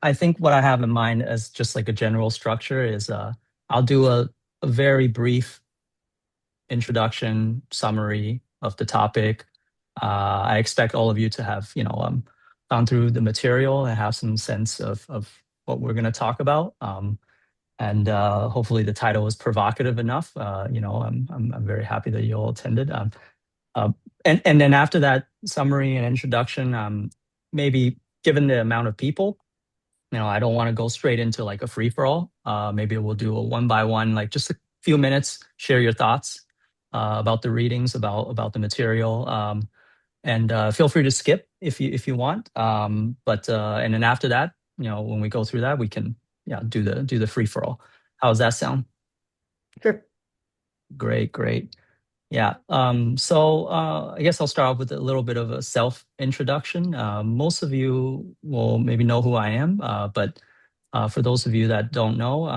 I think what I have in mind as just like a general structure is I'll do a very brief introduction summary of the topic. I expect all of you to have, gone through the material and have some sense of what we're going to talk about. And hopefully the title was provocative enough. I'm very happy that you all attended. Uh, and then after that summary and introduction, maybe given the amount of people, I don't want to go straight into like a free for all. Maybe we'll do a one by one, like just a few minutes, share your thoughts about the readings, about the material, and feel free to skip if you want. But and then after that, when we go through that, we can do the free for all. How does that sound? Sure. Great. Yeah. So I guess I'll start off with a little bit of a self introduction. Most of you will maybe know who I am, but for those of you that don't know,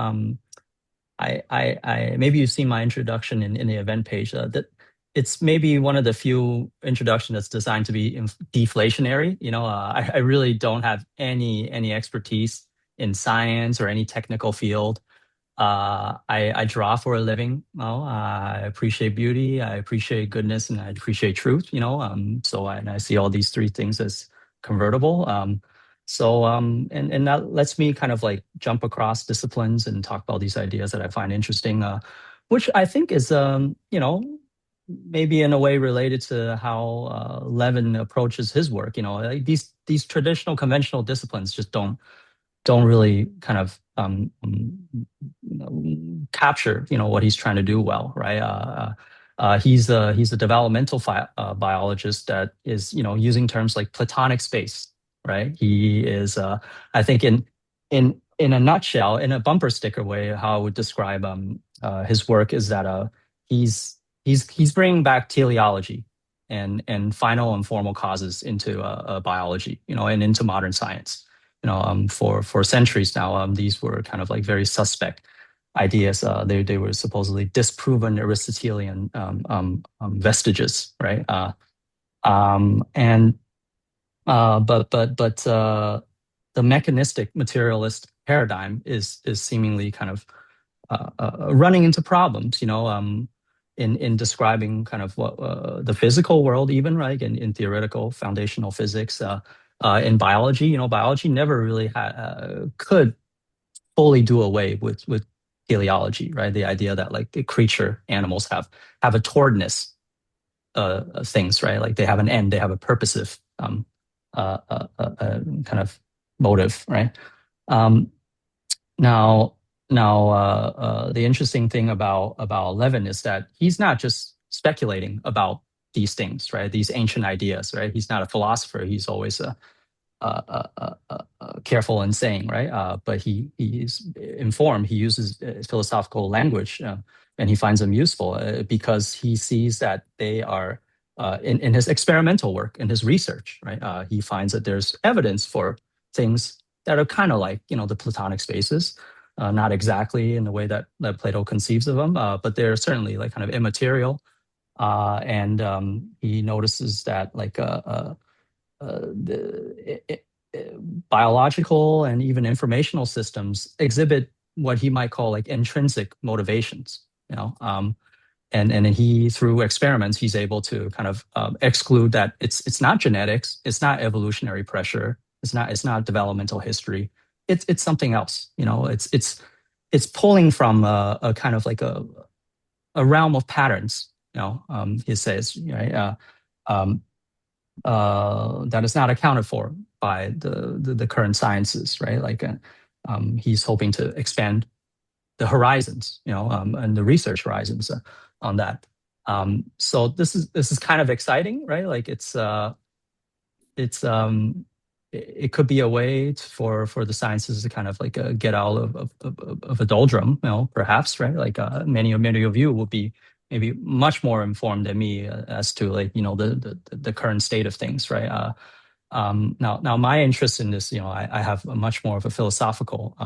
I maybe you've seen my introduction in the event page. That it's maybe one of the few introductions that's designed to be deflationary. I really don't have any expertise in science or any technical field. I draw for a living. I appreciate beauty, I appreciate goodness, and I appreciate truth. And I see all these three things as convertible. And that lets me kind of like jump across disciplines and talk about these ideas that I find interesting, which I think is maybe in a way related to how Levin approaches his work. Like these traditional conventional disciplines just don't really kind of capture what he's trying to do well, right? He's a developmental biologist that is using terms like Platonic space, right? He is I think in a nutshell, in a bumper sticker way, how I would describe his work is that he's bringing back teleology and final and formal causes into biology, and into modern science. For centuries now, these were kind of like very suspect ideas. They were supposedly disproven Aristotelian vestiges, right? But the mechanistic materialist paradigm is seemingly kind of running into problems, in describing kind of what the physical world, even right in theoretical foundational physics. In biology, biology never really could fully do away with teleology, right? The idea that like the creature animals have a towardness things, right? Like they have an end, they have a purposive kind of motive, right? Now, the interesting thing about Levin is that he's not just speculating about these things, right? These ancient ideas, right? He's not a philosopher. He's always careful in saying, right? But he's informed. He uses philosophical language, and he finds them useful because he sees that they are in his experimental work, in his research, right? He finds that there's evidence for things that are kind of like the Platonic spaces. Not exactly in the way that Plato conceives of them, but they're certainly like kind of immaterial. And he notices that like the biological and even informational systems exhibit what he might call like intrinsic motivations. And then he, through experiments, he's able to kind of exclude that it's not genetics, it's not evolutionary pressure, it's not developmental history. It's something else. It's pulling from a kind of like a realm of patterns. He says, right, that is not accounted for by the current sciences, right? Like he's hoping to expand the horizons, and the research horizons on that. So this is kind of exciting, right? Like it could be a way for the sciences to kind of like get out of a doldrum, perhaps, right? Like many of you will be maybe much more informed than me as to like the current state of things, right? Now my interest in this, I have a much more of a philosophical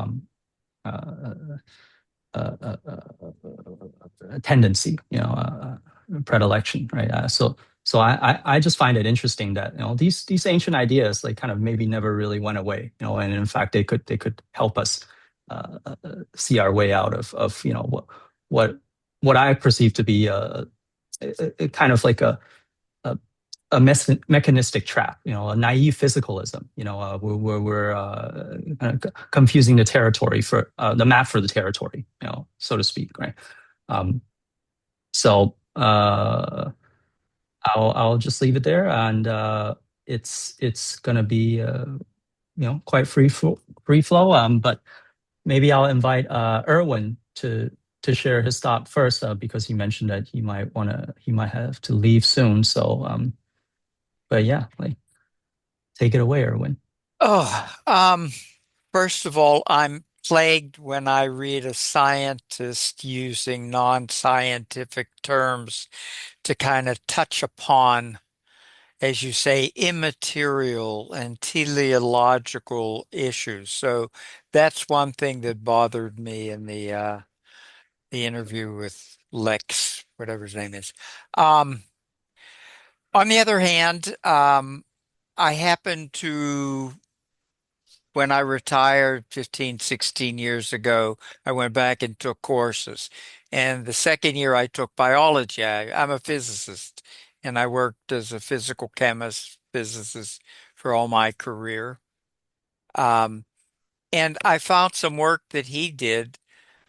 tendency, predilection, right? So So I just find it interesting that these ancient ideas like kind of maybe never really went away, and in fact they could help us see our way out of what what I perceive to be a kind of like a, mechanistic trap, a naive physicalism, where we're kind of confusing the territory for the map for the territory, so to speak, right? Um, so I'll just leave it there, and it's gonna be quite free flow. But maybe I'll invite Erwin to share his thought first, because he mentioned that he might have to leave soon. So but yeah, like take it away, Erwin. Oh, first of all, I'm plagued when I read a scientist using non-scientific terms to kind of touch upon, as you say, immaterial and teleological issues. So that's one thing that bothered me in the interview with Lex, whatever his name is. Um, on the other hand, I happen to when I retired 15, 16 years ago, I went back and took courses. And the second year I took biology. I'm a physicist and I worked as a physical chemist, physicist for all my career. Um, and I found some work that he did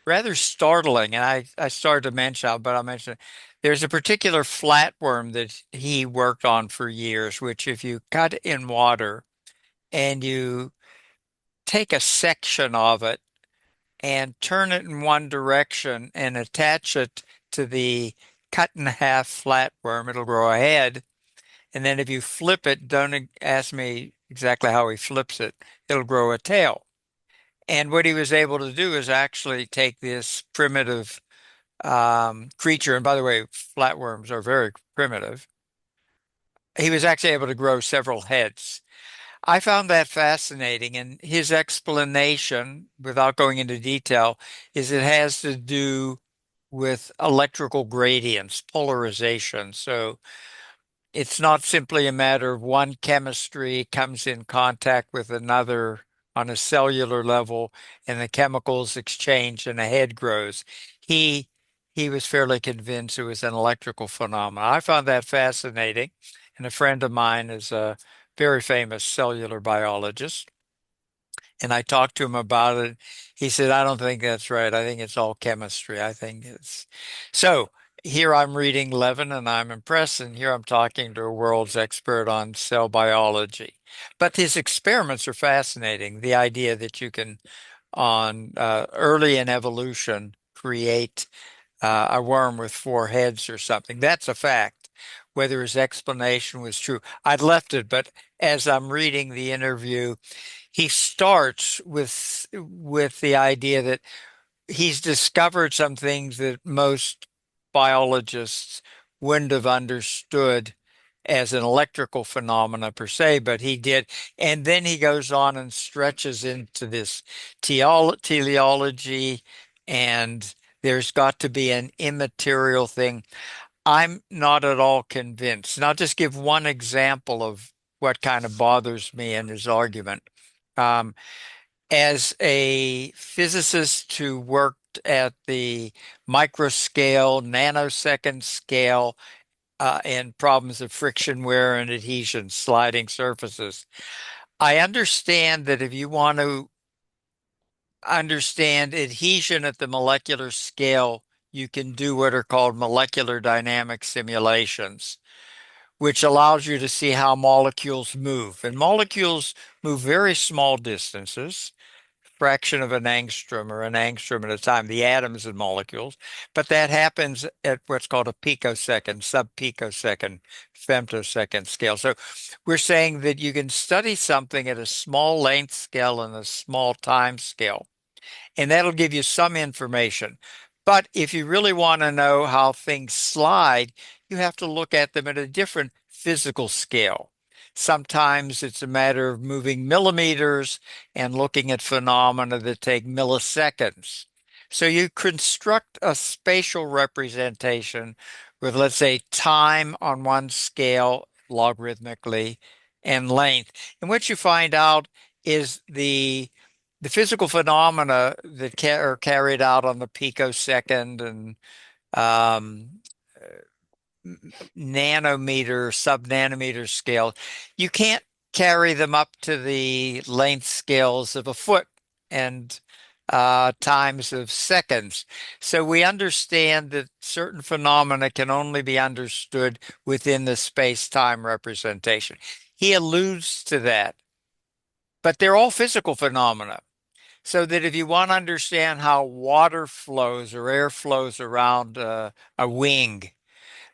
rather startling. And I started to mention it, but I'll mention it. There's a particular flatworm that he worked on for years, which if you cut in water and you take a section of it and turn it in one direction and attach it to the cut in half flatworm, it'll grow a head. And then if you flip it, don't ask me exactly how he flips it, it'll grow a tail. And what he was able to do is actually take this primitive creature, and by the way, flatworms are very primitive. He was actually able to grow several heads. I found that fascinating, and his explanation, without going into detail, is it has to do with electrical gradients, polarization. So it's not simply a matter of one chemistry comes in contact with another on a cellular level and the chemicals exchange and a head grows. He he was fairly convinced it was an electrical phenomenon. I found that fascinating, and a friend of mine is a very famous cellular biologist. And I talked to him about it. He said, I don't think that's right. I think it's all chemistry. I think it's so here I'm reading Levin and I'm impressed, and here I'm talking to a world's expert on cell biology. But his experiments are fascinating. The idea that you can, on early in evolution, create a worm with four heads or something. That's a fact. Whether his explanation was true, I'd left it, but as I'm reading the interview, he starts with the idea that he's discovered some things that most biologists wouldn't have understood as an electrical phenomena per se, but he did. And then he goes on and stretches into this teleology, and there's got to be an immaterial thing. I'm not at all convinced. And I'll just give one example of what kind of bothers me in his argument. Um, as a physicist who worked at the microscale, nanosecond scale, in problems of friction wear and adhesion, sliding surfaces, I understand that if you want to understand adhesion at the molecular scale, you can do what are called molecular dynamic simulations, which allows you to see how molecules move. And molecules move very small distances, fraction of an angstrom or an angstrom at a time, the atoms and molecules. But that happens at what's called a picosecond, sub-picosecond, femtosecond scale. So we're saying that you can study something at a small length scale and a small time scale, and that'll give you some information. But if you really want to know how things slide, you have to look at them at a different physical scale. Sometimes it's a matter of moving millimeters and looking at phenomena that take milliseconds. So you construct a spatial representation with, let's say, time on one scale logarithmically and length. And what you find out is the physical phenomena that are carried out on the picosecond and um, nanometer, sub-nanometer scale, you can't carry them up to the length scales of a foot and times of seconds. So we understand that certain phenomena can only be understood within the space-time representation. He alludes to that, but they're all physical phenomena. So that if you want to understand how water flows or air flows around a wing,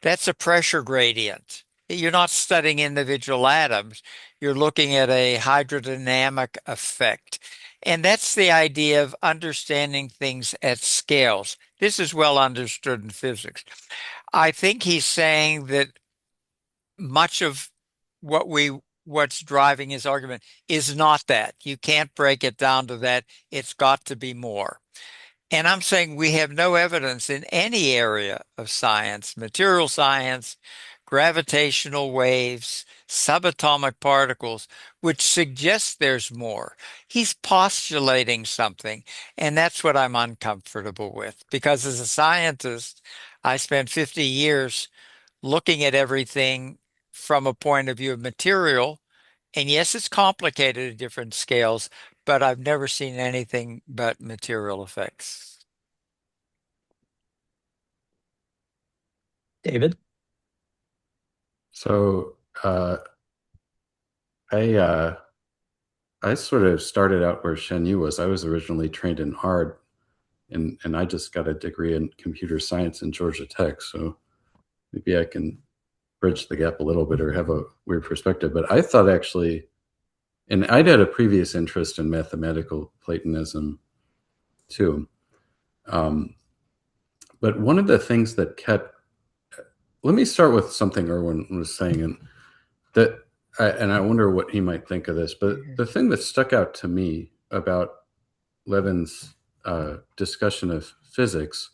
that's a pressure gradient. You're not studying individual atoms. You're looking at a hydrodynamic effect. And that's the idea of understanding things at scales. This is well understood in physics. I think he's saying that much of what's driving his argument is not that. You can't break it down to that. It's got to be more. And I'm saying we have no evidence in any area of science, material science, gravitational waves, subatomic particles, which suggests there's more. He's postulating something, and that's what I'm uncomfortable with. Because as a scientist, I spent 50 years looking at everything from a point of view of material. And yes, it's complicated at different scales, but I've never seen anything but material effects. David? So I I sort of started out where Shen Yu was. I was originally trained in art, and I just got a degree in computer science in Georgia Tech. So maybe I can bridge the gap a little bit or have a weird perspective. But I thought actually, and I'd had a previous interest in mathematical Platonism too. Um, but one of the things that kept, let me start with something Erwin was saying, and that, and I wonder what he might think of this. But the thing that stuck out to me about Levin's discussion of physics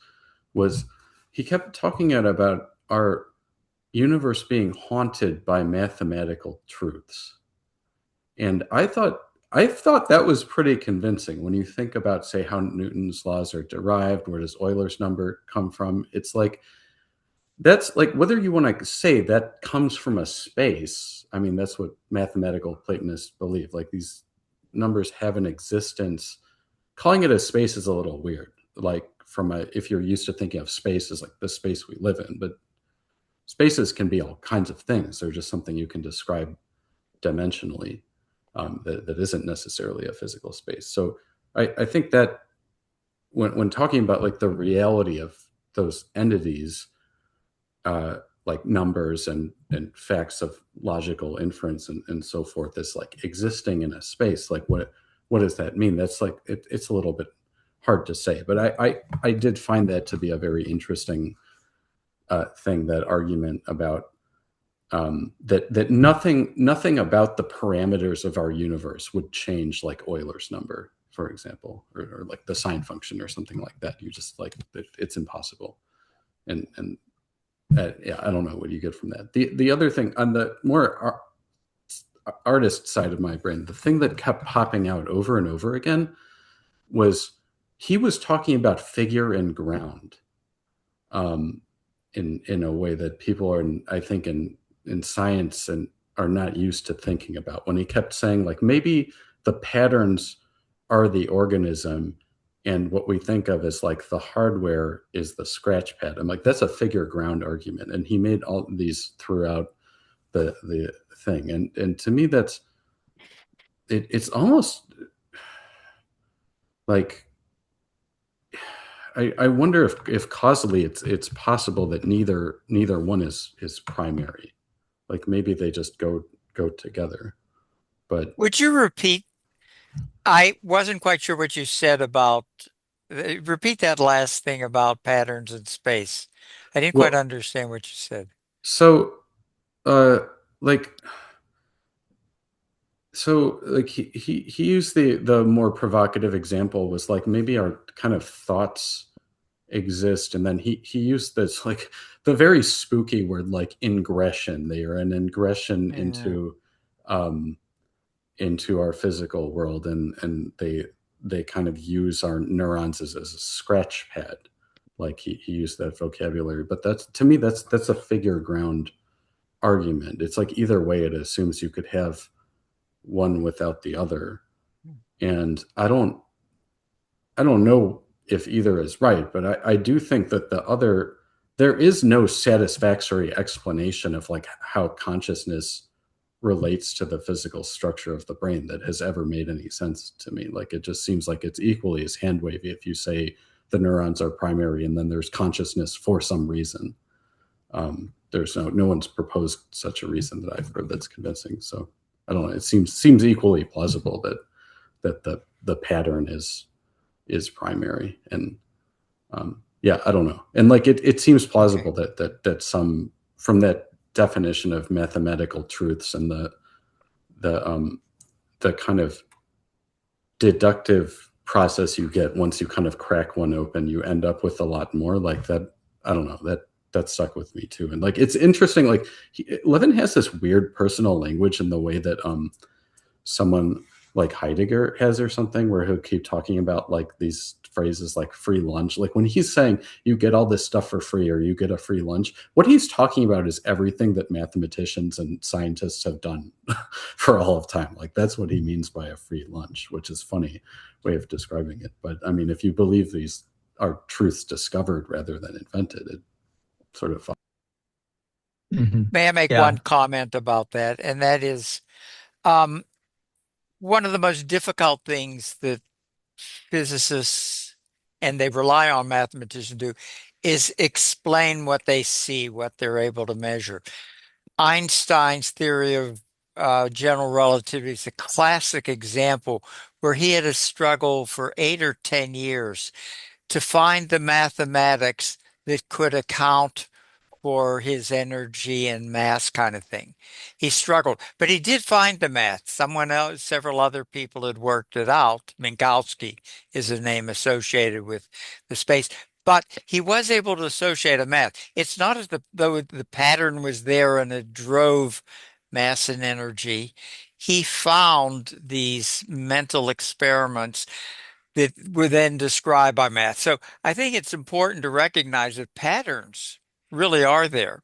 was he kept talking about our universe being haunted by mathematical truths. And I thought that was pretty convincing when you think about, say, how Newton's laws are derived, where does Euler's number come from? It's like that's like whether you want to say that comes from a space. I mean, that's what mathematical Platonists believe. Like these numbers have an existence. Calling it a space is a little weird. Like from a, if you're used to thinking of space as like the space we live in, but spaces can be all kinds of things. They're just something you can describe dimensionally, that isn't necessarily a physical space. So I think that when talking about like the reality of those entities, like numbers and facts of logical inference and so forth, is like existing in a space, like what does that mean? That's like it's a little bit hard to say, but I did find that to be a very interesting thing, that argument about that nothing about the parameters of our universe would change, like Euler's number, for example, or like the sine function or something like that. You just like it's impossible, and yeah, I don't know what you get from that. The other thing on the more artist side of my brain, the thing that kept popping out over and over again was he was talking about figure and ground, um, in a way that people are, I think, in science and are not used to thinking about. When he kept saying like maybe the patterns are the organism, and what we think of as like the hardware is the scratch pad. I'm like, that's a figure ground argument, and he made all these throughout the thing, and to me that's it's almost like I wonder if causally it's possible that neither one is primary. Like maybe they just go together. But Would you repeat? I wasn't quite sure what you said about, repeat that last thing about patterns in space. I didn't quite well, understand what you said. so uh like he used the more provocative example was like maybe our kind of thoughts exist. And then he used this like the very spooky word like ingression. They are an ingression into our physical world, and they kind of use our neurons as a scratch pad. Like he used that vocabulary, but that's, to me, that's a figure ground argument. It's like either way, it assumes you could have one without the other, and I don't know if either is right, but I do think that there is no satisfactory explanation of like how consciousness relates to the physical structure of the brain that has ever made any sense to me. Like it just seems like it's equally as hand wavy if you say the neurons are primary and then there's consciousness for some reason. There's no one's proposed such a reason that I've heard that's convincing. So I don't know. It seems equally plausible that the pattern is primary. And yeah, I don't know. And like it seems plausible that some, from that definition of mathematical truths and the kind of deductive process you get once you kind of crack one open, you end up with a lot more like that. I don't know, that stuck with me too. And like it's interesting, like Levin has this weird personal language in the way that someone like Heidegger has or something, where he'll keep talking about like these phrases like free lunch. Like when he's saying you get all this stuff for free or you get a free lunch, what he's talking about is everything that mathematicians and scientists have done for all of time. Like that's what he means by a free lunch, which is a funny way of describing it. But I mean, if you believe these are truths discovered rather than invented, it sort of May I make one comment about that? And that is one of the most difficult things that physicists, and they rely on mathematicians to do, is explain what they see, what they're able to measure. Einstein's theory of general relativity is a classic example where he had to struggle for 8 or 10 years to find the mathematics that could account for his energy and mass kind of thing. He struggled, but he did find the math. Someone else, several other people had worked it out. Minkowski is a name associated with the space, but he was able to associate a math. It's not as though the pattern was there and it drove mass and energy. He found these mental experiments that were then described by math. So I think it's important to recognize that patterns really are there.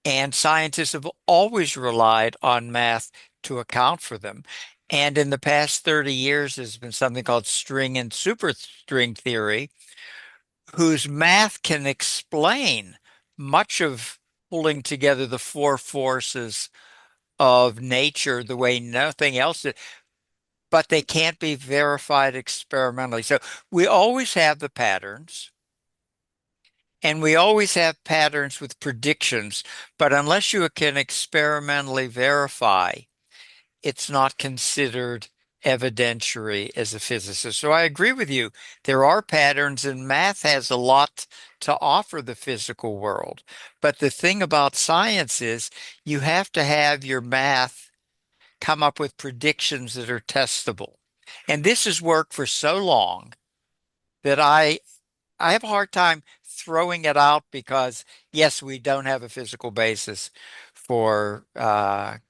And scientists have always relied on math to account for them. And in the past 30 years, there's been something called string and superstring theory, whose math can explain much of pulling together the four forces of nature the way nothing else did, but they can't be verified experimentally. So we always have the patterns. And we always have patterns with predictions, but unless you can experimentally verify, it's not considered evidentiary as a physicist. So I agree with you. There are patterns, and math has a lot to offer the physical world. But the thing about science is you have to have your math come up with predictions that are testable. And this has worked for so long that I have a hard time throwing it out because, yes, we don't have a physical basis for the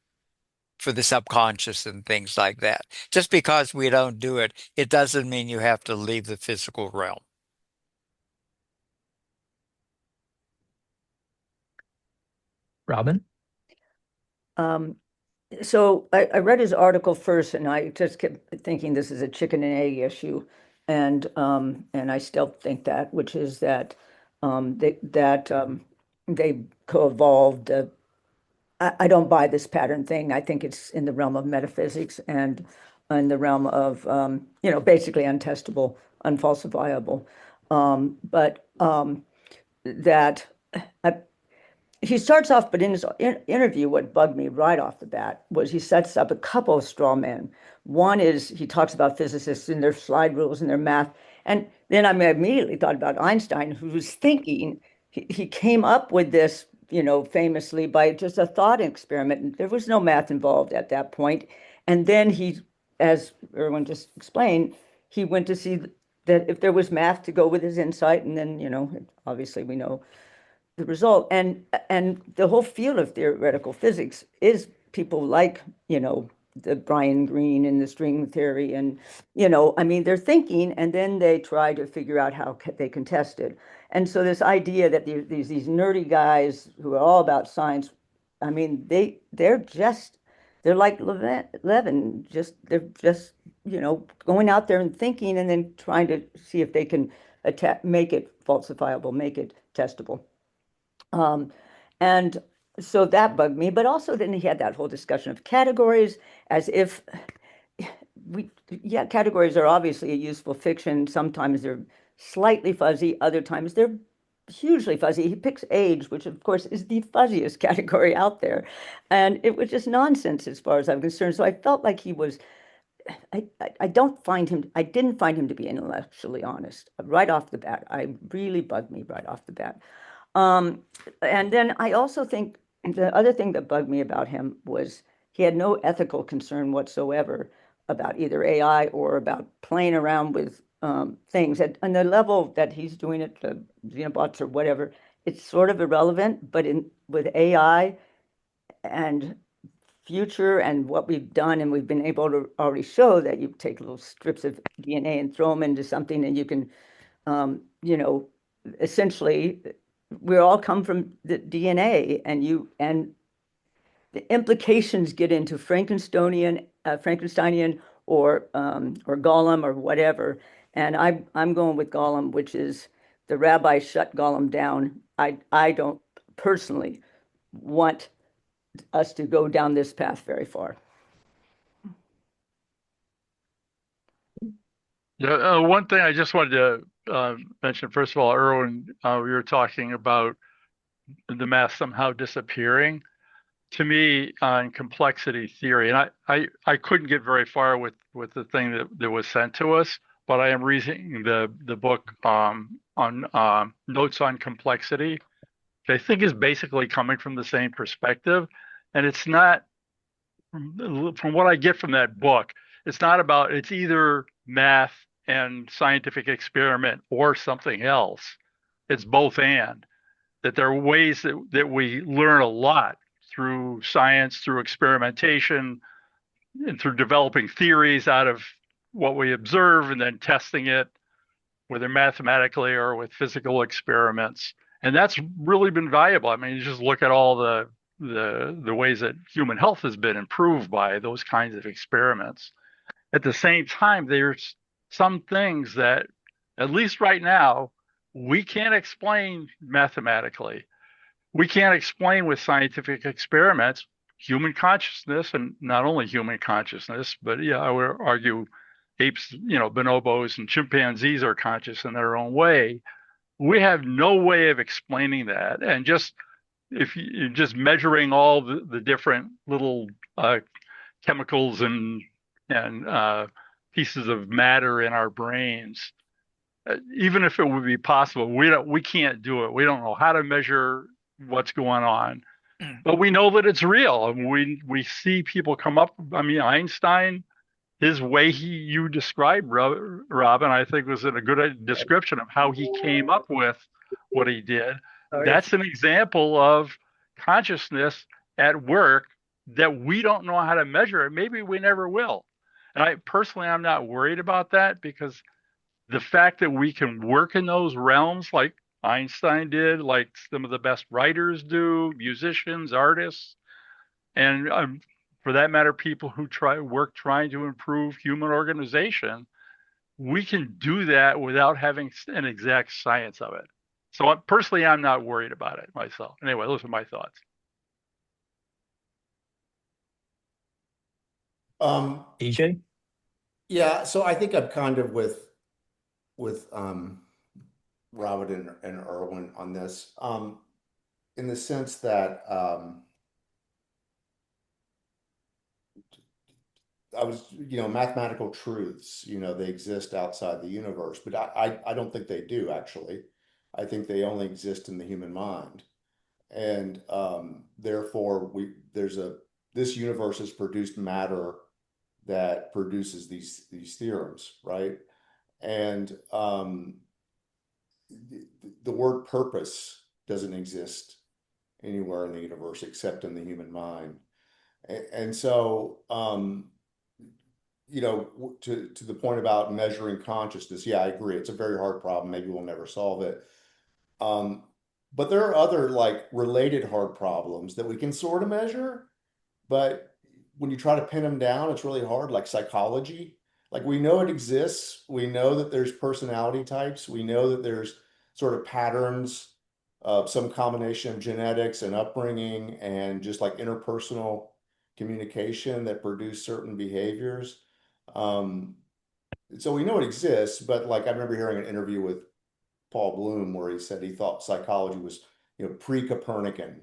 subconscious and things like that. Just because we don't do it, it doesn't mean you have to leave the physical realm. Robin? So I read his article first, and I just kept thinking this is a chicken and egg issue, and I still think that, which is that they co-evolved. I don't buy this pattern thing. I think it's in the realm of metaphysics and in the realm of basically untestable, unfalsifiable. But that. He starts off, but in his interview, what bugged me right off the bat was he sets up a couple of straw men. One is he talks about physicists and their slide rules and their math. And then I immediately thought about Einstein, who was thinking, he came up with this, famously by just a thought experiment. There was no math involved at that point. And then he, as everyone just explained, he went to see that if there was math to go with his insight, and then, obviously we know the result. And the whole field of theoretical physics is people like, the Brian Greene and the string theory. And, I mean, they're thinking and then they try to figure out how they can test it. And so this idea that these nerdy guys who are all about science, I mean, they're like Levin, they're just, going out there and thinking and then trying to see if they can make it falsifiable, make it testable. And so that bugged me, but also then he had that whole discussion of categories as if categories are obviously a useful fiction. Sometimes they're slightly fuzzy, other times they're hugely fuzzy. He picks age, which of course is the fuzziest category out there. And it was just nonsense as far as I'm concerned. So I felt like he was, I didn't find him to be intellectually honest right off the bat. I really bugged me right off the bat. And then I also think the other thing that bugged me about him was he had no ethical concern whatsoever about either AI or about playing around with things on the level that he's doing it, the xenobots or whatever. It's sort of irrelevant, but with AI and future and what we've done, and we've been able to already show that you take little strips of DNA and throw them into something, and you can, essentially, we all come from the DNA, and the implications get into Frankensteinian or Gollum or whatever. And I'm going with Gollum, which is the rabbi shut Gollum down. I don't personally want us to go down this path very far. Yeah, one thing I just wanted to mention, first of all, Erwin, we were talking about the math somehow disappearing. To me, in complexity theory, and I couldn't get very far with the thing that was sent to us, but I am reading the book on Notes on Complexity, which I think is basically coming from the same perspective. And it's not, from what I get from that book, it's either math and scientific experiment or something else. It's both and. That there are ways that we learn a lot through science, through experimentation, and through developing theories out of what we observe and then testing it, whether mathematically or with physical experiments. And that's really been valuable. I mean, you just look at all the ways that human health has been improved by those kinds of experiments. At the same time, there's some things that, at least right now, we can't explain mathematically. We can't explain with scientific experiments human consciousness, and not only human consciousness, but I would argue apes, bonobos and chimpanzees are conscious in their own way. We have no way of explaining that. And if you're just measuring all the different little chemicals and pieces of matter in our brains, even if it would be possible, we can't do it. We don't know how to measure what's going on, but we know that it's real. And we see people come up. I mean, Einstein, his way you described, Robin, I think was a good description of how he came up with what he did. That's an example of consciousness at work that we don't know how to measure. Maybe we never will. And I'm not worried about that, because the fact that we can work in those realms like Einstein did, like some of the best writers do, musicians, artists, and for that matter, people who trying to improve human organization, we can do that without having an exact science of it. So personally, I'm not worried about it myself. Anyway, those are my thoughts. EJ? Yeah, so I think I'm kind of with Robert and Erwin on this, in the sense that mathematical truths, they exist outside the universe, but I don't think they do, actually. I think they only exist in the human mind. And therefore, this universe has produced matter that produces these theorems, right? And the word purpose doesn't exist anywhere in the universe except in the human mind. And so, to the point about measuring consciousness, yeah, I agree. It's a very hard problem. Maybe we'll never solve it. But there are other like related hard problems that we can sort of measure, but when you try to pin them down, it's really hard, like psychology. Like we know it exists. We know that there's personality types. We know that there's sort of patterns of some combination of genetics and upbringing and just like interpersonal communication that produce certain behaviors. So we know it exists, but like I remember hearing an interview with Paul Bloom where he said he thought psychology was, pre-Copernican.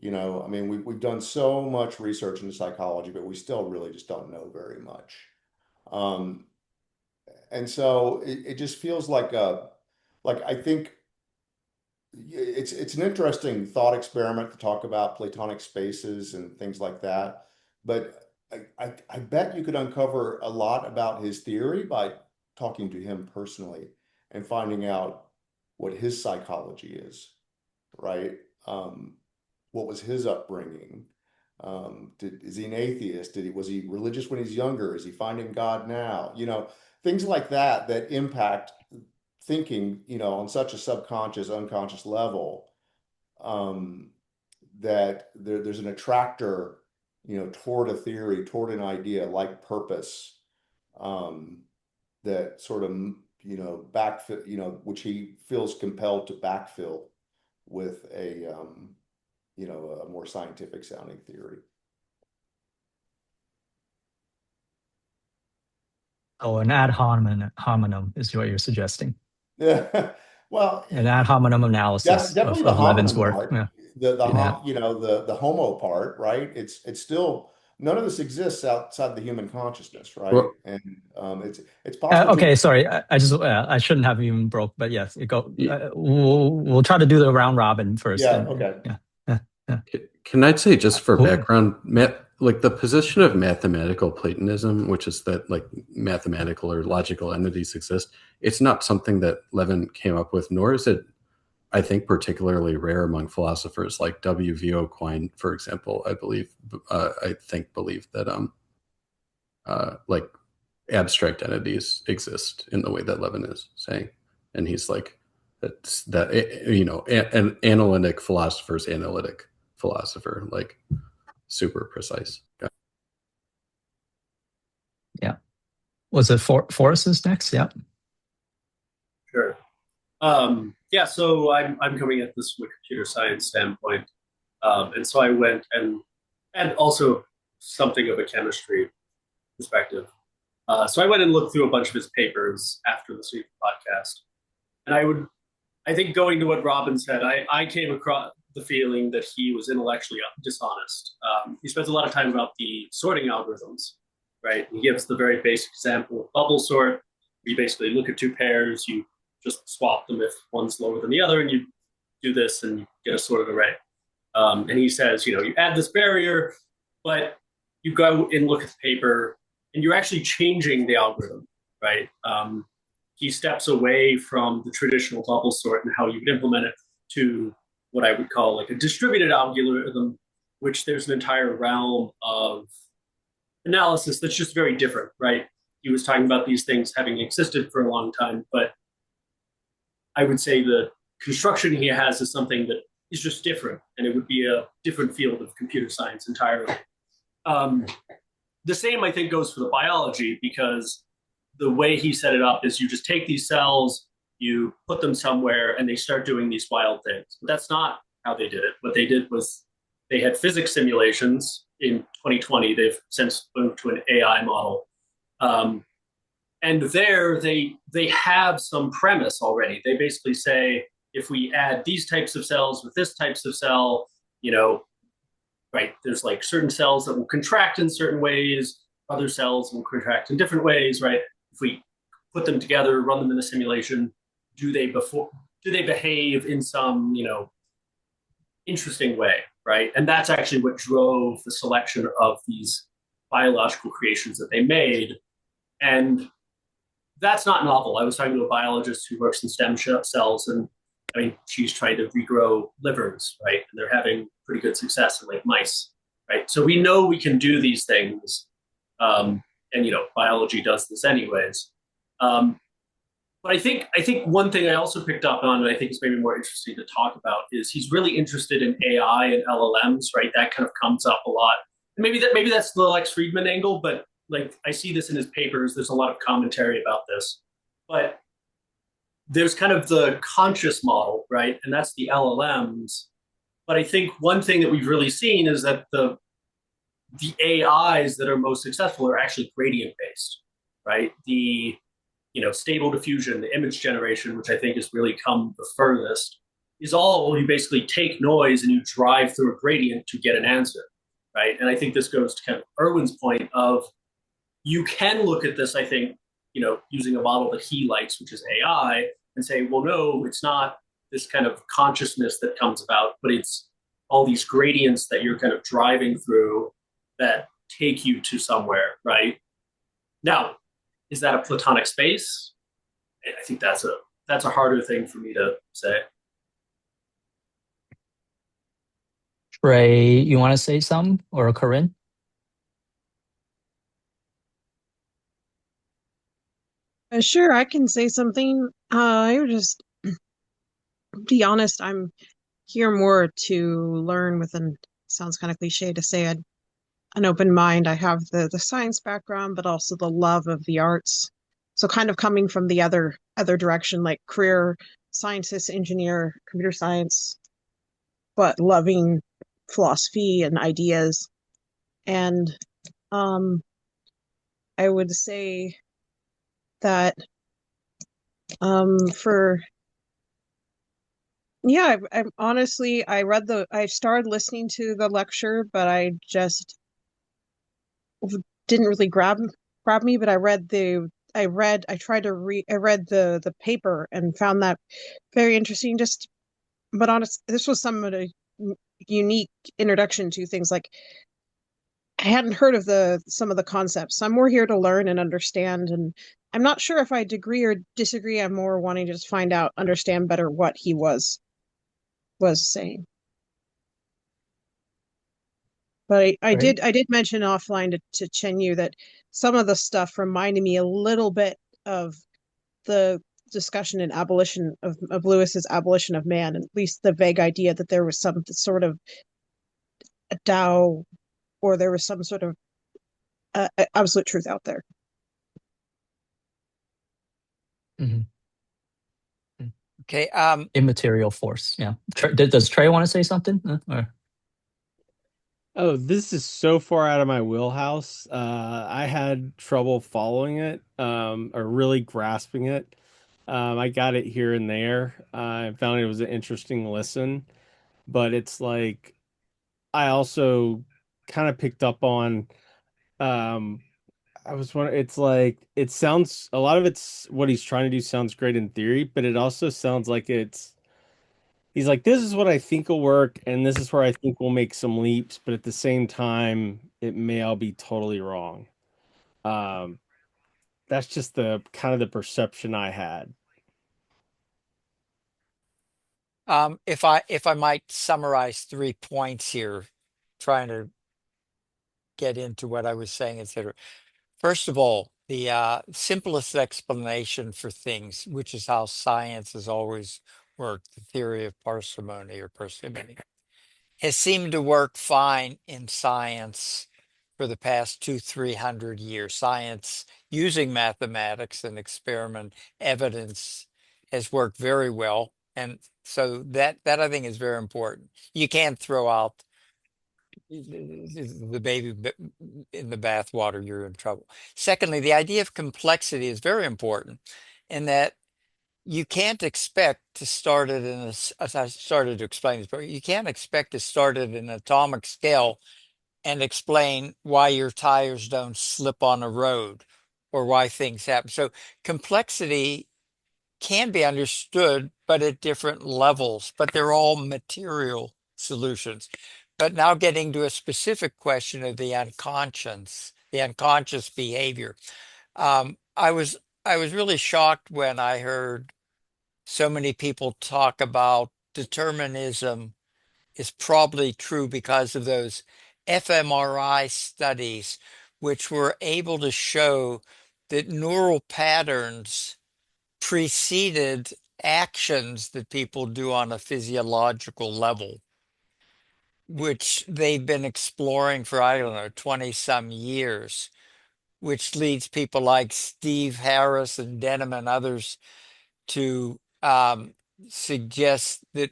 I mean, we've done so much research into psychology, but we still really just don't know very much. And so it just feels like I think it's an interesting thought experiment to talk about Platonic spaces and things like that. But I bet you could uncover a lot about his theory by talking to him personally and finding out what his psychology is, right? What was his upbringing? Is he an atheist? Was he religious when he's younger? Is he finding God now? Things like that impact thinking, on such a subconscious, unconscious level, that there's an attractor, toward a theory, toward an idea like purpose, that sort of, backfill, which he feels compelled to backfill with a more scientific sounding theory. Oh, an ad hominem is what you're suggesting. Yeah. Well, An ad hominem analysis definitely of the Levin's hominem work. part, Yeah. the homo part, right? It's still none of this exists outside the human consciousness, right? Well, And it's possible. Okay, sorry. I shouldn't have even broke, but yes, we'll try to do the round robin first. Yeah. Okay. Yeah. Can I say, just for Cool. background, like the position of mathematical Platonism, which is that like mathematical or logical entities exist, it's not something that Levin came up with, nor is it, I think, particularly rare among philosophers like W.V.O. Quine, for example. I believe that like abstract entities exist in the way that Levin is saying, and he's like an analytic philosopher's analytic philosopher, like super precise. Yeah. Was it Forrest is next? Yeah. Sure. Yeah, so I'm coming at this from a computer science standpoint. And so I went and also something of a chemistry perspective. So I went and looked through a bunch of his papers after the Sweet podcast. And I think going to what Robin said, I came across the feeling that he was intellectually dishonest. He spends a lot of time about the sorting algorithms, right? He gives the very basic example of bubble sort. You basically look at two pairs, you just swap them if one's lower than the other, and you do this and you get a sorted array. And he says, you add this barrier, but you go and look at the paper and you're actually changing the algorithm, right? He steps away from the traditional bubble sort and how you would implement it to what I would call like a distributed algorithm, which there's an entire realm of analysis that's just very different, right? He was talking about these things having existed for a long time, but I would say the construction he has is something that is just different, and it would be a different field of computer science entirely. The same, I think, goes for the biology, because the way he set it up is you just take these cells, you put them somewhere, and they start doing these wild things. But that's not how they did it. What they did was they had physics simulations. In 2020, they've since moved to an AI model. And there they have some premise already. They basically say, if we add these types of cells with this types of cell, right, there's like certain cells that will contract in certain ways, other cells will contract in different ways, right? If we put them together, run them in a simulation, do they behave in some, interesting way, right? And that's actually what drove the selection of these biological creations that they made. And that's not novel. I was talking to a biologist who works in stem cells, and I mean, she's trying to regrow livers, right? And they're having pretty good success in like mice, right? So we know we can do these things, and biology does this anyways. But I think one thing I also picked up on, and I think is maybe more interesting to talk about, is he's really interested in AI and LLMs, right? That kind of comes up a lot. And maybe that's the Lex Fridman angle, but like I see this in his papers. There's a lot of commentary about this, but there's kind of the conscious model, right? And that's the LLMs. But I think one thing that we've really seen is that the AIs that are most successful are actually gradient based, right? The stable diffusion, the image generation, which I think has really come the furthest, is all you basically take noise and you drive through a gradient to get an answer, right? And I think this goes to kind of Erwin's point of you can look at this, I think, using a model that he likes, which is AI, and say, well, no, it's not this kind of consciousness that comes about, but it's all these gradients that you're kind of driving through that take you to somewhere, right? Now, is that a Platonic space? I think that's a harder thing for me to say. Trey, you want to say something, or Corinne? Sure, I can say something. I would just be honest, I'm here more to learn with an sounds kind of cliche to say an open mind. I have the science background, but also the love of the arts. So kind of coming from the other direction, like career scientist, engineer, computer science, but loving philosophy and ideas. And I would say that for yeah, I'm honestly, I started listening to the lecture, but I just didn't really grab me. But I tried to read, I read the paper and found that very interesting. But honest, this was some of the unique introduction to things like I hadn't heard of some of the concepts. So I'm more here to learn and understand, and I'm not sure if I agree or disagree. I'm more wanting to just find out, understand better what he was saying. But I Right. did mention offline to Chen Yu that some of the stuff reminded me a little bit of the discussion in abolition of Lewis's Abolition of Man, at least the vague idea that there was some sort of a Tao, or there was some sort of absolute truth out there. Mhm. Okay. Immaterial force. Yeah. Does Trey want to say something? Oh, this is so far out of my wheelhouse. I had trouble following it, or really grasping it. I got it here and there. I found it was an interesting listen, but it's like I also kind of picked up on. Um, I was wondering. It's like it sounds a lot of it's what he's trying to do sounds great in theory, but it also sounds like he's like, this is what I think will work, and this is where I think we'll make some leaps, but at the same time, it may all be totally wrong. Um, that's just the kind of the perception I had. If I might summarize 3 points here, trying to get into what I was saying, etc. First of all, the simplest explanation for things, which is how science has always worked, the theory of parsimony or parsimony, has seemed to work fine in science for the past 200-300 years. Science using mathematics and experiment evidence has worked very well. And so that I think is very important. You can't throw out the baby in the bathwater, you're in trouble. Secondly, the idea of complexity is very important in that you can't expect to start it as I started to explain this, but you can't expect to start at an atomic scale and explain why your tires don't slip on a road or why things happen. So complexity can be understood, but at different levels, but they're all material solutions. But now getting to a specific question of the unconscious behavior. I was I was really shocked when I heard so many people talk about determinism is probably true because of those fMRI studies, which were able to show that neural patterns preceded actions that people do on a physiological level, which they've been exploring for, I don't know, 20 some years, which leads people like Steve Harris and Denham and others to suggest that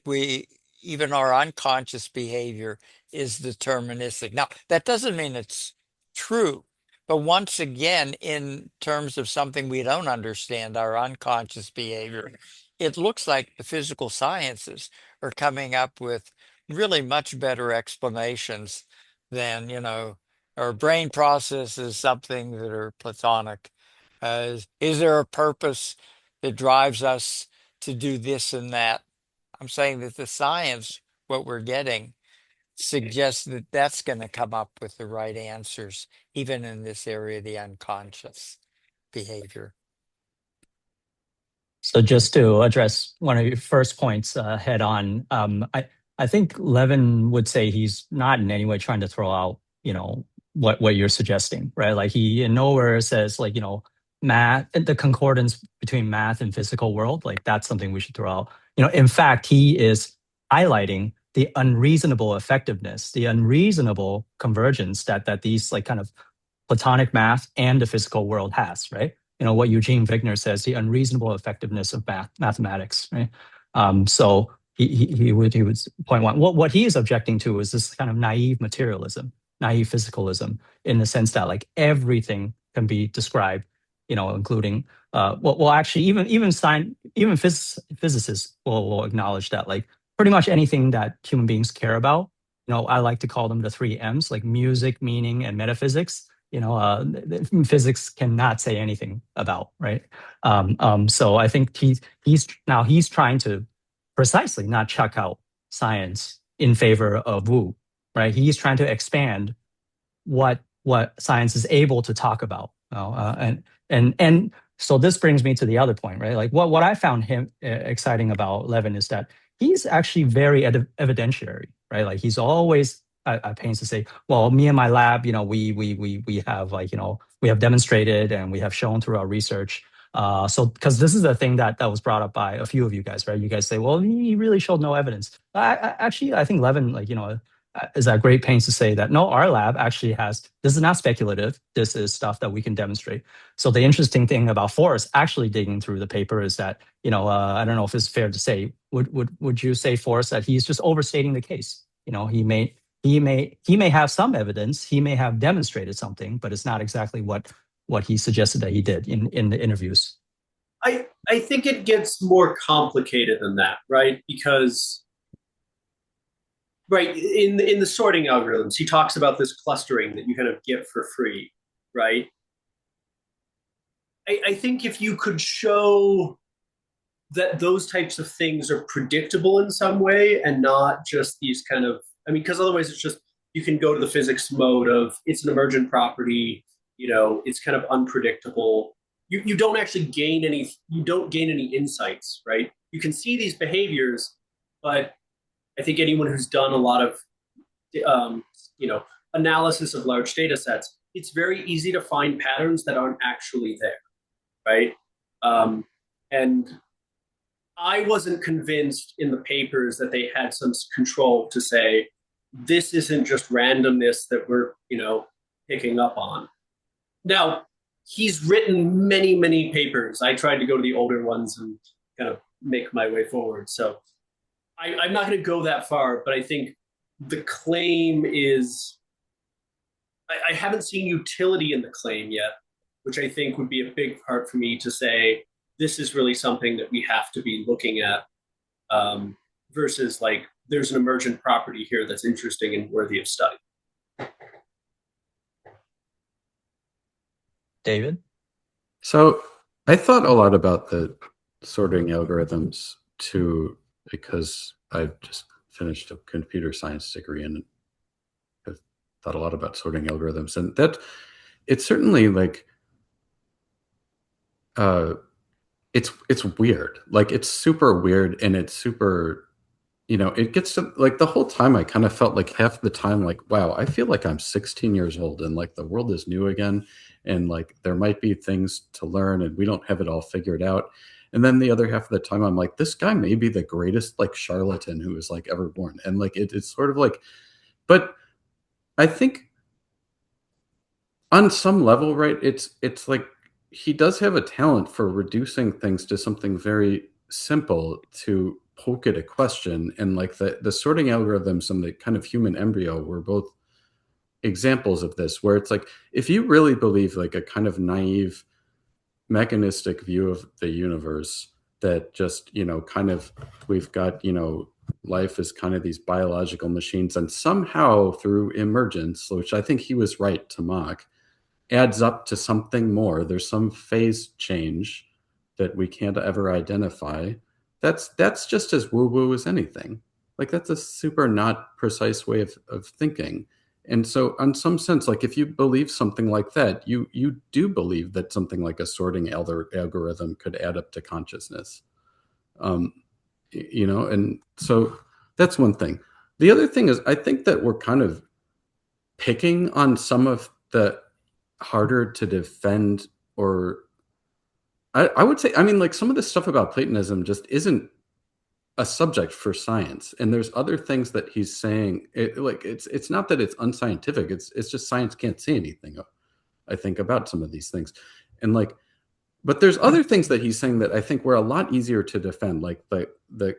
even our unconscious behavior is deterministic. Now, that doesn't mean it's true, but once again, in terms of something we don't understand, our unconscious behavior, it looks like the physical sciences are coming up with really much better explanations than, our brain processes something that are Platonic. Is there a purpose that drives us to do this and that? I'm saying that the science, what we're getting, suggests that that's going to come up with the right answers, even in this area of the unconscious behavior. So just to address one of your first points head on, I think Levin would say he's not in any way trying to throw out, what you're suggesting, right? Like he in nowhere says like, math, the concordance between math and physical world, like that's something we should throw out. In fact, he is highlighting the unreasonable effectiveness, the unreasonable convergence that these like kind of Platonic math and the physical world has, right? What Eugene Wigner says, the unreasonable effectiveness of mathematics, right? So he would point one. What he is objecting to is this kind of naive materialism, naive physicalism, in the sense that like everything can be described, including actually even physicists will acknowledge that like pretty much anything that human beings care about, I like to call them the three M's, like music, meaning, and metaphysics. Physics cannot say anything about, right? So I think he's trying to precisely not chuck out science in favor of woo, right? He's trying to expand what science is able to talk about, and so this brings me to the other point, right? Like what I found him exciting about Levin is that he's actually very evidentiary, right? Like he's always at pains to say, well, me and my lab, we have like, we have demonstrated and we have shown through our research. So because this is a thing that was brought up by a few of you guys, right? You guys say, well, he really showed no evidence. Actually, I think Levin, like, is at great pains to say that no, our lab actually has, this is not speculative. This is stuff that we can demonstrate. So the interesting thing about Forrest actually digging through the paper is that, I don't know if it's fair to say, would you say, Forrest, that he's just overstating the case? He may have some evidence, he may have demonstrated something, but it's not exactly what he suggested that he did in the interviews. I think it gets more complicated than that, right? Because in the sorting algorithms, he talks about this clustering that you kind of get for free, right? I think if you could show that those types of things are predictable in some way and not just these kind of, because otherwise it's just, you can go to the physics mode of it's an emergent property, it's kind of unpredictable. You don't actually gain any insights, right? You can see these behaviors, but I think anyone who's done a lot of, analysis of large data sets, it's very easy to find patterns that aren't actually there, right? And I wasn't convinced in the papers that they had some control to say, this isn't just randomness that we're, picking up on. Now, he's written many, many papers. I tried to go to the older ones and kind of make my way forward. So I'm not going to go that far, but I think the claim is, I haven't seen utility in the claim yet, which I think would be a big part for me to say, this is really something that we have to be looking at, versus like, there's an emergent property here that's interesting and worthy of study. David? So I thought a lot about the sorting algorithms too, because I've just finished a computer science degree and I've thought a lot about sorting algorithms. And that it's certainly like it's weird. Like it's super weird, and it's super, it gets to like the whole time I kind of felt like half the time like, wow, I feel like I'm 16 years old and like the world is new again, and like there might be things to learn and we don't have it all figured out. And then the other half of the time I'm like, this guy may be the greatest like charlatan who was like ever born. And like it's sort of like, but I think on some level, right, it's like he does have a talent for reducing things to something very simple to poke at a question. And like the sorting algorithms and the kind of human embryo were both examples of this, where it's like if you really believe like a kind of naive mechanistic view of the universe, that just kind of we've got life is kind of these biological machines, and somehow through emergence, which I think he was right to mock, adds up to something more. There's some phase change that we can't ever identify. That's just as woo-woo as anything. Like that's a super not precise way of thinking. And so in some sense, like if you believe something like that, you do believe that something like a sorting algorithm could add up to consciousness. Um, and so that's one thing. The other thing is I think that we're kind of picking on some of the harder to defend, or I would say, I mean, like some of the stuff about Platonism just isn't a subject for science. And there's other things that he's saying. Like it's not that it's unscientific. It's just science can't say anything, I think, about some of these things. And like, but there's other things that he's saying that I think were a lot easier to defend, like the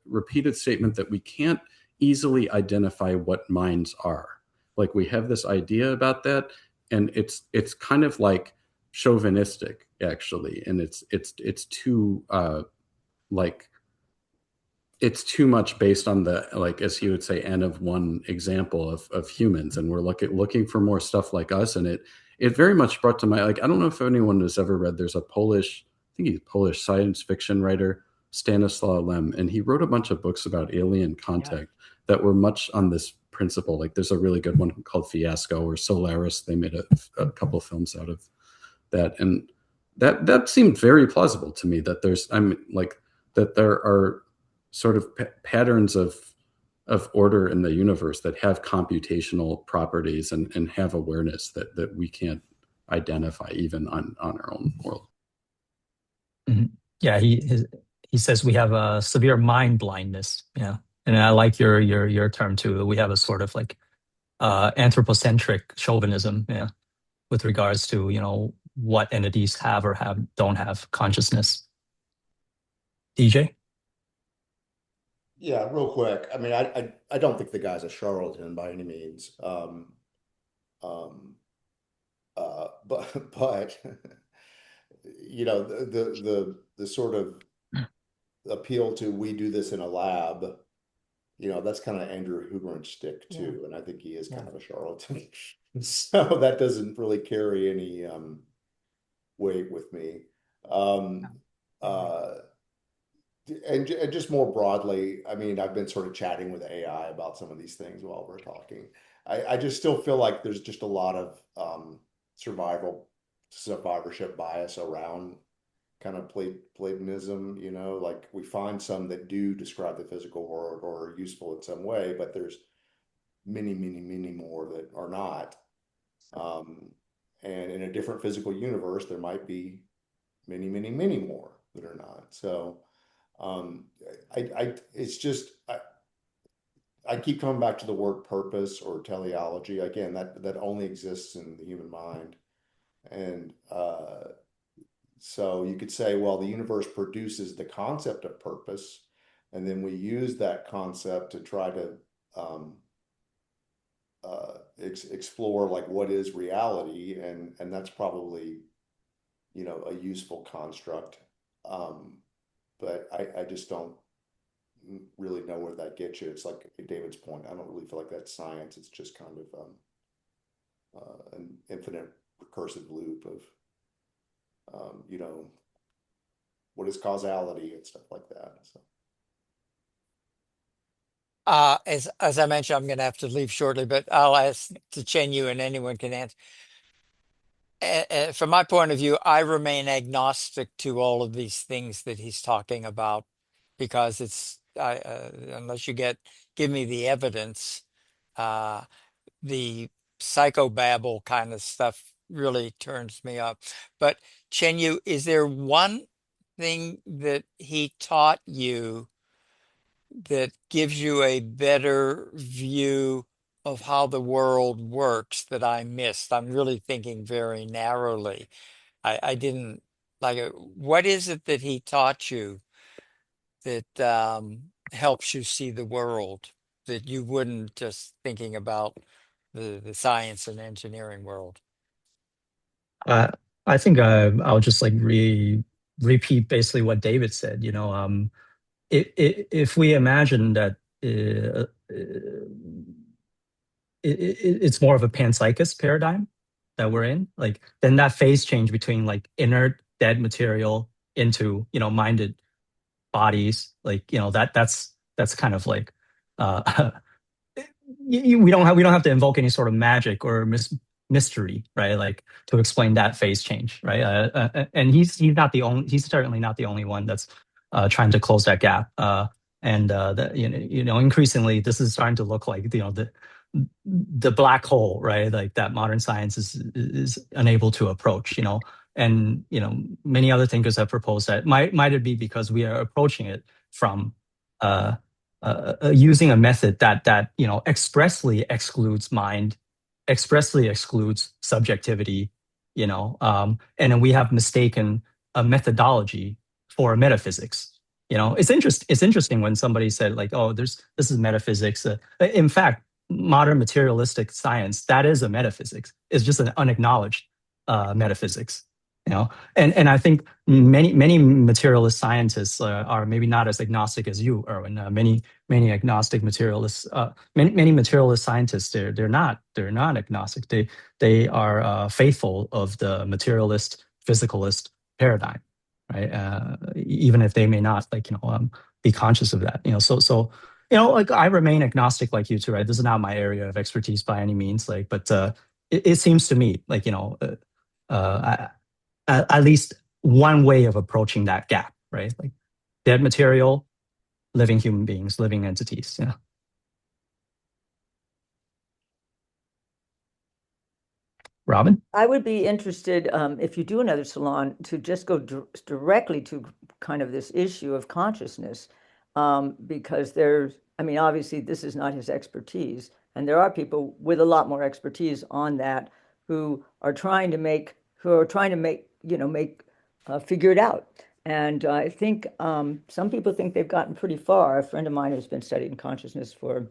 repeated statement that we can't easily identify what minds are. Like we have this idea about that, and it's kind of like chauvinistic actually, and it's too like it's too much based on the, like as he would say, n of one example of humans, and we're looking for more stuff like us. And it very much brought to my, like, I don't know if anyone has ever read, there's a Polish, I think he's a Polish science fiction writer, Stanislaw Lem, and he wrote a bunch of books about alien contact that were much on this principle. Like there's a really good one called Fiasco or Solaris. They made a couple films out of that, and that seemed very plausible to me, that there's, I'm like, that there are sort of patterns of order in the universe that have computational properties and have awareness that we can't identify even on our own world. Mhm. Yeah, he says we have a severe mind blindness. Yeah, and I like your term too. We have a sort of like anthropocentric chauvinism. Yeah, with regards to what entities have or don't have consciousness. DJ. Yeah, real quick. I mean, I don't think the guy's a charlatan by any means. Um, but the sort of appeal to we do this in a lab, that's kind of Andrew Huberman's stick too, and I think he is kind of a charlatan. So that doesn't really carry any weight with me. And just more broadly, I mean, I've been sort of chatting with AI about some of these things while we're talking. I just still feel like there's just a lot of survivorship bias around kind of Platonism, like we find some that do describe the physical world or are useful in some way, but there's many, many, many more that are not. And in a different physical universe, there might be many, many, many more that are not. So it's just I keep coming back to the word purpose or teleology again. That only exists in the human mind, and so you could say, well, the universe produces the concept of purpose, and then we use that concept to try to explore like what is reality, and that's probably a useful construct. But I just don't really know where that gets you. It's like David's point. I don't really feel like that's science. It's just kind of an infinite recursive loop of what is causality and stuff like that. So. As I mentioned, I'm going to have to leave shortly, but I'll ask to Chen Yu and anyone can answer. from my point of view, I remain agnostic to all of these things that he's talking about because it's unless you give me the evidence, uh, the psychobabble kind of stuff really turns me up. But Chenyu, is there one thing that he taught you that gives you a better view of how the world works that I missed? I'm really thinking very narrowly. I didn't like it. What is it that he taught you that helps you see the world that you wouldn't just thinking about the science and engineering world? Uh, I think I'll just like repeat basically what David said. If we imagine that it's more of a panpsychist paradigm that we're in, like then that phase change between like inert dead material into minded bodies, like that's kind of like uh, we don't have to invoke any sort of magic or mystery, right? Like to explain that phase change, right? And he's certainly not the only one that's trying to close that gap. And that increasingly this is starting to look like the black hole, right? Like that modern science is unable to approach. And many other thinkers have proposed that might it be because we are approaching it from using a method that expressly excludes mind, expressly excludes subjectivity, and then we have mistaken a methodology for metaphysics. It's interesting when somebody said like, oh, this is metaphysics. In fact, modern materialistic science, that is a metaphysics. It's just an unacknowledged metaphysics. And I think many materialist scientists are maybe not as agnostic as you, Erwin. Many agnostic materialists, many materialist scientists, they're not agnostic. They are faithful of the materialist physicalist paradigm, right? Even if they may not be conscious of that. Like I remain agnostic like you too, right? This is not my area of expertise by any means, but it seems to me like at least one way of approaching that gap, right? Like dead material, living human beings, living entities. Yeah. Robin? I would be interested, if you do another salon, to just go directly to kind of this issue of consciousness, because obviously this is not his expertise, and there are people with a lot more expertise on that who are trying to make, figure it out. And I think some people think they've gotten pretty far. A friend of mine who's been studying consciousness for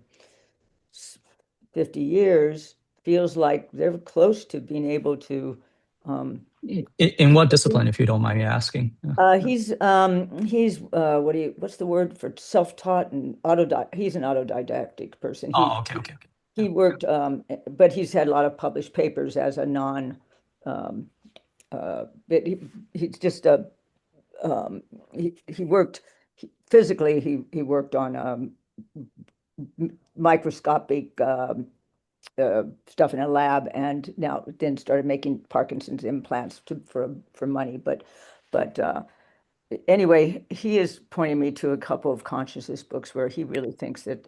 50 years feels like they're close to being able to. In what discipline, if you don't mind me asking? He's what's the word for self-taught and autodidact? He's an autodidactic person. Okay. He worked, but he's had a lot of published papers as a non. But he's just a. He worked physically. He worked on microscopic stuff in a lab, and now then started making Parkinson's implants for money. But anyway, he is pointing me to a couple of consciousness books where he really thinks that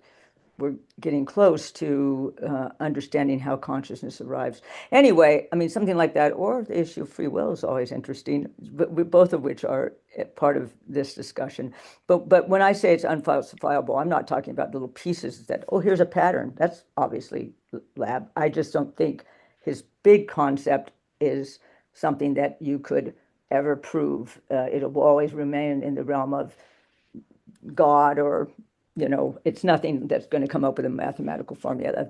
we're getting close to understanding how consciousness arrives. Anyway, something like that, or the issue of free will is always interesting, but both of which are part of this discussion. But when I say it's unfalsifiable, I'm not talking about little pieces that, oh, here's a pattern. That's obviously lab. I just don't think his big concept is something that you could ever prove. It will always remain in the realm of God, or it's nothing that's going to come up with a mathematical formula.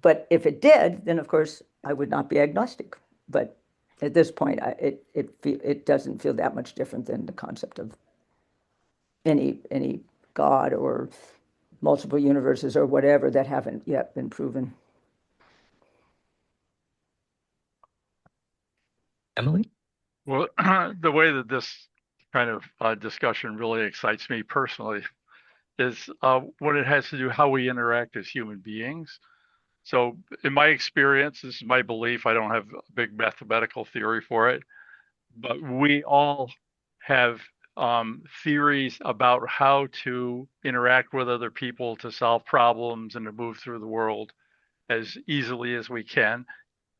But if it did, then of course I would not be agnostic. But at this point, it doesn't feel that much different than the concept of any God or multiple universes or whatever that haven't yet been proven. Emily? Well, the way that this kind of discussion really excites me personally is when it has to do how we interact as human beings. So in my experience, this is my belief, I don't have a big mathematical theory for it, but we all have theories about how to interact with other people to solve problems and to move through the world as easily as we can.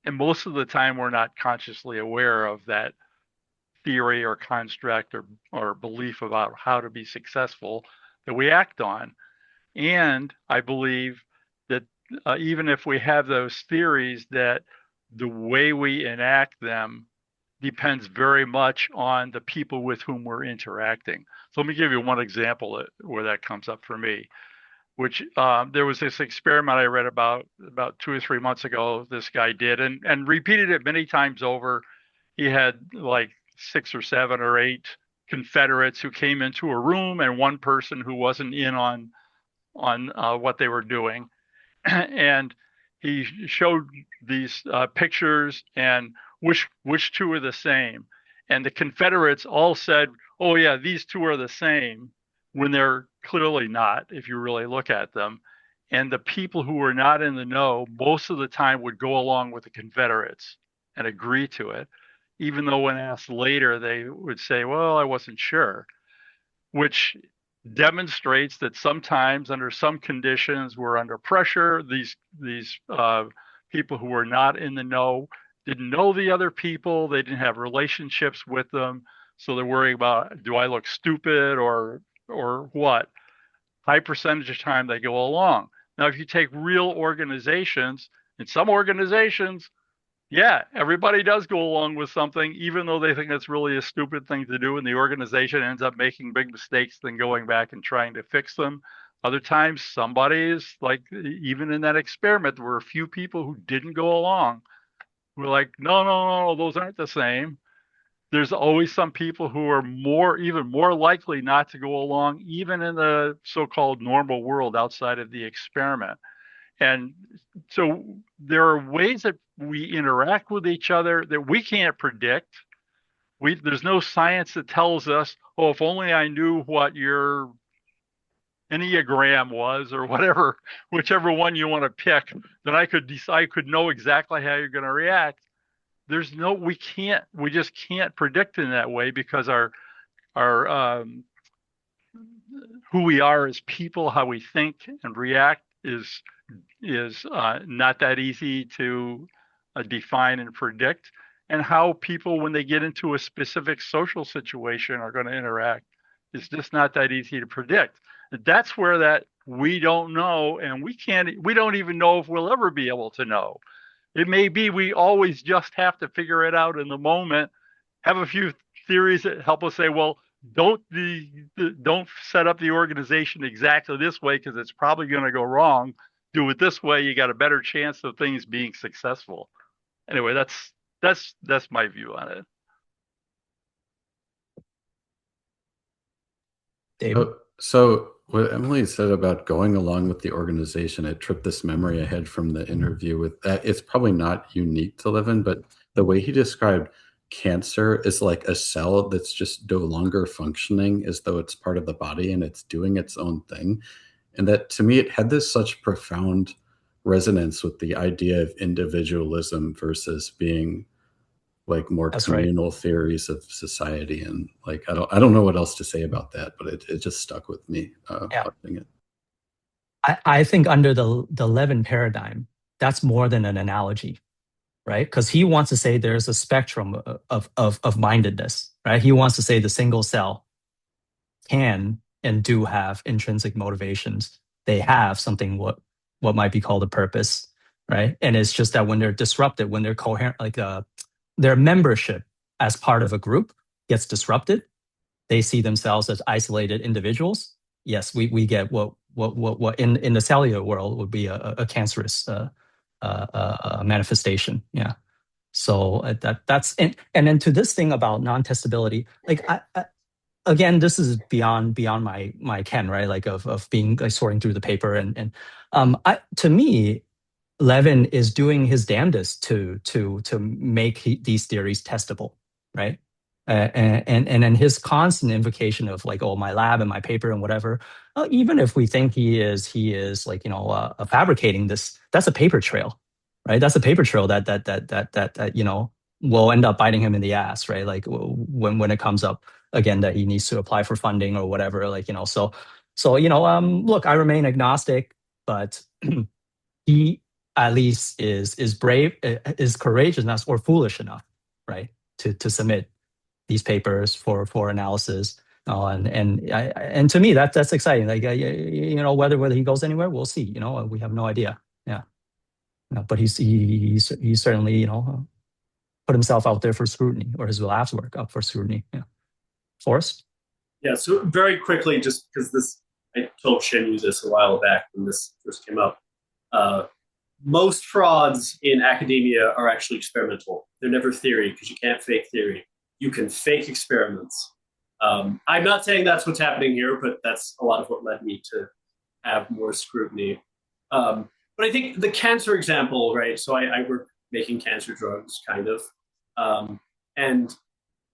And most of the time, we're not consciously aware of that theory or construct or belief about how to be successful that we act on. And I believe that even if we have those theories, that the way we enact them depends very much on the people with whom we're interacting. So let me give you one example where that comes up for me, which there was this experiment I read about 2 or 3 months ago. This guy did and repeated it many times over. He had like 6 or 7 or 8 Confederates who came into a room and one person who wasn't in on what they were doing. And he showed these pictures and which two are the same. And the Confederates all said, oh yeah, these two are the same, when they're clearly not, if you really look at them. And the people who were not in the know, most of the time would go along with the Confederates and agree to it, even though when asked later, they would say, well, I wasn't sure, which demonstrates that sometimes under some conditions we're under pressure. These people who were not in the know didn't know the other people. They didn't have relationships with them. So they're worrying about, do I look stupid or what? High percentage of time they go along. Now, if you take real organizations, in some organizations, yeah, everybody does go along with something, even though they think it's really a stupid thing to do, and the organization ends up making big mistakes, then going back and trying to fix them. Other times, somebody is like, even in that experiment, there were a few people who didn't go along. We're like, no, those aren't the same. There's always some people who are even more likely not to go along, even in the so-called normal world outside of the experiment. And so there are ways that we interact with each other that we can't predict. There's no science that tells us, oh, if only I knew what your Enneagram was or whatever, whichever one you want to pick, then I could know exactly how you're going to react. We just can't predict in that way, because our who we are as people, how we think and react is not that easy to define and predict, and how people, when they get into a specific social situation, are going to interact is just not that easy to predict. That's where that we don't know, and we don't even know if we'll ever be able to know. It may be we always just have to figure it out in the moment, have a few theories that help us say, well, don't set up the organization exactly this way, because it's probably going to go wrong. Do it this way, you got a better chance of things being successful. Anyway, that's my view on it. David? So what Emily said about going along with the organization, it tripped this memory I had from the interview with that. It's probably not unique to Levin, but the way he described cancer is like a cell that's just no longer functioning as though it's part of the body and it's doing its own thing. And that, to me, it had this such profound resonance with the idea of individualism versus being like more communal theories of society. And like, I don't know what else to say about that, but it just stuck with me watching it. I think under the Levin paradigm, that's more than an analogy, right? Because he wants to say there's a spectrum of mindedness, right? He wants to say the single cell can and do have intrinsic motivations. They have something what might be called a purpose, right? And it's just that when they're disrupted, when they're coherent, like their membership as part of a group gets disrupted, they see themselves as isolated individuals. Yes, we get what in the cellular world would be a cancerous manifestation. Yeah. So that's and then to this thing about non-testability, like I again, this is beyond my ken, right? Like of being like sorting through the paper and to me, Levin is doing his damnedest to make these theories testable, right? And then his constant invocation of like, oh, my lab and my paper and whatever. Even if we think he is like, fabricating this, that's a paper trail, right? That's a paper trail that will end up biting him in the ass, right? Like when it comes up again that he needs to apply for funding or whatever, like look, I remain agnostic, but he at least is brave, is courageous enough or foolish enough, right, to submit these papers for analysis. And to me that's exciting. Like whether he goes anywhere, we'll see. We have no idea. Yeah. But he's certainly put himself out there for scrutiny, or his lab's work up for scrutiny. Yeah. Forrest? Yeah. So very quickly, just because I told Shen this a while back when this first came up. Most frauds in academia are actually experimental. They're never theory, because you can't fake theory. You can fake experiments. I'm not saying that's what's happening here, but that's a lot of what led me to have more scrutiny. But I think the cancer example, right? So I work making cancer drugs, kind of. And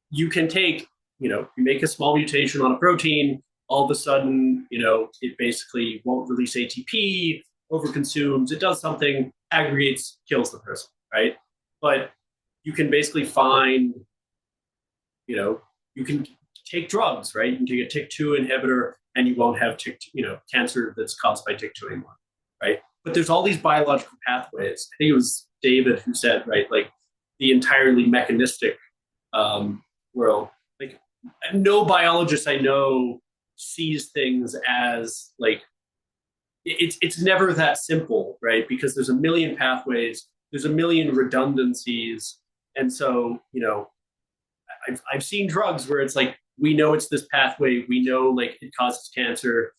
you can take, you make a small mutation on a protein, all of a sudden, it basically won't release ATP, overconsumes, it does something, aggregates, kills the person, right? But you can basically find, you can take drugs, right? You can take a TYK2 inhibitor and you won't have cancer that's caused by TYK2 anymore, right? But there's all these biological pathways. I think it was David who said, right, like the entirely mechanistic world. Like no biologist I know sees things as like, it's never that simple, right? Because there's a million pathways, there's a million redundancies. And so, I've seen drugs where it's like, we know it's this pathway, we know like it causes cancer.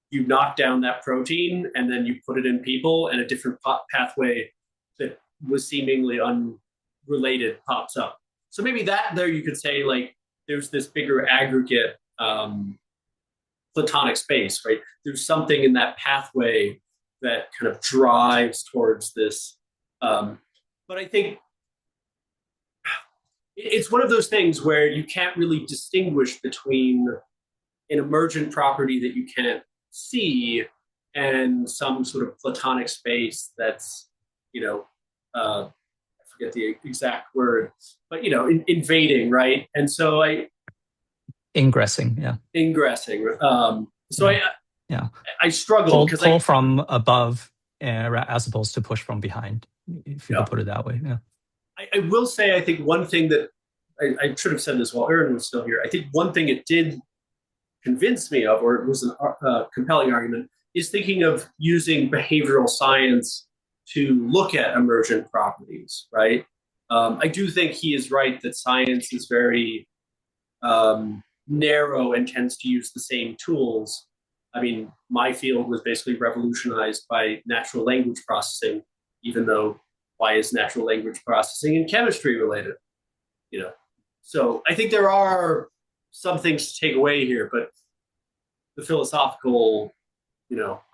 You knock down that protein and then you put it in people and a different pathway that was seemingly unrelated pops up. So maybe that there you could say like, there's this bigger aggregate Platonic space, right? There's something in that pathway that kind of drives towards this. But I think it's one of those things where you can't really distinguish between an emergent property that you can't see and some sort of Platonic space that's, I forget the exact word, but, invading, right? And so Ingressing, yeah. Ingressing. So yeah. I struggle because pull from above as opposed to push from behind, if you could put it that way. Yeah. I will say, I think one thing that I should have said this while Aaron was still here. I think one thing it did convince me of, or it was a compelling argument, is thinking of using behavioral science to look at emergent properties, right? I do think he is right that science is very narrow and tends to use the same tools. I mean, my field was basically revolutionized by natural language processing, even though why is natural language processing and chemistry related? So I think there are some things to take away here, but the philosophical,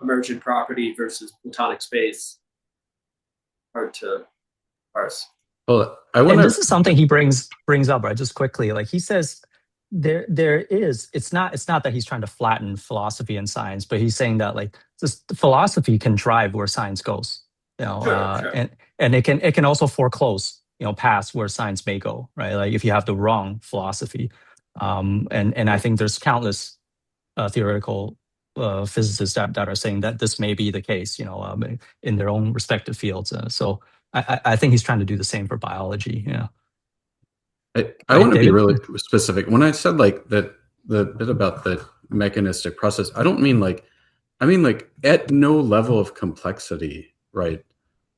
emergent property versus Platonic space, hard to parse. Well, and this is something he brings up, right? Just quickly, like he says, there is. It's not that he's trying to flatten philosophy and science, but he's saying that like just philosophy can drive where science goes, Sure. and it can also foreclose, paths where science may go, right? Like if you have the wrong philosophy, and I think there's countless theoretical physicists that are saying that this may be the case, in their own respective fields. So I think he's trying to do the same for biology. Yeah. I want to be really specific. When I said like that, the bit about the mechanistic process, I don't mean like, I mean like at no level of complexity, right?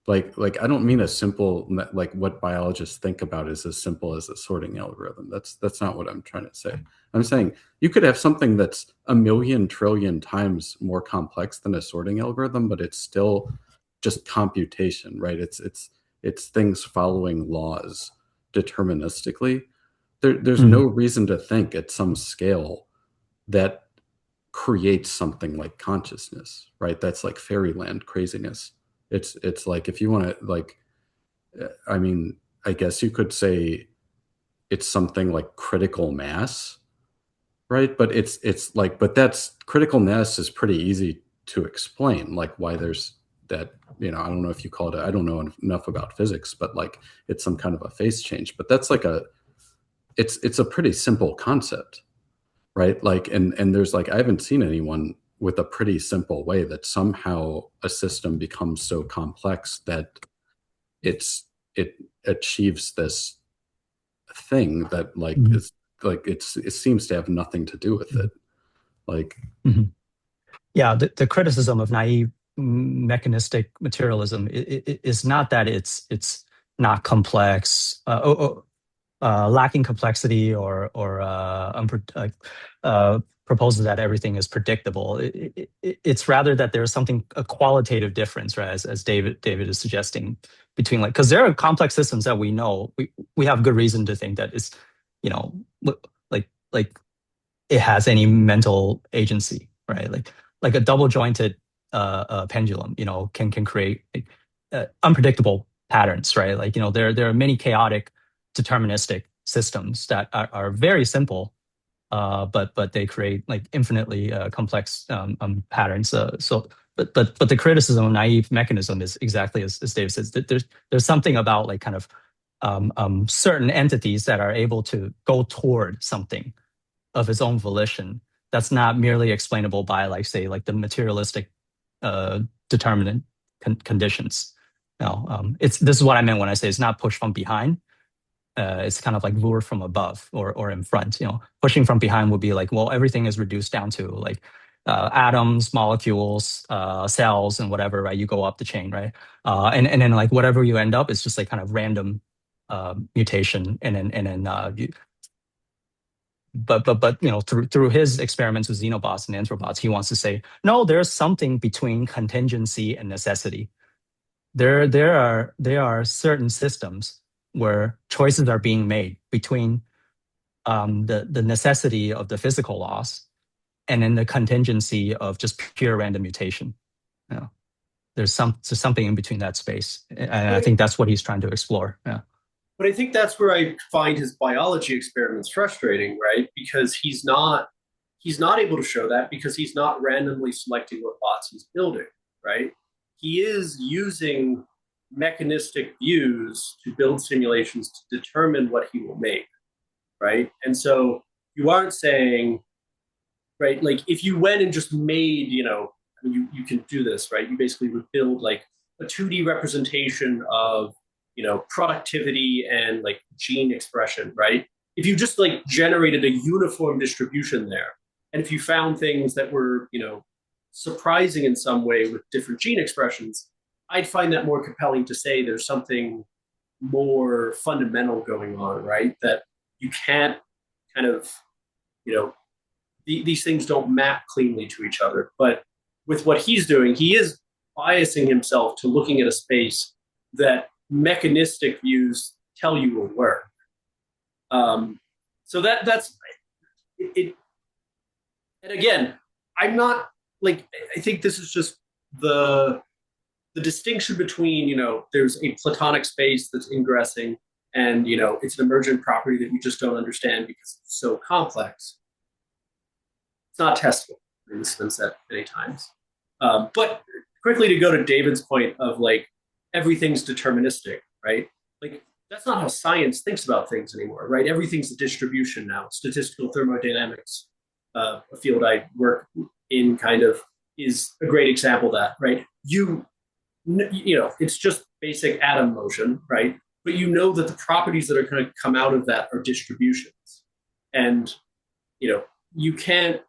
Like I don't mean a simple, like what biologists think about is as simple as a sorting algorithm. That's not what I'm trying to say. I'm saying you could have something that's a million trillion times more complex than a sorting algorithm, but it's still just computation, right? It's things following laws deterministically. There's no reason to think at some scale that creates something like consciousness, right? That's like fairyland craziness. It's like if you want to like, I mean, I guess you could say it's something like critical mass, right? But it's like, but that's critical mass is pretty easy to explain, like why there's that, you know, I don't know if you call it, I don't know enough about physics, but like it's some kind of a phase change. But that's like it's a pretty simple concept, right? Like, and there's like, I haven't seen anyone with a pretty simple way that somehow a system becomes so complex that it achieves this thing that like is like it seems to have nothing to do with it. Like, yeah, the criticism of naive mechanistic materialism is not that it's not complex, lacking complexity, or proposes that everything is predictable. It's rather that there's something, a qualitative difference, right? As David is suggesting, between, like, because there are complex systems that we know, we have good reason to think that it's, you know, like it has any mental agency, right? Like a double jointed pendulum, you know, can create unpredictable patterns, right? Like, you know, there are many chaotic deterministic systems that are very simple, but they create like infinitely complex patterns. But the criticism of naive mechanism is exactly as Dave says, that there's something about like kind of certain entities that are able to go toward something of its own volition that's not merely explainable by, like, say, like the materialistic determinant conditions. No, this is what I meant when I say it's not pushed from behind. It's kind of like lured from above or in front. You know, pushing from behind would be like, well, everything is reduced down to like atoms, molecules, cells, and whatever. Right? You go up the chain, right? And then like whatever you end up is just like kind of random mutation, and then but you know, through his experiments with xenobots and anthrobots, he wants to say, no, there's something between contingency and necessity. There are certain systems where choices are being made between the necessity of the physical laws and then the contingency of just pure random mutation. You know, there's something in between that space, and I think that's what he's trying to explore. Yeah. But I think that's where I find his biology experiments frustrating, right? Because he's not able to show that, because he's not randomly selecting what bots he's building, right? He is using mechanistic views to build simulations to determine what he will make, right? And so you aren't saying, right, like if you went and just made, you know, I mean, you can do this, right? You basically would build like a 2D representation of, you know, productivity and like gene expression, right? If you just like generated a uniform distribution there, and if you found things that were, you know, surprising in some way with different gene expressions, I'd find that more compelling to say there's something more fundamental going on, right? That you can't kind of, you know, these things don't map cleanly to each other. But with what he's doing, he is biasing himself to looking at a space that mechanistic views tell you will work. So that's it. And again, I'm not like, I think this is just the distinction between, you know, there's a Platonic space that's ingressing, and, you know, it's an emergent property that we just don't understand because it's so complex. It's not testable. I mean, this has been said many times. But quickly, to go to David's point of like, everything's deterministic, right? Like, that's not how science thinks about things anymore, right? Everything's a distribution now. Statistical thermodynamics, a field I work in, kind of is a great example of that, right? You know, it's just basic atom motion, right? But you know that the properties that are going to come out of that are distributions. And, you know, you can't,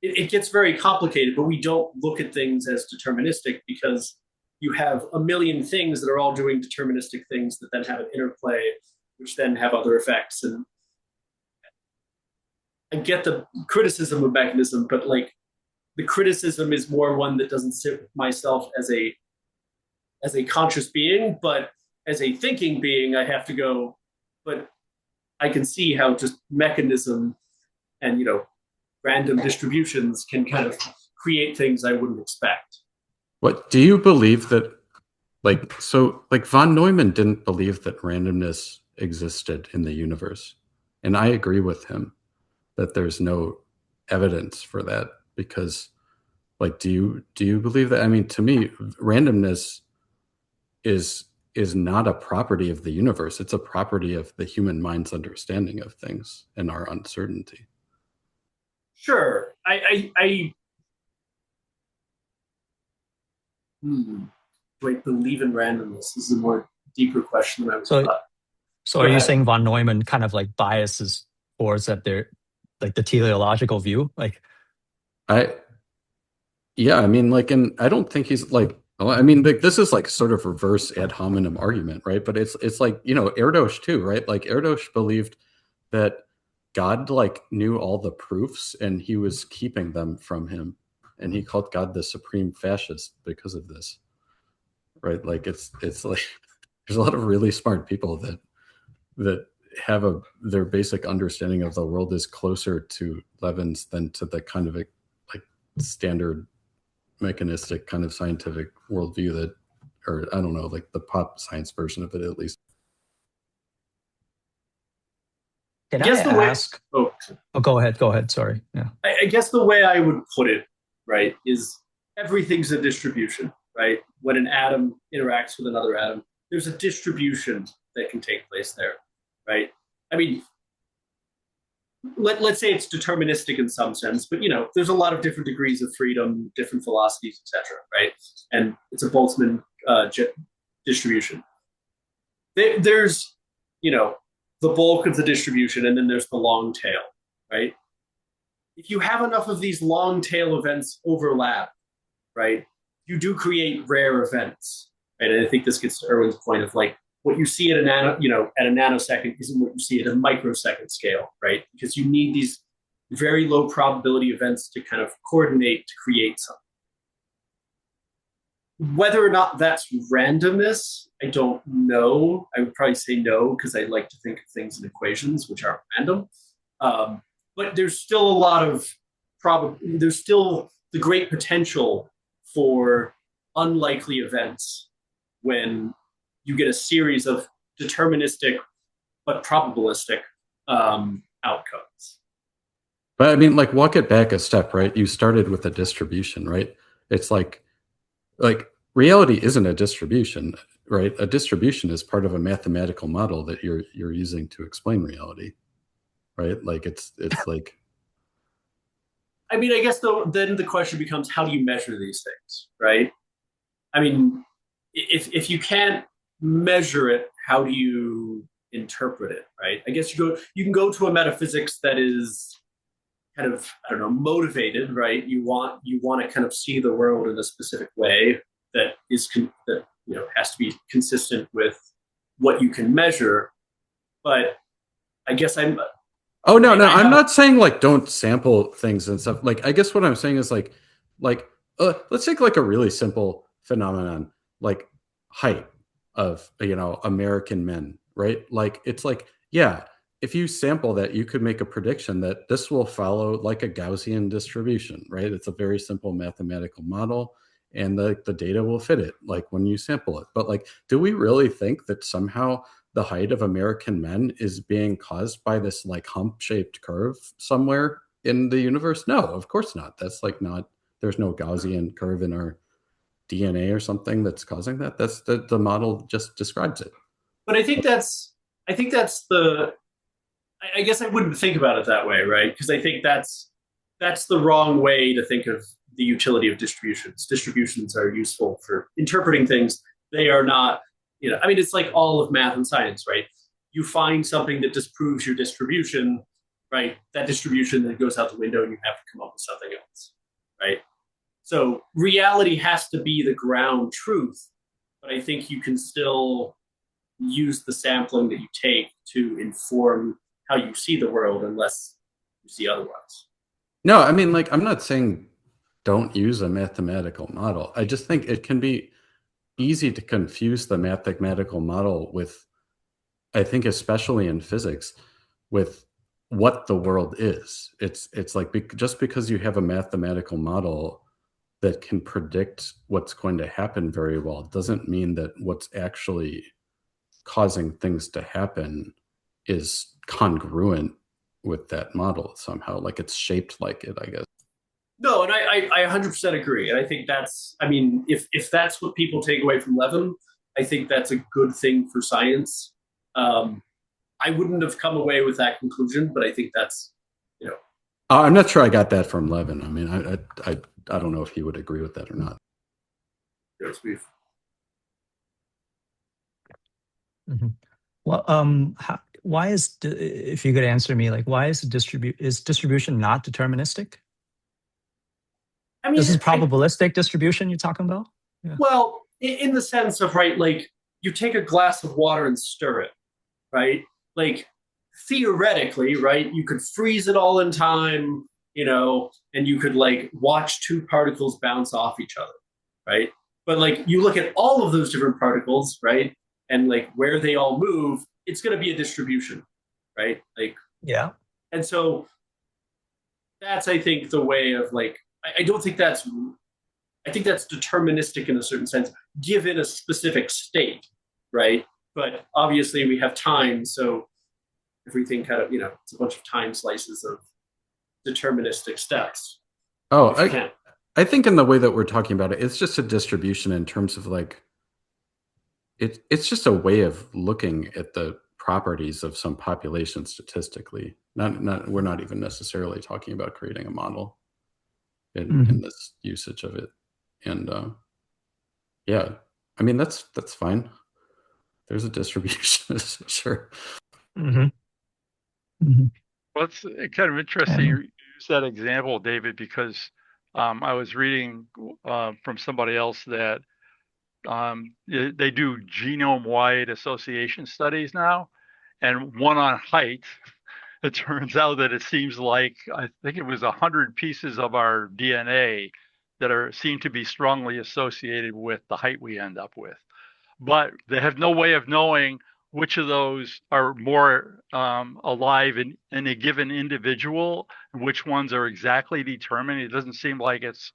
it gets very complicated, but we don't look at things as deterministic because you have a million things that are all doing deterministic things that then have an interplay, which then have other effects. And I get the criticism of mechanism, but like the criticism is more one that doesn't sit with myself as a conscious being, but as a thinking being, I have to go, but I can see how just mechanism and, you know, random distributions can kind of create things I wouldn't expect. what do you believe that, like, so like von Neumann didn't believe that randomness existed in the universe. And I agree with him that there's no evidence for that, because like, do you believe that? I mean, to me, randomness is not a property of the universe. It's a property of the human mind's understanding of things and our uncertainty. Sure. Do I believe in randomness? This is a more deeper question than I was thought. So are you saying von Neumann kind of like biases towards that they're like the teleological view? Like, yeah, I mean, like, and I don't think he's like, well, I mean, like, this is like sort of reverse ad hominem argument, right? But it's like, you know, Erdos too, right? Like Erdos believed that God like knew all the proofs and he was keeping them from him. And he called God the supreme fascist because of this, right? Like it's like, there's a lot of really smart people that have their basic understanding of the world is closer to Levin's than to the kind of like standard mechanistic kind of scientific worldview that, or I don't know, like the pop science version of it at least. Can I ask? Oh, go ahead. Sorry. Yeah. I guess the way I would put it, right, is everything's a distribution, right? When an atom interacts with another atom, there's a distribution that can take place there, right? I mean, let's say it's deterministic in some sense, but you know, there's a lot of different degrees of freedom, different velocities, etc., right? And it's a Boltzmann distribution. There's, you know, the bulk of the distribution, and then there's the long tail, right? If you have enough of these long tail events overlap, right, you do create rare events, right? And I think this gets to Erwin's point of like, what you see at a nanosecond isn't what you see at a microsecond scale, right? Because you need these very low probability events to kind of coordinate to create something. Whether or not that's randomness, I don't know. I would probably say no, because I like to think of things in equations, which aren't random. But there's still a lot of there's still the great potential for unlikely events when you get a series of deterministic but probabilistic outcomes. But I mean, like, walk it back a step, right? You started with a distribution, right? It's like reality isn't a distribution, right? A distribution is part of a mathematical model that you're using to explain reality, right? Like it's like. I mean, I guess then the question becomes, how do you measure these things, right? I mean, if you can't measure it, how do you interpret it, right? I guess you can go to a metaphysics that is kind of, I don't know, motivated, right? You want to kind of see the world in a specific way that has to be consistent with what you can measure. But I guess I'm not saying like don't sample things and stuff. Like I guess what I'm saying is like let's take like a really simple phenomenon like height of, you know, American men, right? Like it's like, yeah, if you sample that, you could make a prediction that this will follow like a Gaussian distribution, right? It's a very simple mathematical model and the data will fit it like when you sample it. But like, do we really think that somehow the height of American men is being caused by this like hump-shaped curve somewhere in the universe? No, of course not. That's like not, there's no Gaussian curve in our DNA or something that's causing that. That's the model just describes it. But I that's the, I guess I wouldn't think about it that way, right? Because I think that's the wrong way to think of the utility of distributions. Distributions are useful for interpreting things. They are not, you know, I mean, it's like all of math and science, right? You find something that disproves your distribution, right? That distribution then goes out the window and you have to come up with something else, right? So reality has to be the ground truth, but I think you can still use the sampling that you take to inform how you see the world unless you see otherwise. No, I mean, like, I'm not saying don't use a mathematical model. I just think it can be easy to confuse the mathematical model with, I think, especially in physics, with what the world is. It's like just because you have a mathematical model that can predict what's going to happen very well doesn't mean that what's actually causing things to happen is congruent with that model somehow, like it's shaped like it, I guess. No, and I 100% agree. And I think that's, I mean, if that's what people take away from Levin, I think that's a good thing for science. I wouldn't have come away with that conclusion, but I think that's, I'm not sure I got that from Levin. I mean, I don't know if he would agree with that or not. Yes, we've. Mm-hmm. Well, why is, if you could answer me, like, why is distribution not deterministic? I mean, this is probabilistic distribution you're talking about? Yeah. Well, in the sense of, right, like, you take a glass of water and stir it, right? Like, theoretically, right, you could freeze it all in time, and you could, like, watch two particles bounce off each other, right? But, like, you look at all of those different particles, right, and, like, where they all move, it's going to be a distribution, right? Like, yeah. And so that's, I think, the way of, like, I don't think that's, I think that's deterministic in a certain sense, given a specific state, right? But obviously we have time, so everything kind of, it's a bunch of time slices of deterministic steps. Oh, I think in the way that we're talking about it, it's just a distribution in terms of, like, it's just a way of looking at the properties of some population statistically. We're not even necessarily talking about creating a model in this usage of it. And yeah, I mean, that's fine. There's a distribution, sure. Well, it's kind of interesting you use that example, David, because I was reading from somebody else that they do genome-wide association studies now, and one on height. It turns out that it seems like, I think it was 100 pieces of our DNA that seem to be strongly associated with the height we end up with. But they have no way of knowing which of those are more alive in a given individual, and which ones are exactly determined. It doesn't seem like it's,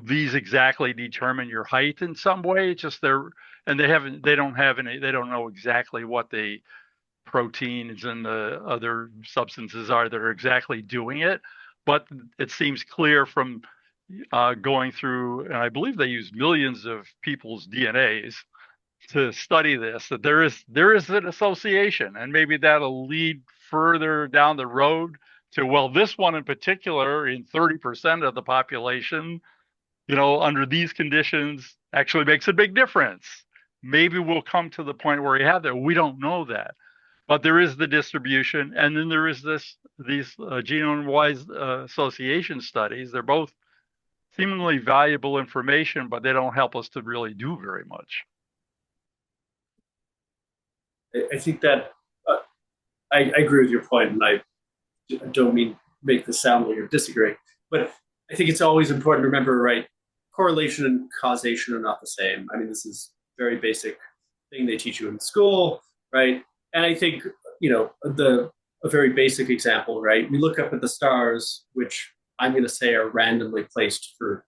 these exactly determine your height in some way. It's just they don't know exactly what the proteins and the other substances are that are exactly doing it. But it seems clear from going through, and I believe they use millions of people's DNAs to study this, that there is an association, and maybe that'll lead further down the road to, well, this one in particular, in 30% of the population, under these conditions, actually makes a big difference. Maybe we'll come to the point where we have that. We don't know that. But there is the distribution, and then there is these genome-wide association studies. They're both seemingly valuable information, but they don't help us to really do very much. I think that I agree with your point, and I don't mean make this sound like you're disagreeing, but I think it's always important to remember, right, correlation and causation are not the same. I mean, this is a very basic thing they teach you in school, right? And I think, a very basic example, right? We look up at the stars, which I'm going to say are randomly placed for,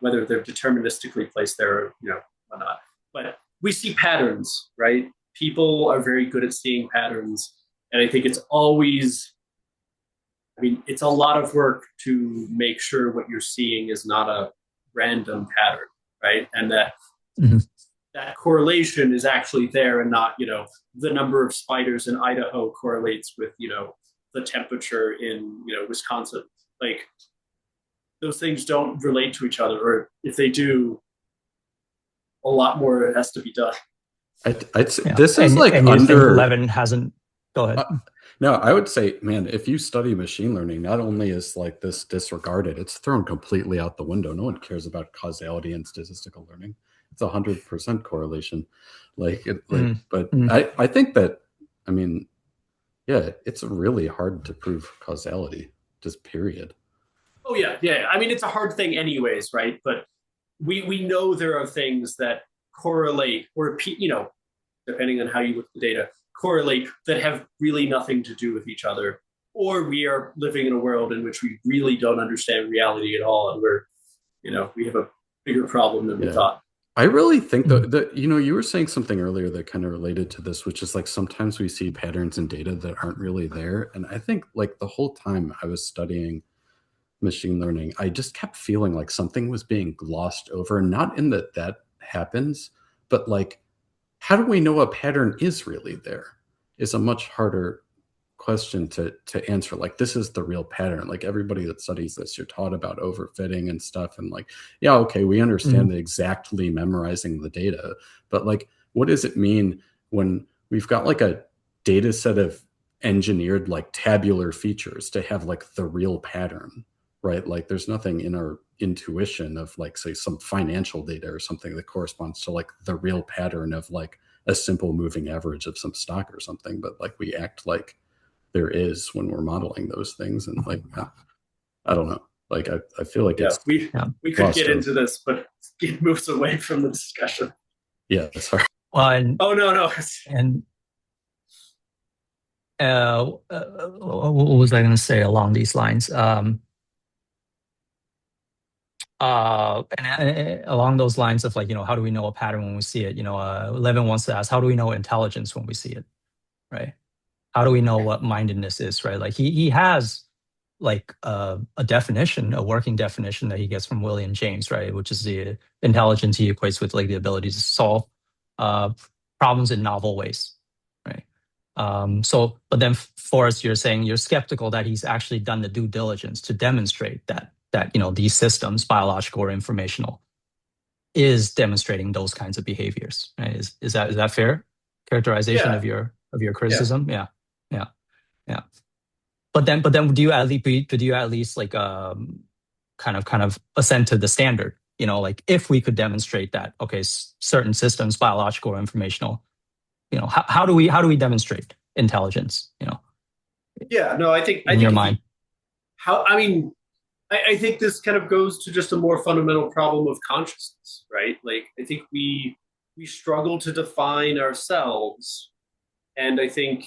whether they're deterministically placed there or, whatnot. But we see patterns, right? People are very good at seeing patterns. And I think it's always, it's a lot of work to make sure what you're seeing is not a random pattern, right? And that that correlation is actually there, and not, the number of spiders in Idaho correlates with, the temperature in, Wisconsin. Like, those things don't relate to each other, or if they do, a lot more has to be done. This is like and you think Levin hasn't. Go ahead. No, I would say, man, if you study machine learning, not only is, like, this disregarded, it's thrown completely out the window. No one cares about causality in statistical learning. It's 100% correlation. But I think that, it's really hard to prove causality, just period. Oh yeah. It's a hard thing anyways, right? But we know there are things that correlate, or, depending on how you look at the data, correlate, that have really nothing to do with each other. Or we are living in a world in which we really don't understand reality at all, and we have a bigger problem than we thought. I really think that, you were saying something earlier that kind of related to this, which is like sometimes we see patterns in data that aren't really there. And I think like the whole time I was studying machine learning, I just kept feeling like something was being glossed over, not in that happens, but like, how do we know a pattern is really there is a much harder question to answer. Like, this is the real pattern. Like, everybody that studies this, you're taught about overfitting and stuff, and like, yeah, okay, we understand that exactly memorizing the data, but like, what does it mean when we've got like a data set of engineered like tabular features to have like the real pattern, right? Like, there's nothing in our intuition of like, say, some financial data or something that corresponds to like the real pattern of like a simple moving average of some stock or something, but like we act like there is when we're modeling those things. And like, I don't know, like I feel like we could get into this, but it moves away from the discussion. Yeah, sorry. Well, no. And what was I going to say along these lines? And along those lines of like, how do we know a pattern when we see it? Levin wants to ask, how do we know intelligence when we see it, right? How do we know what mindedness is, right? Like he has like a definition, a working definition that he gets from William James, right? Which is the intelligence he equates with like the ability to solve problems in novel ways, right? But then Forrest, you're saying you're skeptical that he's actually done the due diligence to demonstrate that these systems, biological or informational, is demonstrating those kinds of behaviors, right? Is that fair characterization of your criticism? Yeah. But then do you at least like kind of assent to the standard? Like, if we could demonstrate that, okay, certain systems, biological or informational, how do we demonstrate intelligence? Yeah, no, I think in your mind. I think this kind of goes to just a more fundamental problem of consciousness, right? Like, I think we struggle to define ourselves, and I think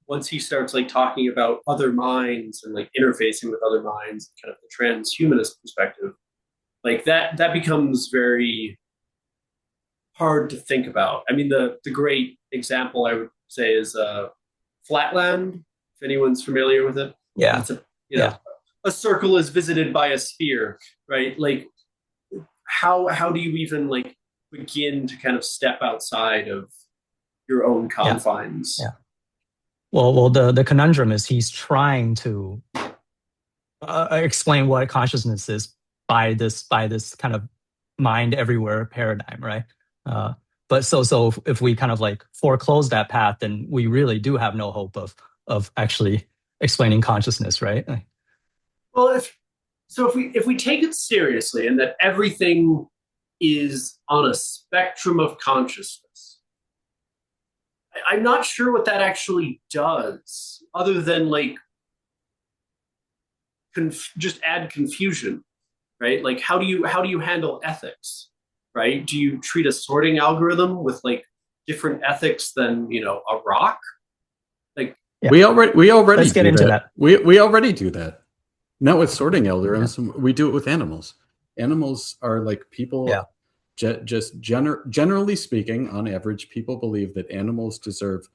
once he starts like talking about other minds and like interfacing with other minds, kind of the transhumanist perspective, like that becomes very hard to think about. I mean, the great example I would say is Flatland, if anyone's familiar with it. Yeah. It's a circle is visited by a sphere, right? Like, how do you even like begin to kind of step outside of your own confines? Yeah. Well, the conundrum is he's trying to explain what consciousness is by this kind of mind everywhere paradigm, right? But so if we kind of like foreclose that path, then we really do have no hope of actually explaining consciousness, right? Well, if we take it seriously and that everything is on a spectrum of consciousness, I'm not sure what that actually does, other than like just add confusion, right? Like, how do you handle ethics, right? Do you treat a sorting algorithm with like different ethics than a rock? Like, we already let's get into that. We already do that. Not with sorting algorithms. Yeah. We do it with animals. Animals are like people. Yeah. Generally speaking, on average, people believe that animals deserve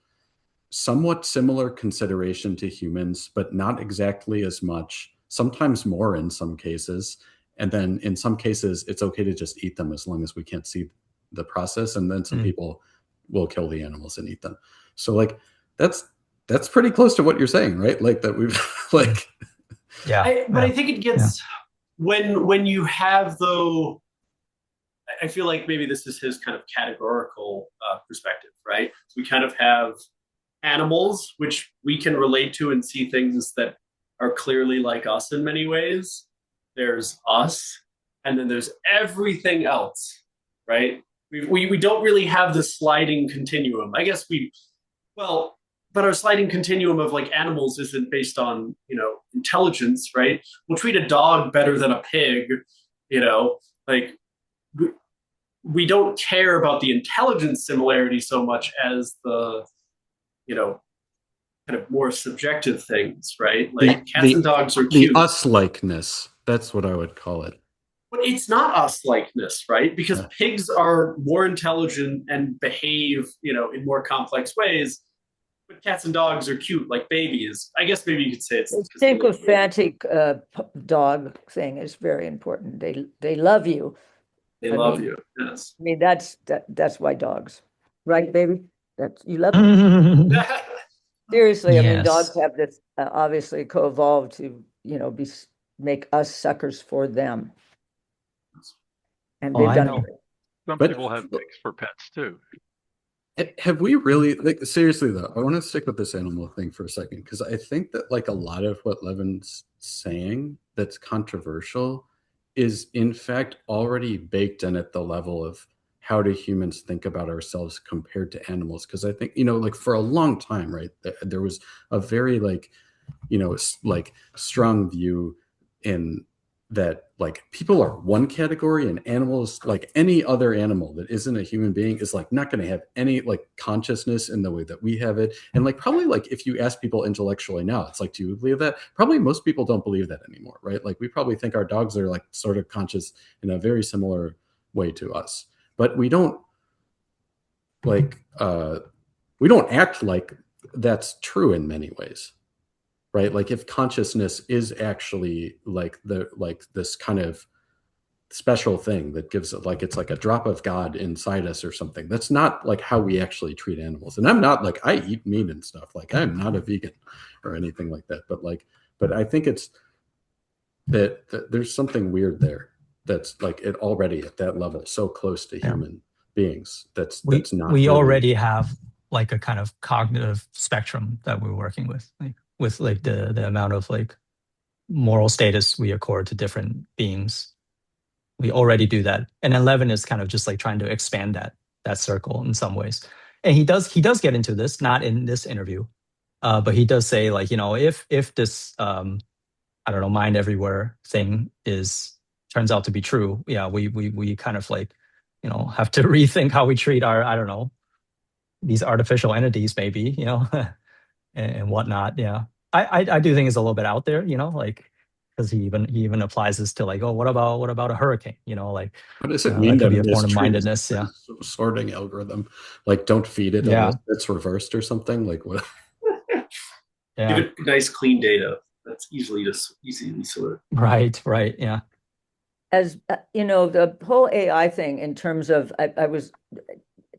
somewhat similar consideration to humans, but not exactly as much, sometimes more in some cases. And then in some cases, it's okay to just eat them as long as we can't see the process. And then some people will kill the animals and eat them. So like, that's pretty close to what you're saying, right? Like that we've like... Yeah. But I think it gets when you have, though, I feel like maybe this is his kind of categorical perspective, right? We kind of have animals, which we can relate to and see things that are clearly like us in many ways. There's us, and then there's everything else, right? We don't really have the sliding continuum. I guess but our sliding continuum of like animals isn't based on, intelligence, right? We'll treat a dog better than a pig, like we don't care about the intelligence similarity so much as the, kind of more subjective things, right? Like cats and dogs are cute. The us-likeness, that's what I would call it. But it's not us likeness, right? Because Yeah. pigs are more intelligent and behave, in more complex ways. But cats and dogs are cute, like babies. I guess maybe you could say it's The 'cause they're like sycophantic dog thing is very important. They love you. they I love mean, you. Yes. I mean that's why dogs, right, baby? That's you love me. Seriously, I mean, dogs Yes. have this obviously co-evolved to, make us suckers for them, and Oh, they've I done know. it. Some But people have pigs for pets too. have we really, like, seriously though, I want to stick with this animal thing for a second, because I think that like a lot of what Levin's saying that's controversial is in fact already baked in at the level of how do humans think about ourselves compared to animals. Because I think, like for a long time, right, there was a very like, like strong view in that like people are one category and animals, like any other animal that isn't a human being, is like not going to have any like consciousness in the way that we have it. And like probably like if you ask people intellectually now, it's like, do you believe that? Probably most people don't believe that anymore, right? Like we probably think our dogs are like sort of conscious in a very similar way to us, but we don't like we don't act like that's true in many ways, right? Like if consciousness is actually like this kind of special thing that gives it, like it's like a drop of God inside us or something, that's not like how we actually treat animals. And I'm not like, I eat meat and stuff, like I'm not a vegan or anything like that, but I think it's that there's something weird there that's like it already at that level so close to human beings that's not We really already have like a kind of cognitive spectrum that we're working with like the amount of like moral status we accord to different beings. We already do that, and then Levin is kind of just like trying to expand that circle in some ways. And he does get into this, not in this interview, but he does say like, if this I don't know, mind everywhere thing turns out to be true, yeah, we kind of like, have to rethink how we treat our, I don't know, these artificial entities maybe, and whatnot. Yeah. I do think it's a little bit out there, like, because he even applies this to like, oh, what about a hurricane? Like, what does it mean that to could be a form of mistreat mindedness. Yeah. a sorting algorithm? Like don't feed it Yeah. unless it's reversed or something, like what? Give Yeah. it nice, clean data that's easily sorted. Right. Yeah. As the whole AI thing in terms of,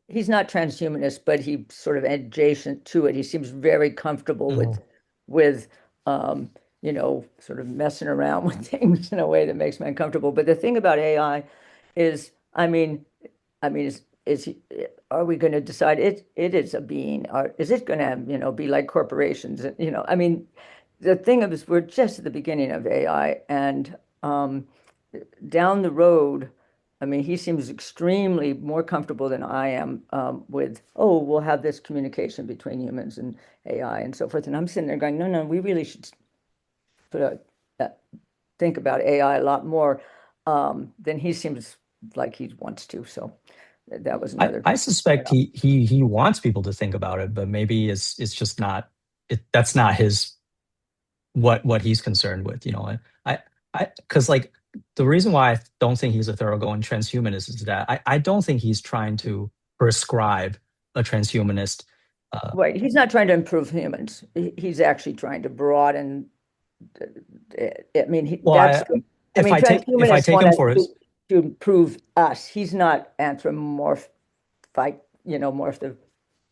he's not transhumanist, but he sort of adjacent to it. He seems very comfortable with sort of messing around with things in a way that makes me uncomfortable. But the thing about AI is, are we going to decide it is a being, or is it going to, be like corporations? The thing is, we're just at the beginning of AI, and down the road, he seems extremely more comfortable than I am with, oh, we'll have this communication between humans and AI and so forth. And I'm sitting there going, no, we really should think about AI a lot more than he seems like he wants to. So that was another. I suspect he wants people to think about it, but maybe it's just not that's not his what he's concerned with. I because like the reason why I don't think he's a thoroughgoing transhumanist is that I don't think he's trying to prescribe a transhumanist. Right, he's not trying to improve humans. He's actually trying to broaden. Well, if I take him for his to improve us. He's not morphic,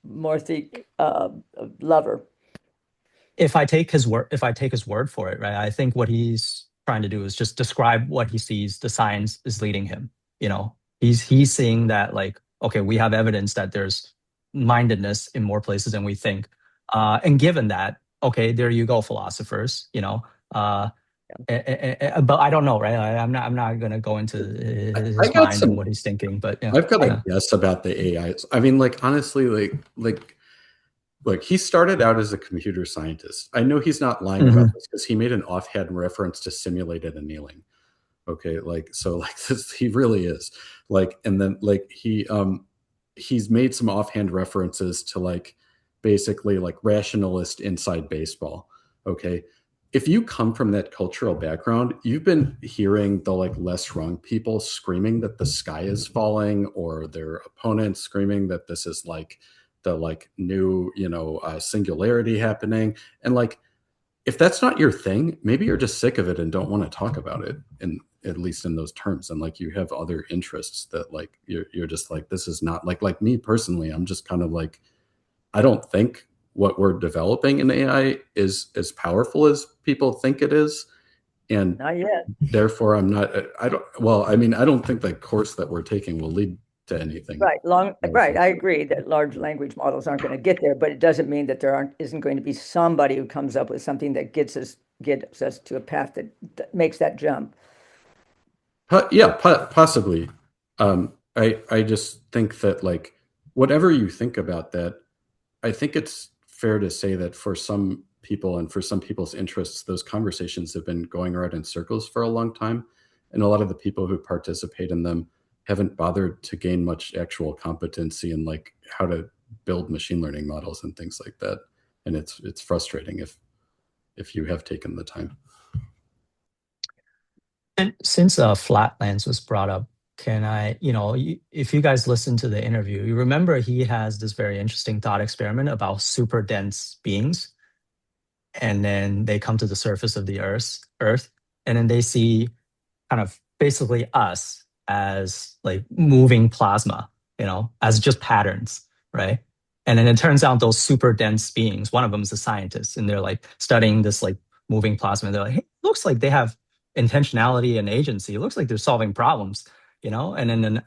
morphic lover. If I take his word for it, right, I think what he's trying to do is just describe what he sees the science is leading him. He's seeing that like, okay, we have evidence that there's mindedness in more places than we think. And given that, okay, there you go, philosophers, but I don't know, right? I'm not going to go into his mind and what he's thinking, but yeah. I've got a guess about the AI. Like honestly, like he started out as a computer scientist. I know he's not lying about this because he made an offhand reference to simulated annealing. Okay, like so, like this, he really is like, and then like he's made some offhand references to like basically like rationalist inside baseball. Okay, if you come from that cultural background, you've been hearing the like less wrong people screaming that the sky is falling, or their opponents screaming that this is like the like new, singularity happening. And like, if that's not your thing, maybe you're just sick of it and don't want to talk about it, in at least in those terms. And like, you have other interests that like you're just like, this is not like me personally. I'm just kind of like, I don't think what we're developing in AI is as powerful as people think it is. And Not yet. therefore I don't think the course that we're taking will lead to anything. Right. I agree that large language models aren't going to get there, but it doesn't mean that isn't going to be somebody who comes up with something that gets us to a path that makes that jump. Possibly. I just think that like, whatever you think about that, I think it's fair to say that for some people and for some people's interests, those conversations have been going around in circles for a long time. And a lot of the people who participate in them haven't bothered to gain much actual competency in like how to build machine learning models and things like that. And it's frustrating if you have taken the time. And since Flatlands was brought up, can I, if you guys listen to the interview, you remember he has this very interesting thought experiment about super dense beings. And then they come to the surface of the Earth, and then they see kind of basically us as like moving plasma, as just patterns, right? And then it turns out those super dense beings, one of them is a scientist, and they're like studying this like moving plasma. And they're like, hey, it looks like they have intentionality and agency. It looks like they're solving problems, And then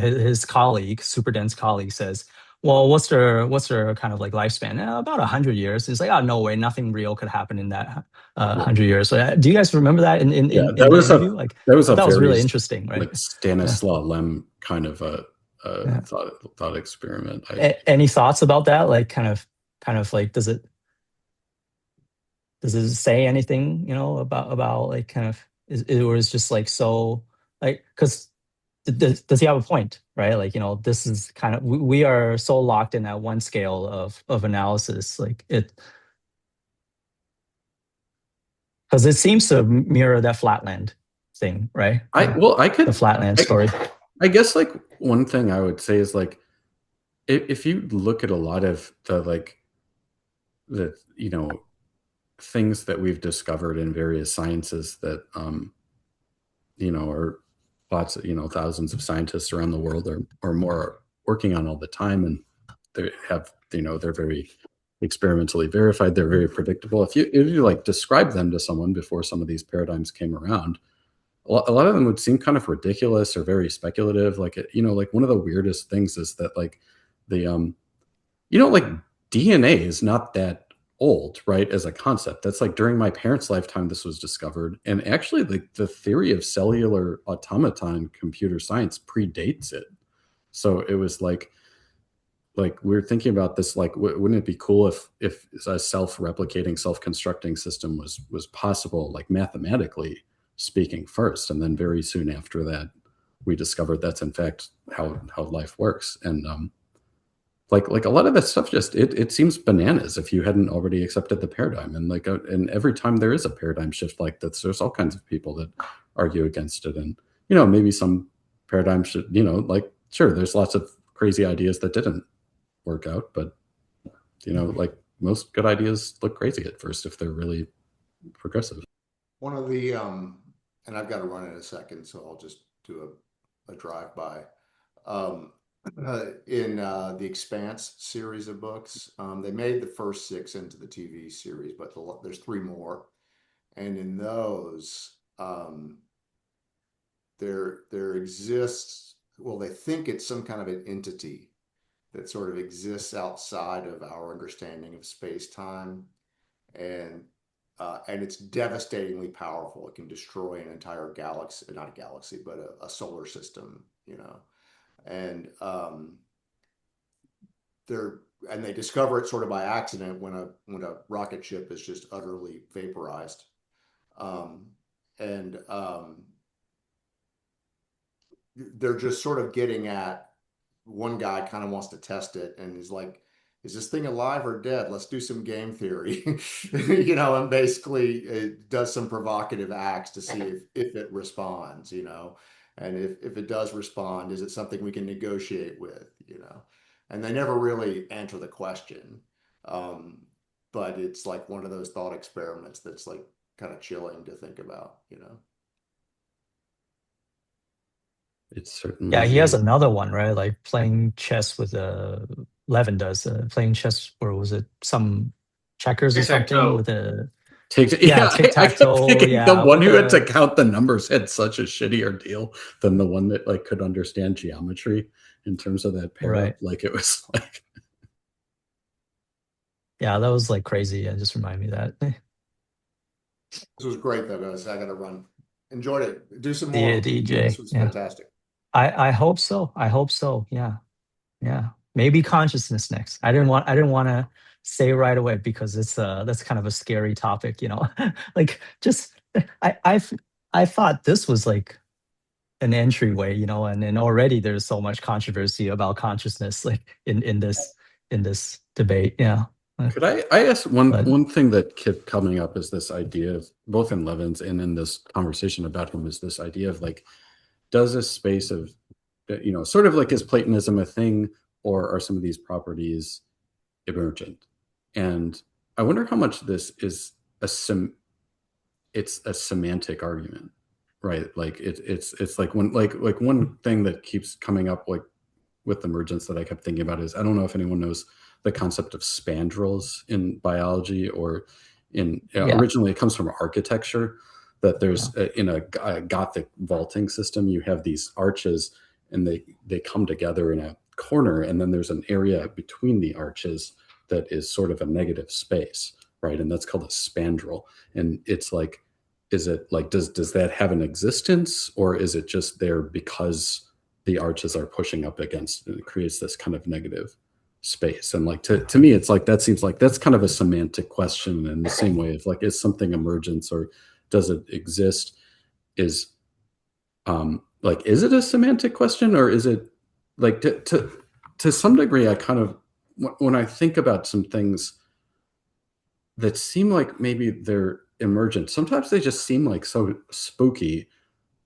his colleague, super dense colleague, says, well, what's their kind of like lifespan? About 100 years. It's like, oh, no way, nothing real could happen in that 100 years. So, do you guys remember that in the interview? That was really interesting, right? Like Stanislaw Lem kind of a thought experiment. Any thoughts about that? Like, kind of like, does it say anything, about like kind of or is just like so like because. Does he have a point, right? Like, this is kind of, we are so locked in that one scale of analysis, like because it seems to mirror that flatland thing, right? The flatland story. I guess like one thing I would say is like, if you look at a lot of the things that we've discovered in various sciences that are lots of thousands of scientists around the world or more are working on all the time, and they have they're very experimentally verified, they're very predictable. If you like describe them to someone before some of these paradigms came around, a lot of them would seem kind of ridiculous or very speculative. Like like one of the weirdest things is that like the like DNA is not that old, right, as a concept. That's like during my parents' lifetime this was discovered, and actually the theory of cellular automaton computer science predates it. So it was like we're thinking about this, like wouldn't it be cool if a self-replicating, self-constructing system was possible, like mathematically speaking first, and then very soon after that we discovered that's in fact how life works. And like a lot of that stuff just it seems bananas if you hadn't already accepted the paradigm. And like and every time there is a paradigm shift like this, there's all kinds of people that argue against it. And maybe some paradigms should like, sure, there's lots of crazy ideas that didn't work out, but like most good ideas look crazy at first if they're really progressive. One of the and I've got to run in a second, so I'll just do a drive-by. In the Expanse series of books, they made the first 6 into the TV series, but there's 3 more. And in those, there exists, well, they think it's some kind of an entity that sort of exists outside of our understanding of space-time, and it's devastatingly powerful. It can destroy an entire galaxy, not a galaxy, but a solar system, and they discover it sort of by accident when a rocket ship is just utterly vaporized, they're just sort of getting at, one guy kind of wants to test it, and he's like, is this thing alive or dead? Let's do some game theory, and basically it does some provocative acts to see if it responds, and if it does respond, is it something we can negotiate with, and they never really answer the question. But it's like one of those thought experiments that's like kind of chilling to think about. It's certainly. Yeah, he has another one, right? Like playing chess with Levin does playing chess, or was it some checkers or something with a tic-tac-toe. Yeah, the one who had to count the numbers had such a shittier deal than the one that like could understand geometry in terms of that pair Right. up. Like it was like, yeah, that was like crazy. It just reminded me of that. This was great though, guys. I got to run. Enjoyed it. Do some See more. ya, DJ. This was fantastic. I hope so. I hope so. Yeah. Yeah. Maybe consciousness next. I didn't want to say right away because that's kind of a scary topic, like just I thought this was like an entryway, and then already there's so much controversy about consciousness like in this debate. Yeah. could I ask one thing that kept coming up is this idea of both in Levin's and in this conversation about him is this idea of like, does this space of, sort of like is Platonism a thing, or are some of these properties emergent? And I wonder how much this is it's a semantic argument, right? Like it's like one thing that keeps coming up like with emergence that I kept thinking about is, I don't know if anyone knows the concept of spandrels in biology or originally it comes from architecture, that there's in a Gothic vaulting system, you have these arches and they come together in a corner, and then there's an area between the arches that is sort of a negative space, right? And that's called a spandrel. And it's like, is it like, does that have an existence, or is it just there because the arches are pushing up against, and it creates this kind of negative space? And like to me, it's like that seems like that's kind of a semantic question in the same way of like, is something emergence or does it exist? Is is it a semantic question, or is it like to some degree? I kind of, when I think about some things that seem like maybe they're emergent, sometimes they just seem like so spooky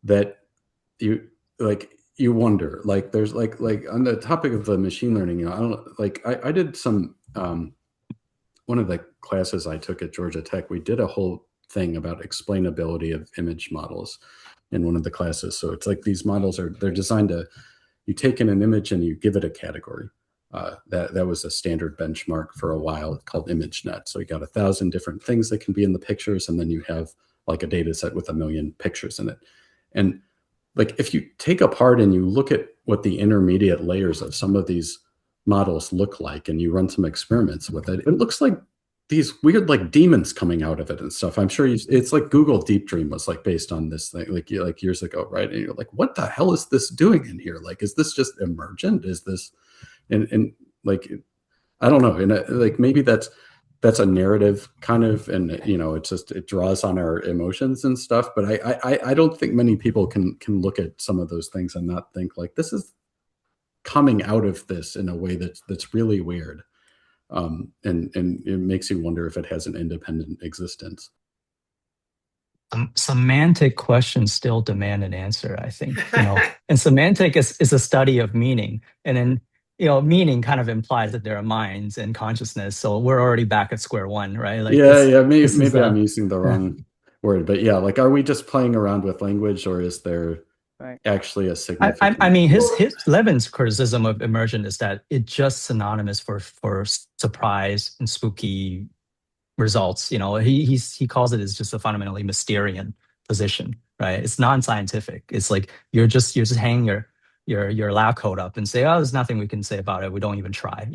that you wonder, like there's like on the topic of the machine learning, I don't like, I did some one of the classes I took at Georgia Tech, we did a whole thing about explainability of image models in one of the classes. So it's like these models they're designed to, you take in an image and you give it a category. That was a standard benchmark for a while called ImageNet. So you got 1,000 different things that can be in the pictures, and then you have like a data set with 1 million pictures in it. And like if you take apart and you look at what the intermediate layers of some of these models look like, and you run some experiments with it, it looks like these weird like demons coming out of it and stuff. I'm sure it's like Google Deep Dream was like based on this thing like years ago, right? And you're like, what the hell is this doing in here? Like, is this just emergent? Is this and like, I don't know. And like maybe that's a narrative kind of, and it's just, it draws on our emotions and stuff. But I don't think many people can look at some of those things and not think like this is coming out of this in a way that's really weird. And it makes you wonder if it has an independent existence. Semantic questions still demand an answer, I think. And semantic is a study of meaning, and then meaning kind of implies that there are minds and consciousness. So we're already back at square one, right? Like maybe I'm using the wrong word, but yeah, like, are we just playing around with language, or is there actually a significant? I mean, his Levin's criticism of emergent is that it's just synonymous for surprise and spooky results. He calls it as just a fundamentally Mysterian position, right? It's non-scientific. It's like you're just hanging your lab coat up and say, oh, there's nothing we can say about it. We don't even try.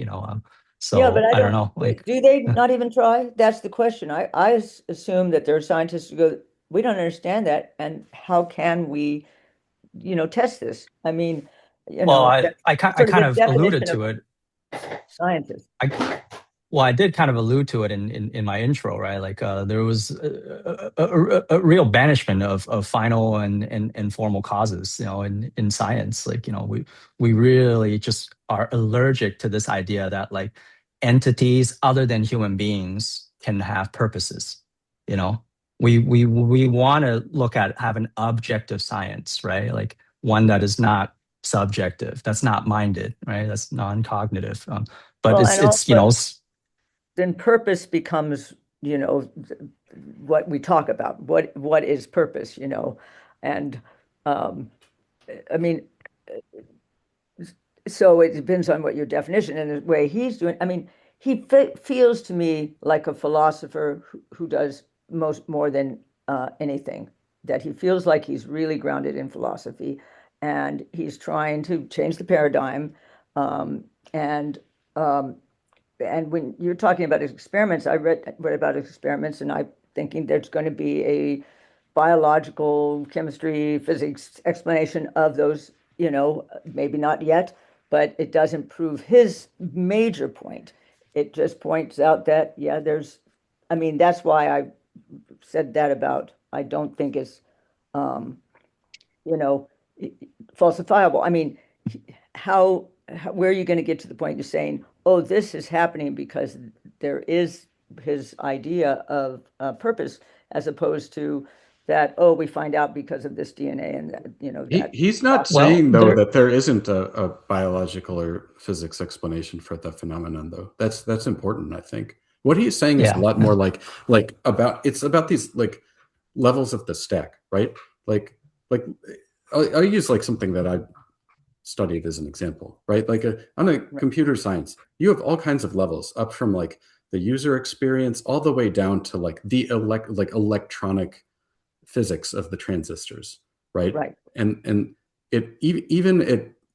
So yeah, but I don't know. Like, do they not even try? That's the question. I assume that there are scientists who go, we don't understand that, and how can we, test this? I mean, I kind of alluded to it. Scientists. I did kind of allude to it in my intro, right? Like there was a real banishment of final and formal causes, in science. Like, we really just are allergic to this idea that like entities other than human beings can have purposes. You know, we want to have an objective science, right? Like one that is not subjective, that's not minded, right? That's non-cognitive. But Well, it's then purpose becomes, what we talk about. What is purpose, And I mean, so it depends on what your definition and the way he's doing. I mean, he feels to me like a philosopher who does more than anything, that he feels like he's really grounded in philosophy, and he's trying to change the paradigm. And when you're talking about his experiments, I read about his experiments, and I'm thinking there's going to be a biological, chemistry, physics explanation of those, maybe not yet, but it doesn't prove his major point. It just points out that, yeah, that's why I said that about, I don't think it's, falsifiable. I mean, where are you going to get to the point of saying, oh, this is happening because there is his idea of purpose, as opposed to that, oh, we find out because of this DNA and that, He's not saying, though, that there isn't a biological or physics explanation for the phenomenon, though. That's important, I think. What he's saying is a lot more about these like levels of the stack, right? Like I'll use like something that I studied as an example, right? Like on a computer science, you have all kinds of levels, up from like the user experience all the way down to like the electronic physics of the transistors, right? And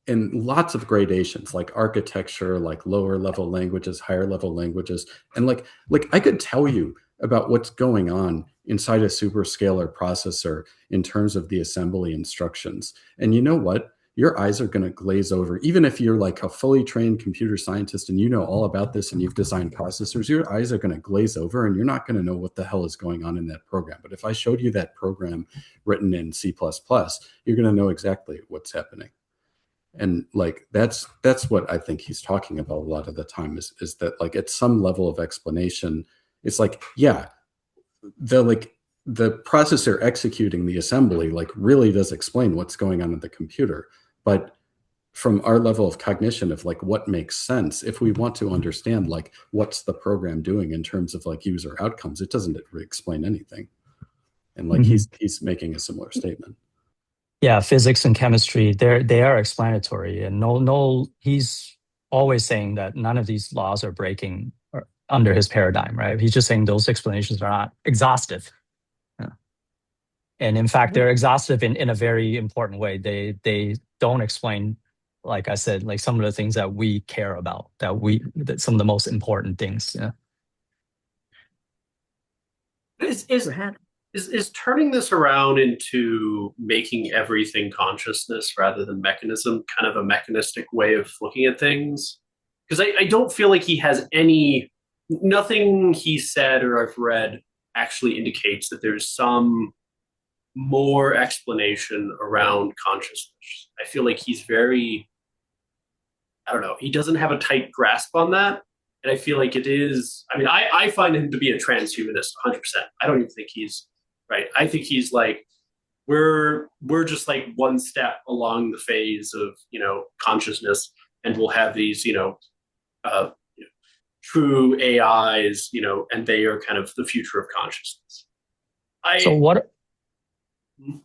in lots of gradations, like architecture, like lower level languages, higher level languages, and like I could tell you about what's going on inside a superscalar processor in terms of the assembly instructions. And you know what? Your eyes are going to glaze over. Even if you're like a fully trained computer scientist and you know all about this and you've designed processors, your eyes are going to glaze over and you're not going to know what the hell is going on in that program. But if I showed you that program written in C++, you're going to know exactly what's happening. And like that's what I think he's talking about a lot of the time, is that like at some level of explanation, it's like, yeah, the processor executing the assembly like really does explain what's going on in the computer. But from our level of cognition of like what makes sense, if we want to understand like what's the program doing in terms of like user outcomes, it doesn't explain anything. And like he's making a similar statement. Yeah, physics and chemistry, they are explanatory, and he's always saying that none of these laws are breaking under his paradigm, right? He's just saying those explanations are not exhaustive. And in fact, they're exhaustive in a very important way. They don't explain, like I said, like some of the things that we care about, that some of the most important things. Yeah. Is turning this around into making everything consciousness rather than mechanism kind of a mechanistic way of looking at things? Because I don't feel like he has nothing he said or I've read actually indicates that there's some more explanation around consciousness. I feel like he's I don't know, he doesn't have a tight grasp on that. And I feel like it is, I mean, I find him to be a transhumanist 100%. I don't even think he's right. I think he's like, we're just like one step along the phase of, consciousness, and we'll have these, true AIs, and they are kind of the future of consciousness. So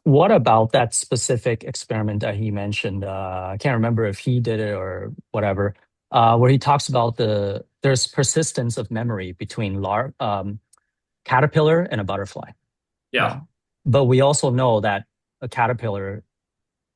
what about that specific experiment that he mentioned? I can't remember if he did it or whatever, where he talks about there's persistence of memory between caterpillar and a butterfly. Yeah. But we also know that a caterpillar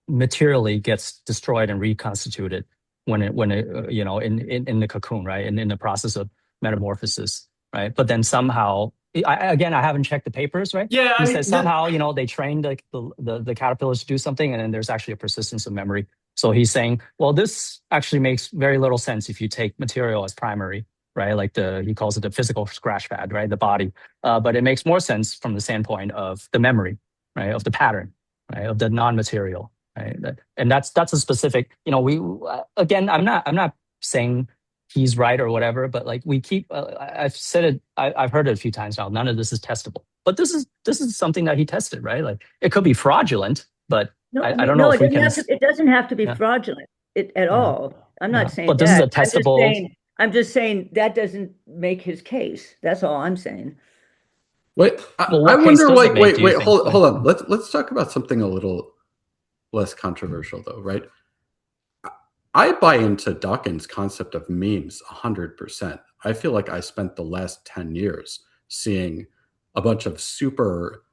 materially gets destroyed and reconstituted when it in the cocoon, right? And in the process of metamorphosis, right? But then somehow, I haven't checked the papers, right? Yeah, he says somehow, they trained the caterpillars to do something, and then there's actually a persistence of memory. So he's saying, well, this actually makes very little sense if you take material as primary, right? Like he calls it the physical scratch pad, right? The body. But it makes more sense from the standpoint of the memory, right? Of the pattern, right? Of the non-material, right? And that's a specific, I'm not saying he's right or whatever. But like we keep, I've said it, I've heard it a few times now. None of this is testable, but this is something that he tested, right? Like it could be fraudulent, but No, I don't know if we can. it doesn't have to be Yeah, fraudulent at yeah, all. I'm yeah. not saying But this is a that. testable. I'm just saying that doesn't make his case. That's all I'm saying. Wait, Well, I what case wonder. does it Like, make? Do you think? hold on. Let's talk about something a little less controversial, though, right? I buy into Dawkins' concept of memes 100%. I feel like I spent the last 10 years seeing a bunch of super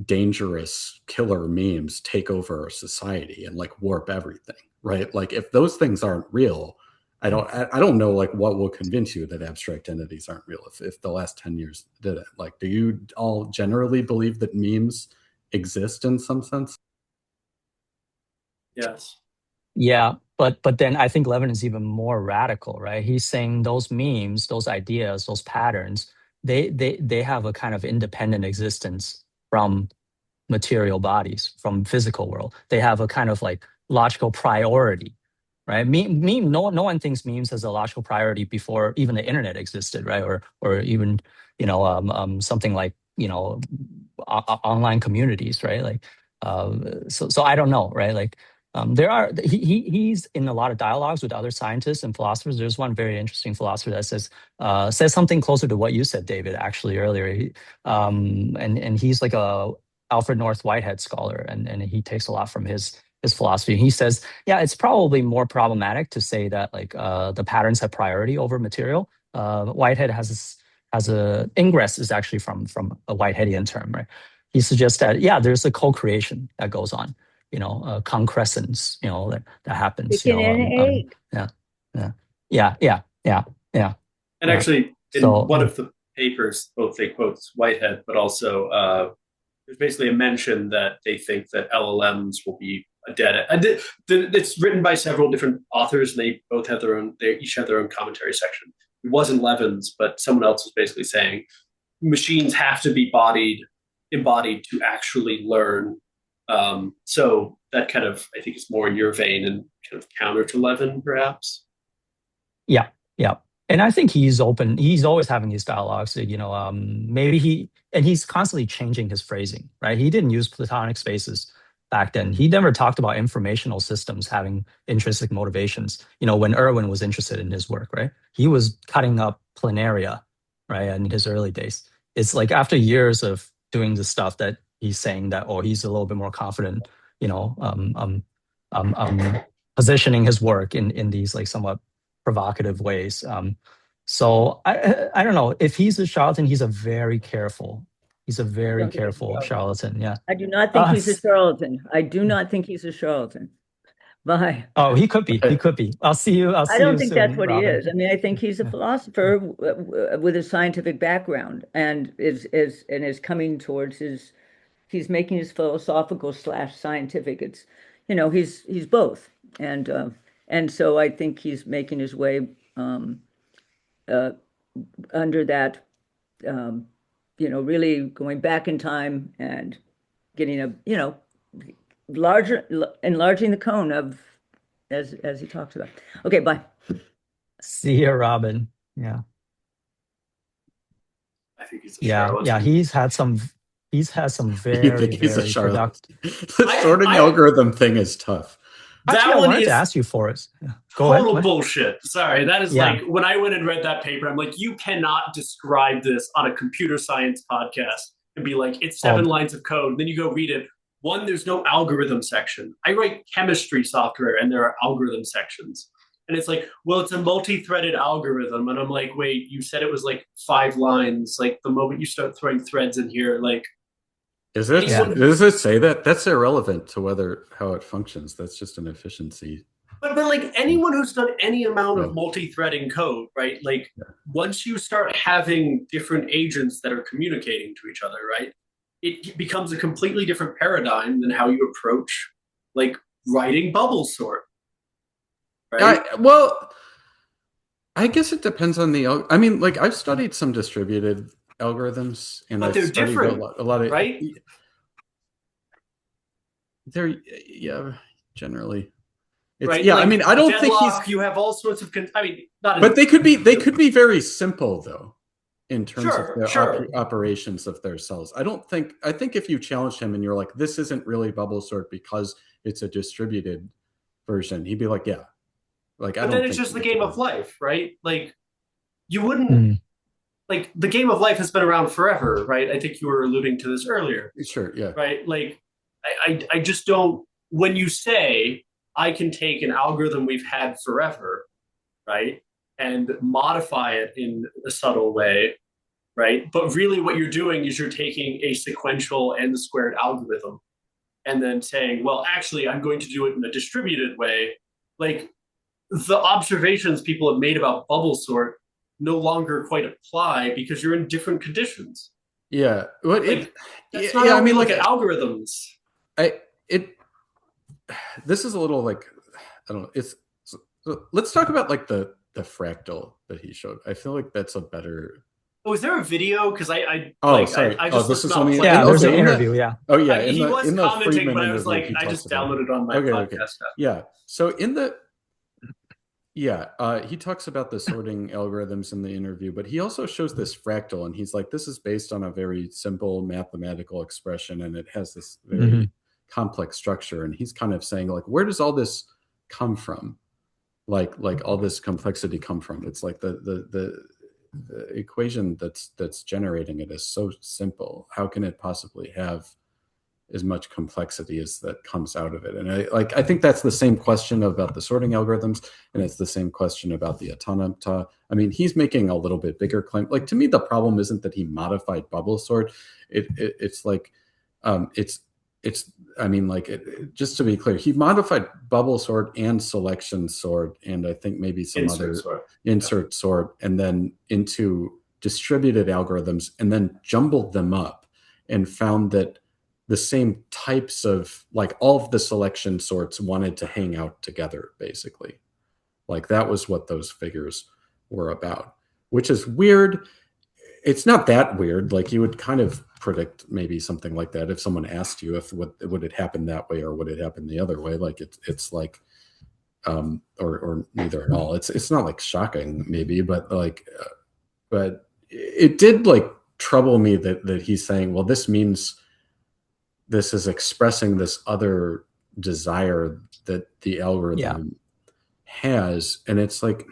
dangerous killer memes take over our society and like warp everything, right? Like if those things aren't real, I don't know like what will convince you that abstract entities aren't real if the last 10 years did it. Like, do you all generally believe that memes exist in some sense? Yes. Yeah, but then I think Levin is even more radical, right? He's saying those memes, those ideas, those patterns, they have a kind of independent existence from material bodies, from physical world. They have a kind of like logical priority, right? No one thinks memes has a logical priority before even the internet existed, right? Or even something like online communities, right? Like so I don't know, right? Like he's in a lot of dialogues with other scientists and philosophers. There's one very interesting philosopher that says something closer to what you said, David, actually earlier. And he's like a Alfred North Whitehead scholar, and he takes a lot from his philosophy. He says, yeah, it's probably more problematic to say that like the patterns have priority over material. Whitehead has a ingress is actually from a Whiteheadian term, right? He suggests that there's a co-creation that goes on, concrescence, that happens, Chicken and egg. yeah, yeah. And actually, in So one of the papers, both they quote Whitehead, but also there's basically a mention that they think that LLMs will be a dead end. It's written by several different authors, and they both have they each have their own commentary section. It wasn't Levin's, but someone else was basically saying machines have to be embodied to actually learn. So that kind of, I think, is more in your vein and kind of counter to Levin, perhaps. Yeah. And I think he's open. He's always having these dialogues. Maybe he's constantly changing his phrasing, right? He didn't use Platonic spaces back then. He never talked about informational systems having intrinsic motivations. When Irwin was interested in his work, right? He was cutting up planaria, right? In his early days. It's like after years of doing the stuff that he's saying that, he's a little bit more confident, positioning his work in these like somewhat provocative ways. So I don't know if he's a charlatan. He's a very careful charlatan. Yeah. I do not think he's a charlatan. I do not think he's a charlatan. Bye. Oh, he could be. He could be. I'll see you. I don't think that's what Robin. he is. I mean, I think he's a philosopher with a scientific background and is coming towards he's making his philosophical / scientific. It's, he's both. And so I think he's making his way under that, really going back in time and getting enlarging the cone of, as he talks about. Okay, bye. See you, Robin. Yeah. I think he's a charlatan. Yeah. He's had some very, you think he's very a charlatan? productive. The sorting algorithm thing is tough. Actually, I wanted to ask you for it. Yeah. Go total ahead. Bullshit. Sorry, that is like when I went and read that paper. I'm like, you cannot describe this on a computer science podcast and be like, it's 7 lines of code. Then you go read it. One, there's no algorithm section. I write chemistry software, and there are algorithm sections. And it's like, well, it's a multi-threaded algorithm. And I'm like, wait, you said it was like 5 lines. Like the moment you start throwing threads in here, like. Does it say that? That's irrelevant to how it functions. That's just an efficiency. But like anyone who's done any amount of multi-threading code, right? Like once you start having different agents that are communicating to each other, right? It becomes a completely different paradigm than how you approach like writing bubble sort. Right? I guess it depends on I mean, like I've studied some distributed algorithms, and but they're different, a lot of right? They're generally. right? Yeah, like, I mean, I don't think you have all sorts of, but they could be very simple though, in terms of their sure. operations of their cells. I think if you challenge him and you're like, this isn't really bubble sort because it's a distributed version, he'd be like, yeah. Like, but then it's just the game of life, right? Like, you wouldn't like, the game of life has been around forever, right? I think you were alluding to this earlier. Sure, yeah. Right? Like, I just don't, when you say I can take an algorithm we've had forever, right, and modify it in a subtle way, right? But really what you're doing is you're taking a sequential n squared algorithm and then saying, well, actually, I'm going to do it in a distributed way. Like, the observations people have made about bubble sort no longer quite apply because you're in different conditions. Yeah. Well, that's not how we look at algorithms. This is a little like, I don't know. Let's talk about like the fractal that he showed. I feel like that's a better. Oh, is there a video? Because sorry. I just this is only there's an interview. Yeah. Oh yeah. He was commenting, Fridman but I was like, I just downloaded on my podcast. Yeah. So he talks about the sorting algorithms in the interview, but he also shows this fractal, and he's like, this is based on a very simple mathematical expression, and it has this very complex structure. And he's kind of saying, like, where does all this come from? Like all this complexity come from? It's like the equation that's generating it is so simple. How can it possibly have as much complexity as that comes out of it? And I think that's the same question about the sorting algorithms, and it's the same question about the automata. I mean, he's making a little bit bigger claim. Like, to me, the problem isn't that he modified bubble sort. It's like just to be clear, he modified bubble sort and selection sort, and I think maybe some insert sort, and then into distributed algorithms, and then jumbled them up and found that the same types of, like, all of the selection sorts wanted to hang out together, basically. Like, that was what those figures were about, which is weird. It's not that weird. Like, you would kind of predict maybe something like that if someone asked you if would it happen that way or would it happen the other way. Like, it's like, or neither at all. It's not like shocking maybe, but like, but it did like trouble me that he's saying, well, this means this is expressing this other desire that the algorithm has. And it's like,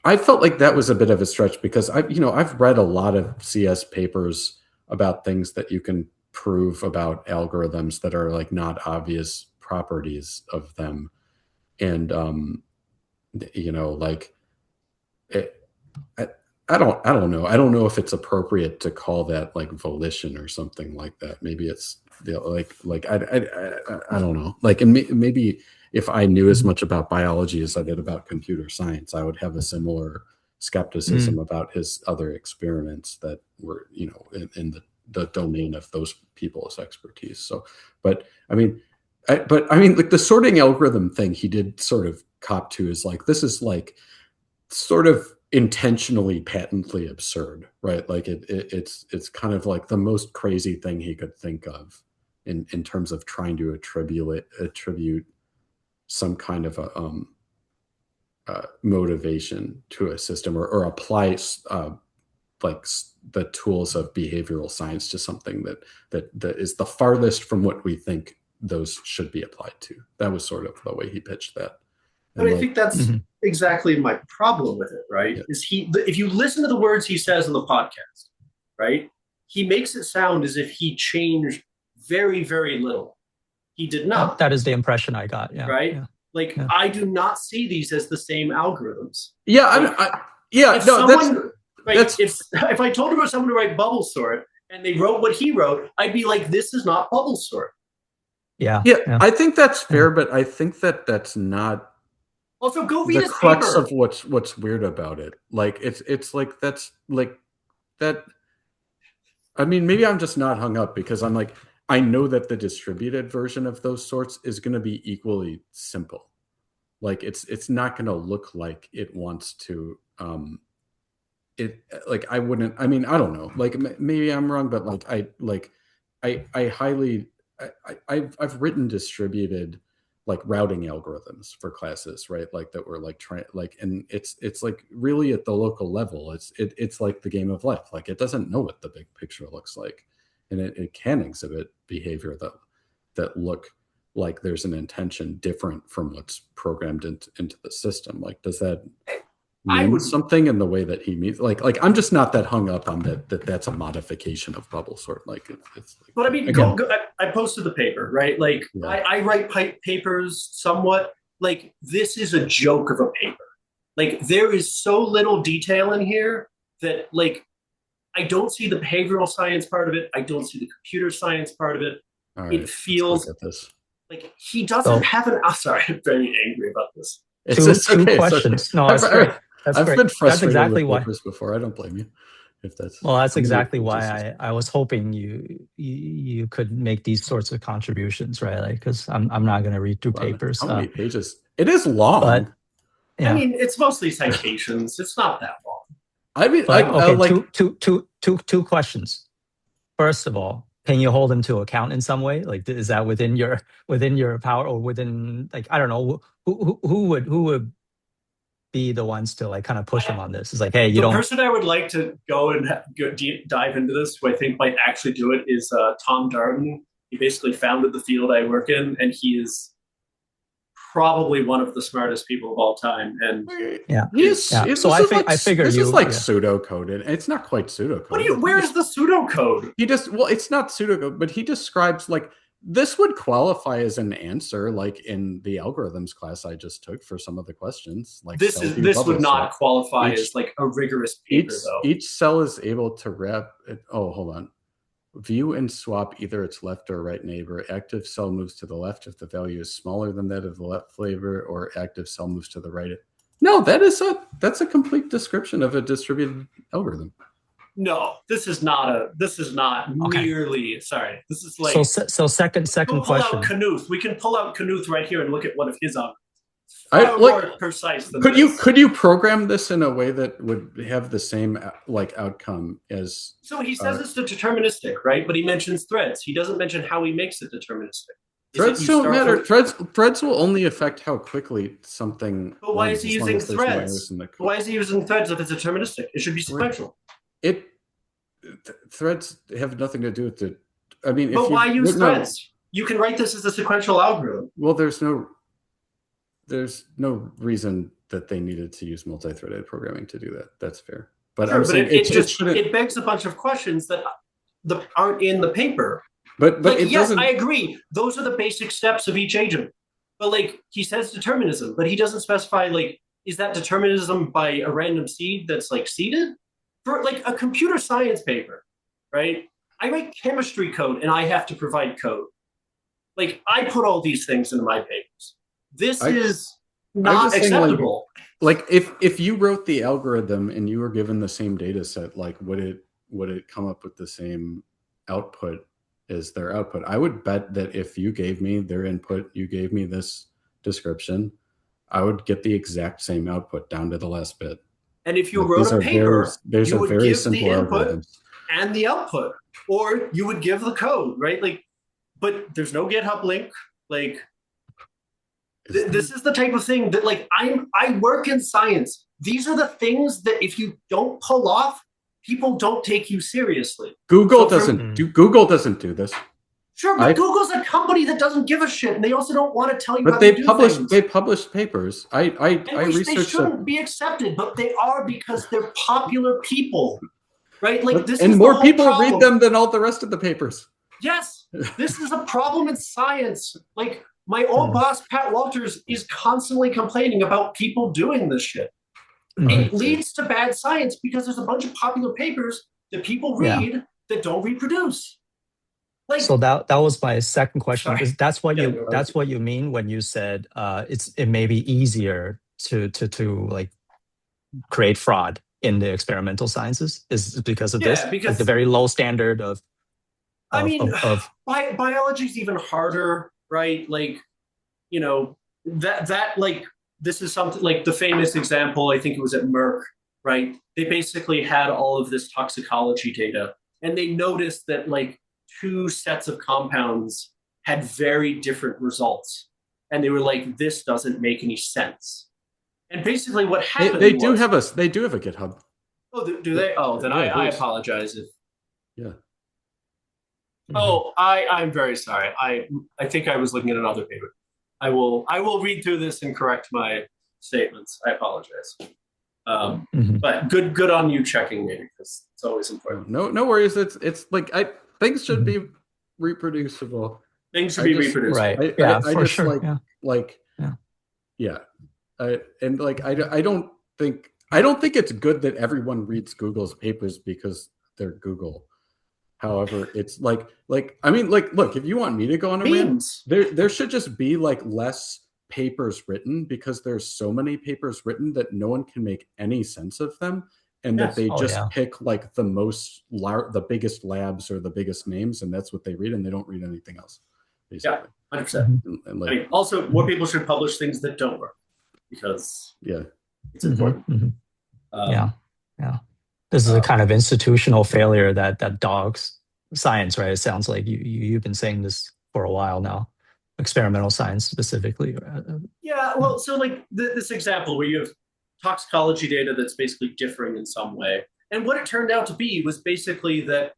I felt like that was a bit of a stretch, because I've read a lot of CS papers about things that you can prove about algorithms that are like not obvious properties of them. And, like I don't know. I don't know if it's appropriate to call that like volition or something like that. Maybe it's like I don't know. Like, and maybe if I knew as much about biology as I did about computer science, I would have a similar skepticism about his other experiments that were, in the domain of those people's expertise. So, but I mean, like the sorting algorithm thing he did sort of cop to is like, this is like sort of intentionally patently absurd, right? Like it's kind of like the most crazy thing he could think of in terms of trying to attribute some kind of a motivation to a system, or apply like the tools of behavioral science to something that is the farthest from what we think those should be applied to. That was sort of the way he pitched that. And I think that's exactly my problem with it, right? Yeah. Is if you listen to the words he says in the podcast, right, he makes it sound as if he changed very, very little. He did not. That is the impression I got. Yeah. Right? Yeah. Like, I do not see these as the same algorithms. Yeah. If I told someone to write bubble sort and they wrote what he wrote, I'd be like, this is not bubble sort. Yeah. I think that's fair, but I think that's not. Also, go read the his crux paper. Of what's weird about it. Like, it's like, that's like that. I mean, maybe I'm just not hung up because I'm like, I know that the distributed version of those sorts is going to be equally simple. Like, it's not going to look like it wants to. I wouldn't. I mean, I don't know. Like, maybe I'm wrong, but I've written distributed like routing algorithms for classes, right? Like that were like trying like, and it's like really at the local level. It's like the game of life. Like it doesn't know what the big picture looks like, and it can exhibit behavior that look like there's an intention different from what's programmed into the system. Like, does that mean something in the way that he means? Like I'm just not that hung up on that's a modification of bubble sort. Like it's like, but I mean, I posted the paper, right? Like yeah. I write papers somewhat. Like this is a joke of a paper. Like there is so little detail in here that like I don't see the behavioral science part of it. I don't see the computer science part of it. Right, it feels like he doesn't have an. I'm sorry, I'm very angry about this. Two questions. No, that's great. I've been frustrated that's exactly with papers before. I don't blame you. If that's well, that's exactly why I was hoping you could make these sorts of contributions, right? Like, because I'm not going to read through papers. How many pages? It is long. But, yeah. I mean, it's mostly citations. It's not that long. I mean, two questions. First of all, can you hold him to account in some way? Like, is that within your power, or within, like, I don't know, who would be the ones to like kind of push him on this? It's like, hey, the person I would like to go and dive into this, who I think might actually do it, is Tom Darden. He basically founded the field I work in, and he is probably one of the smartest people of all time. And so I figure this is like pseudocode. It's not quite pseudocode. Where's the pseudocode? It's not pseudocode, but he describes like this would qualify as an answer, like in the algorithms class I just took for some of the questions. Like this would not qualify as like a rigorous paper, though. Each cell is able to wrap it. Oh, hold on. View and swap either its left or right neighbor. Active cell moves to the left if the value is smaller than that of the left flavor, or active cell moves to the right. No, that's a complete description of a distributed algorithm. No, this is not merely. Sorry, this is like. So second question. Out Knuth. We can pull out Knuth right here and look at one of his algorithms. More precise than could you program this in a way that would have the same like outcome as? So he says it's deterministic, right? But he mentions threads. He doesn't mention how he makes it deterministic. Threads don't matter. Threads will only affect how quickly something. But why is he using threads? Why is he using threads if it's deterministic? It should be sequential. Threads have nothing to do with it. I mean, but why use threads? You can write this as a sequential algorithm. Well, there's no reason that they needed to use multi-threaded programming to do that. That's fair. But sure, it begs a bunch of questions that aren't in the paper. But like, yes, I agree. Those are the basic steps of each agent. But like he says determinism, but he doesn't specify like, is that determinism by a random seed that's like seeded? For like a computer science paper, right? I write chemistry code and I have to provide code. Like I put all these things into my papers. This is not acceptable. Like if you wrote the algorithm and you were given the same data set, like would it come up with the same output as their output? I would bet that if you gave me their input, you gave me this description, I would get the exact same output down to the last bit. And if you wrote a paper, you would give the input and the output, or you would give the code, right? Like, but there's no GitHub link. Like, this is the type of thing that, like, I work in science. These are the things that if you don't pull off, people don't take you seriously. Google doesn't do this. Sure, but Google's a company that doesn't give a shit, and they also don't want to tell you. But how to do things. They publish papers. I researched. They shouldn't be accepted, but they are because they're popular people, right? Like this, and is more the people problem. read them than all the rest of the papers. Yes, this is a problem in science. Like my old boss, Pat Walters, is constantly complaining about people doing this shit. It leads to bad science because there's a bunch of popular papers that people read that don't reproduce. Like, so that was my second question. That's what you mean when you said it may be easier to like create fraud in the experimental sciences is because of this, because like the very low standard of biology is even harder, right? Like, you know, that like this is something like the famous example, I think it was at Merck, right? They basically had all of this toxicology data and they noticed that like two sets of compounds had very different results. and they were like, this doesn't make any sense. And basically what happened they do have a GitHub. Oh, do they? Oh, then Yeah, I apologize. Yeah. Oh, I'm very sorry. I think I was looking at another paper. I will read through this and correct my statements. I apologize. But good on you checking me, because it's always important. No worries. It's like things should be reproducible. Things should be reproducible. Right. I just sure. I don't think it's good that everyone reads Google's papers because they're Google. However, it's look, if you want me to go on a rant, there should just be like less papers written, because there's so many papers written that no one can make any sense of them, and that they pick like the biggest labs or the biggest names, and that's what they read, and they don't read anything else. Basically. Yeah, 100%. And also, more people should publish things that don't work, because it's important. This is a kind of institutional failure that dogs science, right? It sounds like you've been saying this for a while now, experimental science specifically. Yeah, well, so like this example where you have toxicology data that's basically differing in some way. And what it turned out to be was basically that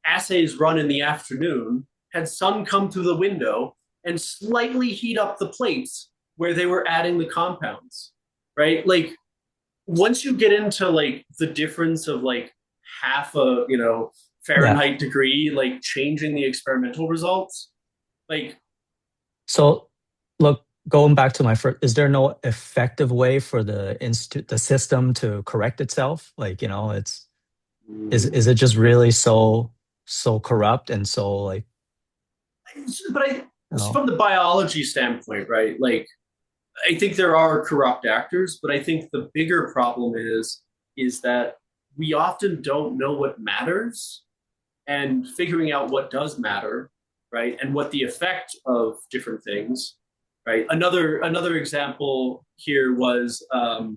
assays run in the afternoon had sun come through the window and slightly heat up the plates where they were adding the compounds, right? Like, once you get into like the difference of like half a Fahrenheit degree, like changing the experimental results, like. So, look, going back to my first, is there no effective way for the system to correct itself? Like, it's is it just really so corrupt and so like? But from the biology standpoint, right? Like, I think there are corrupt actors, but I think the bigger problem is that we often don't know what matters, and figuring out what does matter, right? And what the effect of different things, right? Another example here was the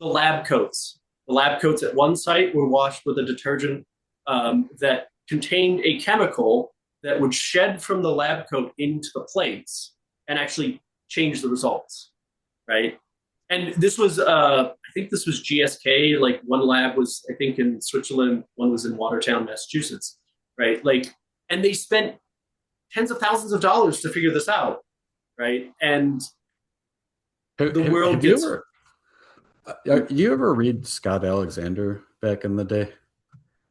lab coats. The lab coats at one site were washed with a detergent that contained a chemical that would shed from the lab coat into the plates and actually change the results, right? And this was, I think this was GSK. Like, one lab was, I think, in Switzerland, one was in Watertown, Massachusetts, right? Like, and they spent tens of thousands of dollars to figure this out, right? And the world gets. You ever read Scott Alexander back in the day?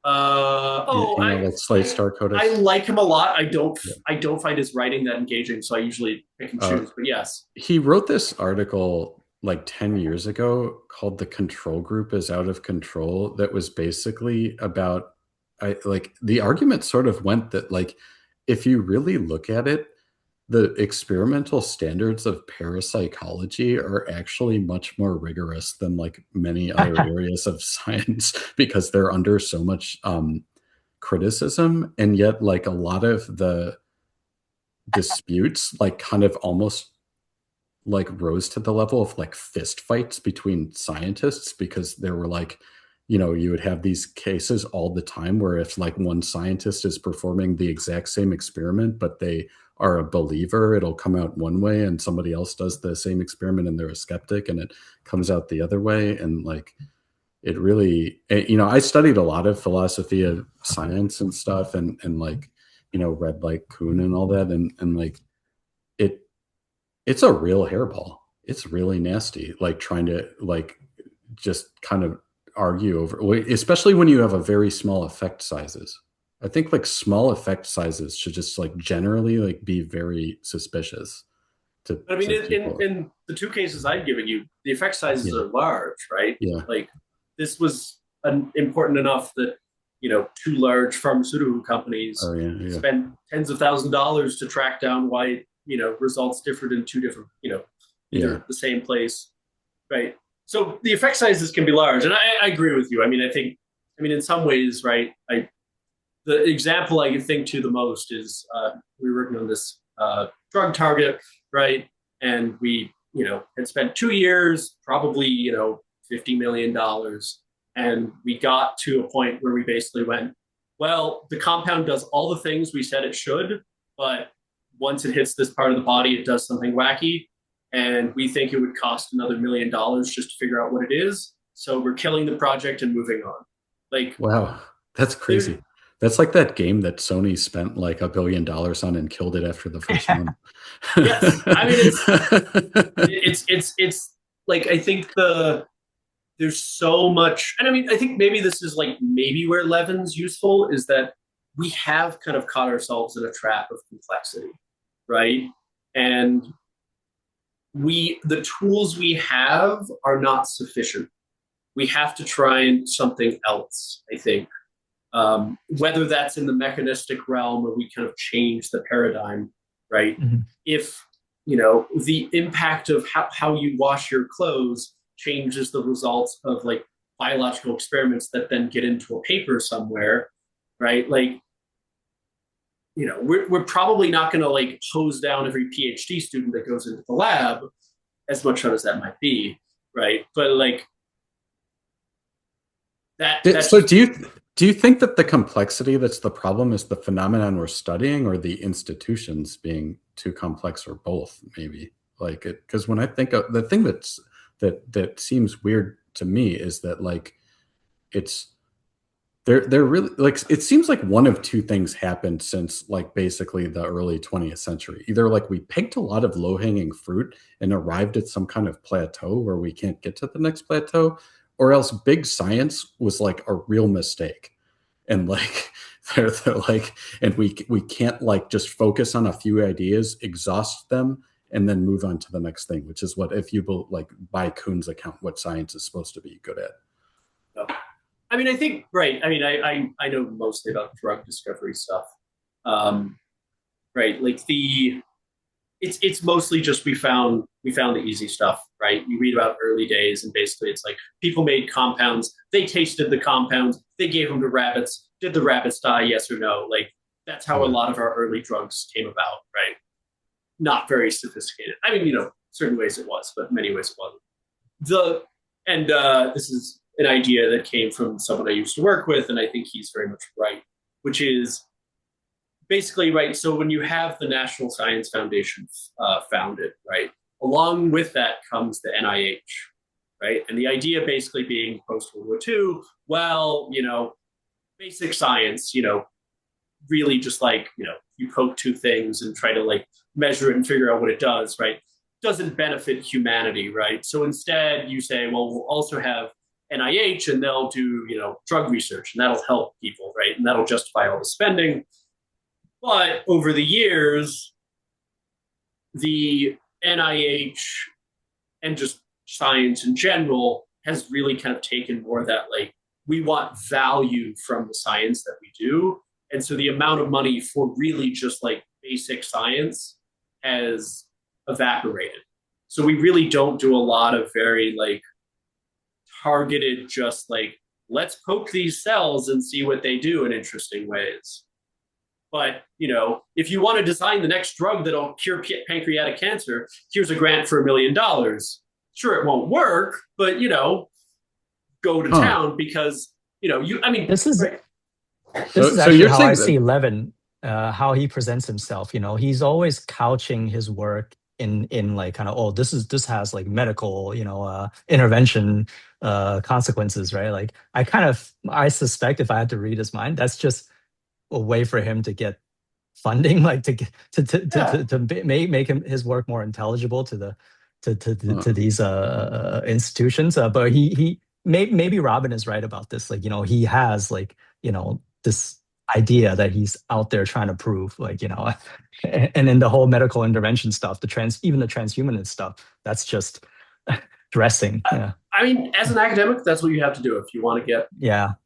Like Slate Star Codus. I like him a lot. I don't find his writing that engaging, so I usually pick and choose. But yes, he wrote this article like 10 years ago called "The Control Group is Out of Control." That was basically about, the argument sort of went that, like, if you really look at it, the experimental standards of parapsychology are actually much more rigorous than like many other areas of science, because they're under so much criticism. And yet, like, a lot of the disputes like kind of almost like rose to the level of like fist fights between scientists, because there were like, you would have these cases all the time where if like one scientist is performing the exact same experiment, but they are a believer, it'll come out one way, and somebody else does the same experiment and they're a skeptic and it comes out the other way. And like, it really, I studied a lot of philosophy of science and stuff, and like, read like Kuhn and all that. And like, it's a real hairball. It's really nasty. Like, trying to like, just kind of argue over, especially when you have a very small effect sizes. I think like small effect sizes should just like generally like be very suspicious. I mean, in the two cases I've given you, the effect sizes are large, right? Yeah. Like, this was important enough that, two large pharmaceutical companies spent tens of thousands of dollars to track down why, results differed in two different, either the same place, right? So the effect sizes can be large, and I agree with you. I mean, in some ways, right, the example I can think to the most is we were working on this drug target, right? And we, had spent 2 years, probably, $50 million. And we got to a point where we basically went, well, the compound does all the things we said it should, but once it hits this part of the body, it does something wacky. and we think it would cost another $1 million just to figure out what it is. So we're killing the project and moving on. Like, wow, that's crazy. That's like that game that Sony spent like $1 billion on and killed it after the first one. Yes, I mean it's like, I think there's so much, and I mean, I think maybe this is like maybe where Levin's useful, is that we have kind of caught ourselves in a trap of complexity, right? And the tools we have are not sufficient. We have to try something else, I think. Whether that's in the mechanistic realm where we kind of change the paradigm, right? Mm-hmm. If, the impact of how you wash your clothes changes the results of like biological experiments that then get into a paper somewhere, right? Like, we're probably not going to like hose down every PhD student that goes into the lab, as much fun as that might be, right? But like that. So do you think that the complexity that's the problem is the phenomenon we're studying, or the institutions being too complex, or both? Maybe, like, because when I think of the thing that seems weird to me is that like they're really like, it seems like one of two things happened since like basically the early 20th century. Either like we picked a lot of low-hanging fruit and arrived at some kind of plateau where we can't get to the next plateau, or else big science was like a real mistake. And like they're like, and we can't like just focus on a few ideas, exhaust them, and then move on to the next thing, which is what, if you like by Kuhn's account, what science is supposed to be good at. I mean, I think, right. I mean, I know mostly about drug discovery stuff. Right. Like it's mostly just we found the easy stuff, right? You read about early days, and basically it's like people made compounds, they tasted the compounds, they gave them to rabbits. Did the rabbits die? Yes or no? Like, that's how a lot of our early drugs came about, right? Not very sophisticated. I mean, certain ways it was, but many ways it wasn't. This is an idea that came from someone I used to work with, and I think he's very much right, which is basically, right, so when you have the National Science Foundation founded, right, along with that comes the NIH, right? And the idea basically being post-World War II, well, basic science, really just like, you poke two things and try to like measure it and figure out what it does, right? Doesn't benefit humanity, right? So instead you say, well, we'll also have NIH, and they'll do, drug research, and that'll help people, right? And that'll justify all the spending. But over the years, the NIH and just science in general has really kind of taken more of that, like, we want value from the science that we do. And so the amount of money for really just like basic science has evaporated. So we really don't do a lot of very like targeted, just like, let's poke these cells and see what they do in interesting ways. But, if you want to design the next drug that'll cure pancreatic cancer, here's a grant for $1 million. Sure, it won't work, but, go to town, because, this is right. This is actually how I see Levin, how he presents himself. He's always couching his work in like kind of, this has like medical, intervention consequences, right? Like I suspect if I had to read his mind, that's just a way for him to get funding, like to make his work more intelligible to these institutions. But he maybe Robin is right about this. Like, he has like, this idea that he's out there trying to prove, like, and in the whole medical intervention stuff, even the transhumanist stuff, that's just dressing. Yeah. I mean, as an academic, that's what you have to do if you want to get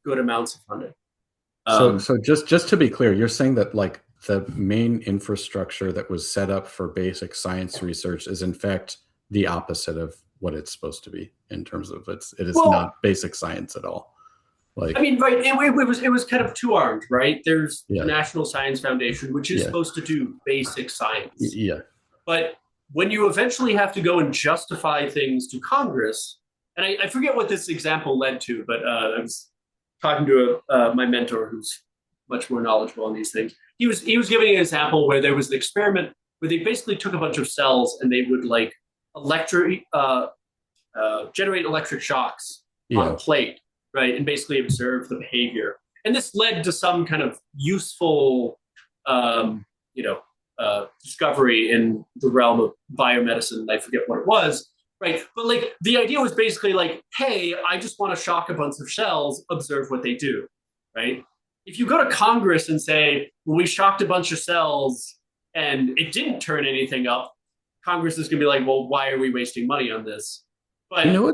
good amounts of funding. So just to be clear, you're saying that like the main infrastructure that was set up for basic science research is in fact the opposite of what it's supposed to be in terms of it is not basic science at all. Like, I mean, right? It was kind of two-armed, right? There's the National Science Foundation, which is supposed to do basic science. Yeah. But when you eventually have to go and justify things to Congress, and I forget what this example led to, but I was talking to my mentor who's much more knowledgeable on these things. He was giving an example where there was an experiment where they basically took a bunch of cells and they would like generate electric shocks Yeah. on a plate, right, and basically observe the behavior. And this led to some kind of useful, discovery in the realm of biomedicine. I forget what it was, right? But like the idea was basically like, hey, I just want to shock a bunch of cells, observe what they do, right? If you go to Congress and say, well, we shocked a bunch of cells and it didn't turn anything up, Congress is going to be like, well, why are we wasting money on this? But You know,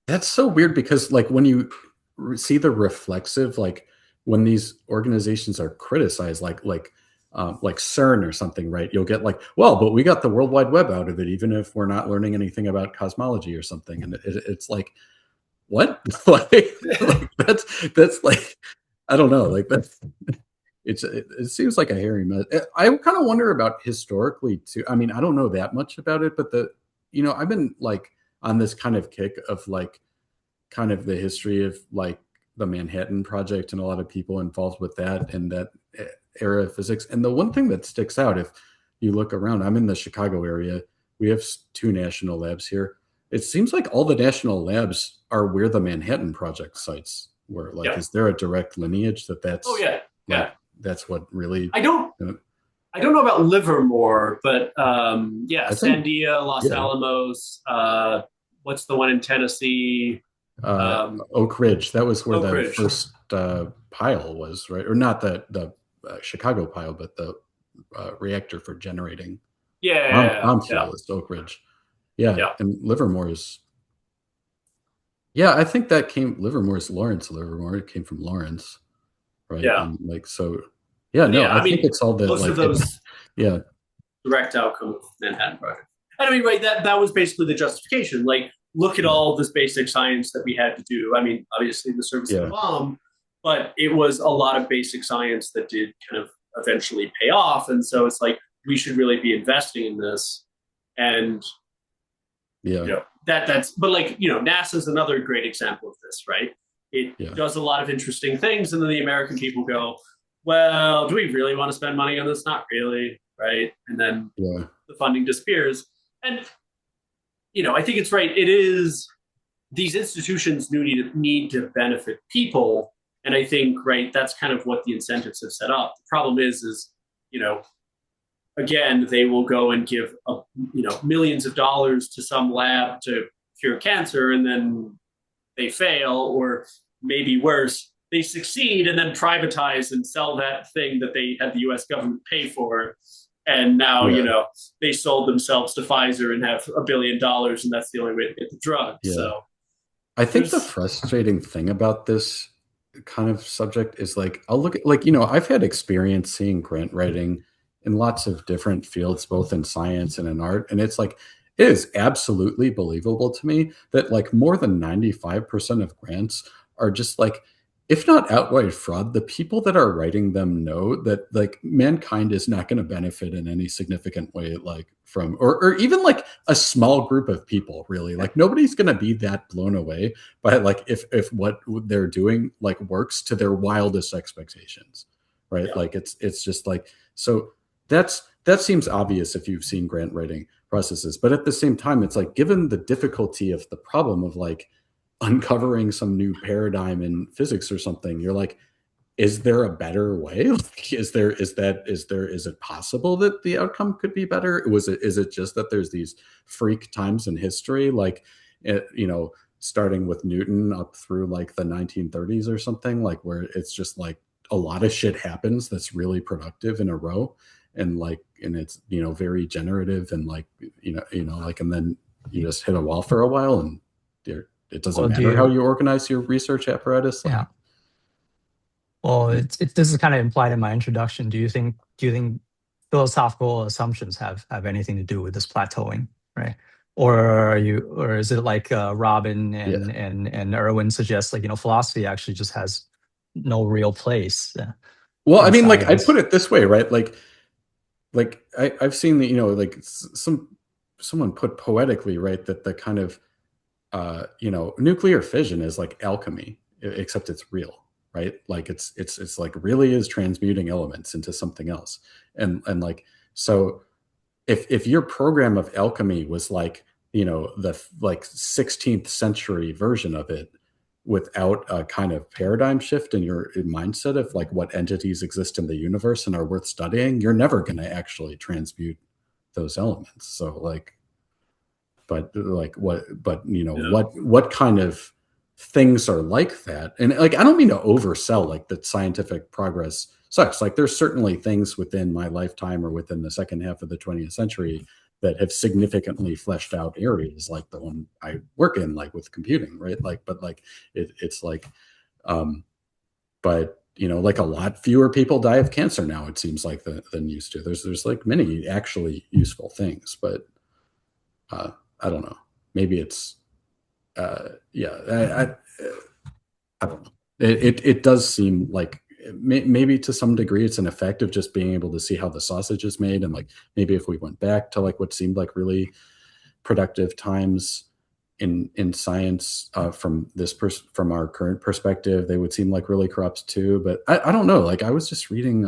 that's so weird because like when you see the reflexive, like when these organizations are criticized, like CERN or something, right? You'll get like, well, but we got the World Wide Web out of it, even if we're not learning anything about cosmology or something. And it's like, what? like that's like, I don't know, like that's. It seems like a hairy mess. I kind of wonder about historically too. I mean, I don't know that much about it, but I've been like on this kind of kick of like kind of the history of like the Manhattan Project and a lot of people involved with that and that era of physics. And the one thing that sticks out, if you look around, I'm in the Chicago area. We have 2 national labs here. It seems like all the national labs are where the Manhattan Project sites were. Like, Yeah. Is there a direct lineage that's? Oh yeah, yeah. Like, that's what really. I don't know about Livermore, but Sandia, Los Alamos. What's the one in Tennessee? Oak Ridge. That was where the Ridge. First pile was, right? Or not the Chicago pile, but the reactor for generating. Fuel is Oak Ridge. Yeah, and Livermore's. Yeah, I think that Livermore's Lawrence Livermore. It came from Lawrence, right? Yeah. And like so. Yeah, no, I think it's all the most like of those. Yeah. Direct outcome of Manhattan Project. And I mean, right, that was basically the justification. Like, look at all this basic science that we had to do. I mean, obviously the service of the bomb, but it was a lot of basic science that did kind of eventually pay off. And so it's like, we should really be investing in this. And but like, NASA's another great example of this, right? It does a lot of interesting things. And then the American people go, well, do we really want to spend money on this? Not really, right? And then the funding disappears. And, I think it's right. It is, these institutions need to benefit people. And I think, right, that's kind of what the incentives have set up. The problem is, again, they will go and give, millions of dollars to some lab to cure cancer, and then they fail, or maybe worse, they succeed and then privatize and sell that thing that they had the U.S. government pay for. And now, they sold themselves to Pfizer and have $1 billion, and that's the only way to get the drug. Yeah. So I think the frustrating thing about this kind of subject is like, I'll look at I've had experience seeing grant writing in lots of different fields, both in science and in art. And it's like, it is absolutely believable to me that like more than 95% of grants are just like, if not outright fraud, the people that are writing them know that like mankind is not going to benefit in any significant way, like from, or even like a small group of people, really. Like nobody's going to be that blown away by like, if what they're doing like works to their wildest expectations, right? Yeah. Like it's just like, so that seems obvious if you've seen grant writing processes, but at the same time, it's like, given the difficulty of the problem of like, uncovering some new paradigm in physics or something, you're like, is there a better way? Like, is it possible that the outcome could be better? Is it just that there's these freak times in history, like, starting with Newton up through like the 1930s or something, like where it's just like a lot of shit happens that's really productive in a row, and it's very generative, and like and then you just hit a wall for a while, and it doesn't matter how you organize your research apparatus. Yeah. Well, this is kind of implied in my introduction. Do you think philosophical assumptions have anything to do with this plateauing, right? Or is it like Robin and Erwin suggest, like, philosophy actually just has no real place? Well, I mean, like, I put it this way, right? Like I've seen that, like someone put poetically, right, that the kind of nuclear fission is like alchemy, except it's real, right? Like it's like really is transmuting elements into something else. And like, so if your program of alchemy was like the like 16th century version of it without a kind of paradigm shift in your mindset of like what entities exist in the universe and are worth studying, you're never going to actually transmute those elements. So like, what kind of things are like that? And like, I don't mean to oversell like that scientific progress sucks. Like there's certainly things within my lifetime or within the second half of the 20th century that have significantly fleshed out areas like the one I work in, like with computing, right? Like, but like it's like, but like a lot fewer people die of cancer now, it seems like, than used to. There's like many actually useful things, but I don't know. Maybe it's I don't know. It does seem like maybe to some degree it's an effect of just being able to see how the sausage is made, and like maybe if we went back to like what seemed like really productive times in science from our current perspective, they would seem like really corrupt too. But I don't know. Like I was just reading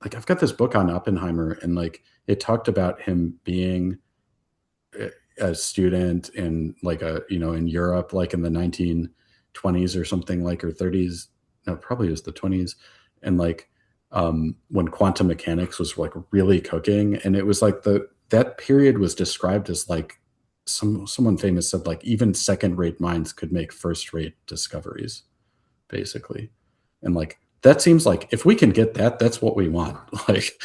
like I've got this book on Oppenheimer, and like it talked about him being a student in like in Europe, like in the 1920s or something, like, or 30s. No, probably it was the 20s. And like when quantum mechanics was like really cooking, and it was like that period was described as like someone famous said like even second-rate minds could make first-rate discoveries, basically. And like that seems like if we can get that, that's what we want. Like,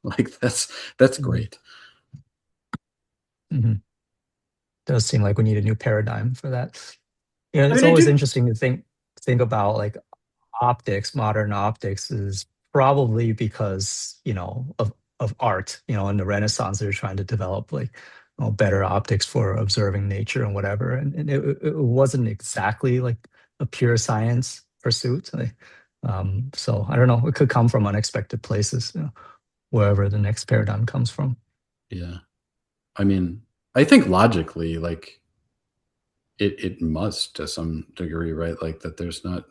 like that's great. Mm-hmm. Does seem like we need a new paradigm for that. It's always interesting to think about like optics. Modern optics is probably because of art. In the Renaissance, they're trying to develop like better optics for observing nature and whatever. And it wasn't exactly like a pure science pursuit. So I don't know. It could come from unexpected places, wherever the next paradigm comes from. Yeah. I mean, I think logically, like it must to some degree, right? Like that there's not,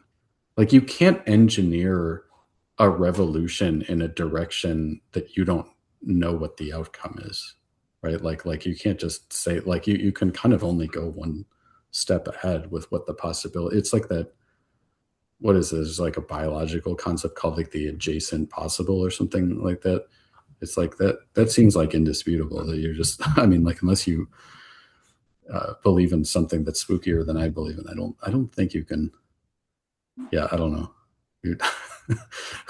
like you can't engineer a revolution in a direction that you don't know what the outcome is, right? Like you can't just say, like you can kind of only go one step ahead with what the possibility. It's like that, what is this, like a biological concept called like the adjacent possible or something like that. It's like that seems like indisputable, that you're just, I mean, like unless you believe in something that's spookier than I believe in, I don't think you can. Yeah, I don't know.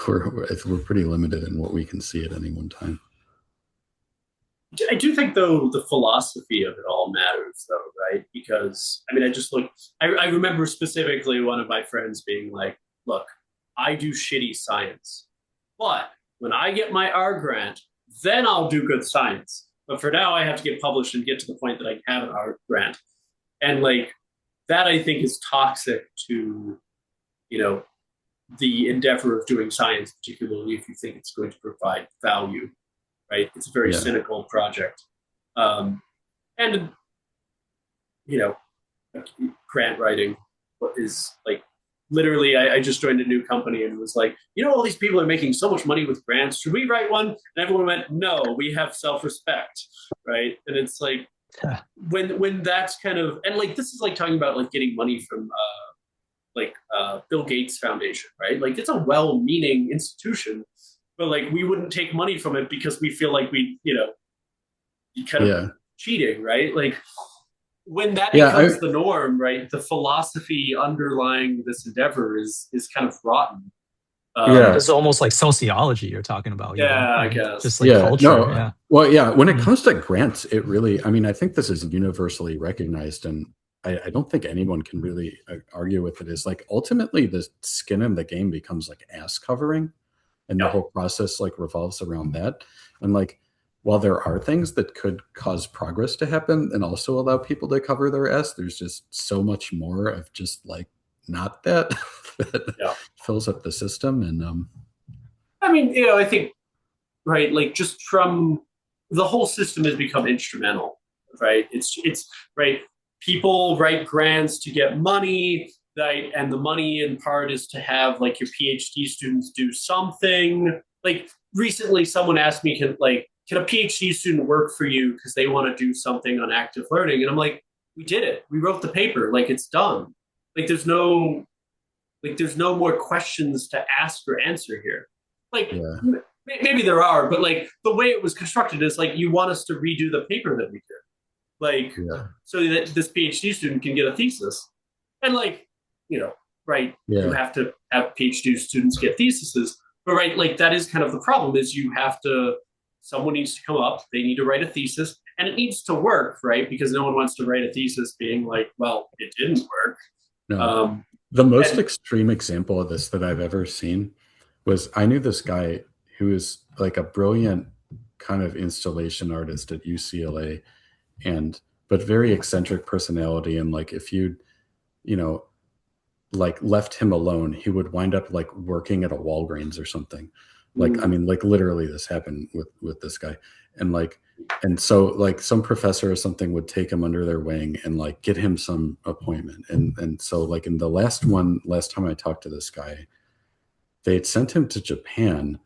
We're pretty limited in what we can see at any one time. I do think, though, the philosophy of it all matters, though, right? Because, I mean, I remember specifically one of my friends being like, look, I do shitty science, but when I get my R grant, then I'll do good science. But for now, I have to get published and get to the point that I have an R grant. And like that, I think, is toxic to, the endeavor of doing science, particularly if you think it's going to provide value, right? It's a very cynical project. And, grant writing is like, literally, I just joined a new company and it was like, all these people are making so much money with grants. Should we write one? And everyone went, no, we have self-respect, right? And it's like, when that's kind of, and like, this is like talking about like getting money from Bill Gates Foundation, right? Like it's a well-meaning institution, but like we wouldn't take money from it because we feel like we, kind of cheating, right? Like when that becomes the norm, right? The philosophy underlying this endeavor is kind of rotten. It's almost like sociology you're talking about. I guess. Just like culture. Well, when it comes to grants, it really, I mean, I think this is universally recognized, and I don't think anyone can really argue with it, is like ultimately the skin in the game becomes like ass covering, and the whole process like revolves around that. And like, while there are things that could cause progress to happen and also allow people to cover their ass, there's just so much more of just like not that fills up the system. And I mean, I think, right, like just from the whole system has become instrumental, right? It's right. People write grants to get money, right? And the money in part is to have like your PhD students do something. Like recently someone asked me, can a PhD student work for you because they want to do something on active learning? And I'm like, we did it. We wrote the paper. Like, it's done. Like, there's no more questions to ask or answer here. Like, maybe there are, but like the way it was constructed is like, you want us to redo the paper that we did, like, so that this PhD student can get a thesis. And like, right, you have to have PhD students get theses, but right, like that is kind of the problem, is someone needs to come up, they need to write a thesis, and it needs to work, right? Because no one wants to write a thesis being like, well, it didn't work. No. The most extreme example of this that I've ever seen was, I knew this guy who is like a brilliant kind of installation artist at UCLA, but very eccentric personality. And like, if you like left him alone, he would wind up like working at a Walgreens or something. Like, I mean, like literally this happened with this guy. And so like some professor or something would take him under their wing and like get him some appointment. And so like in the last time I talked to this guy, they had sent him to Japan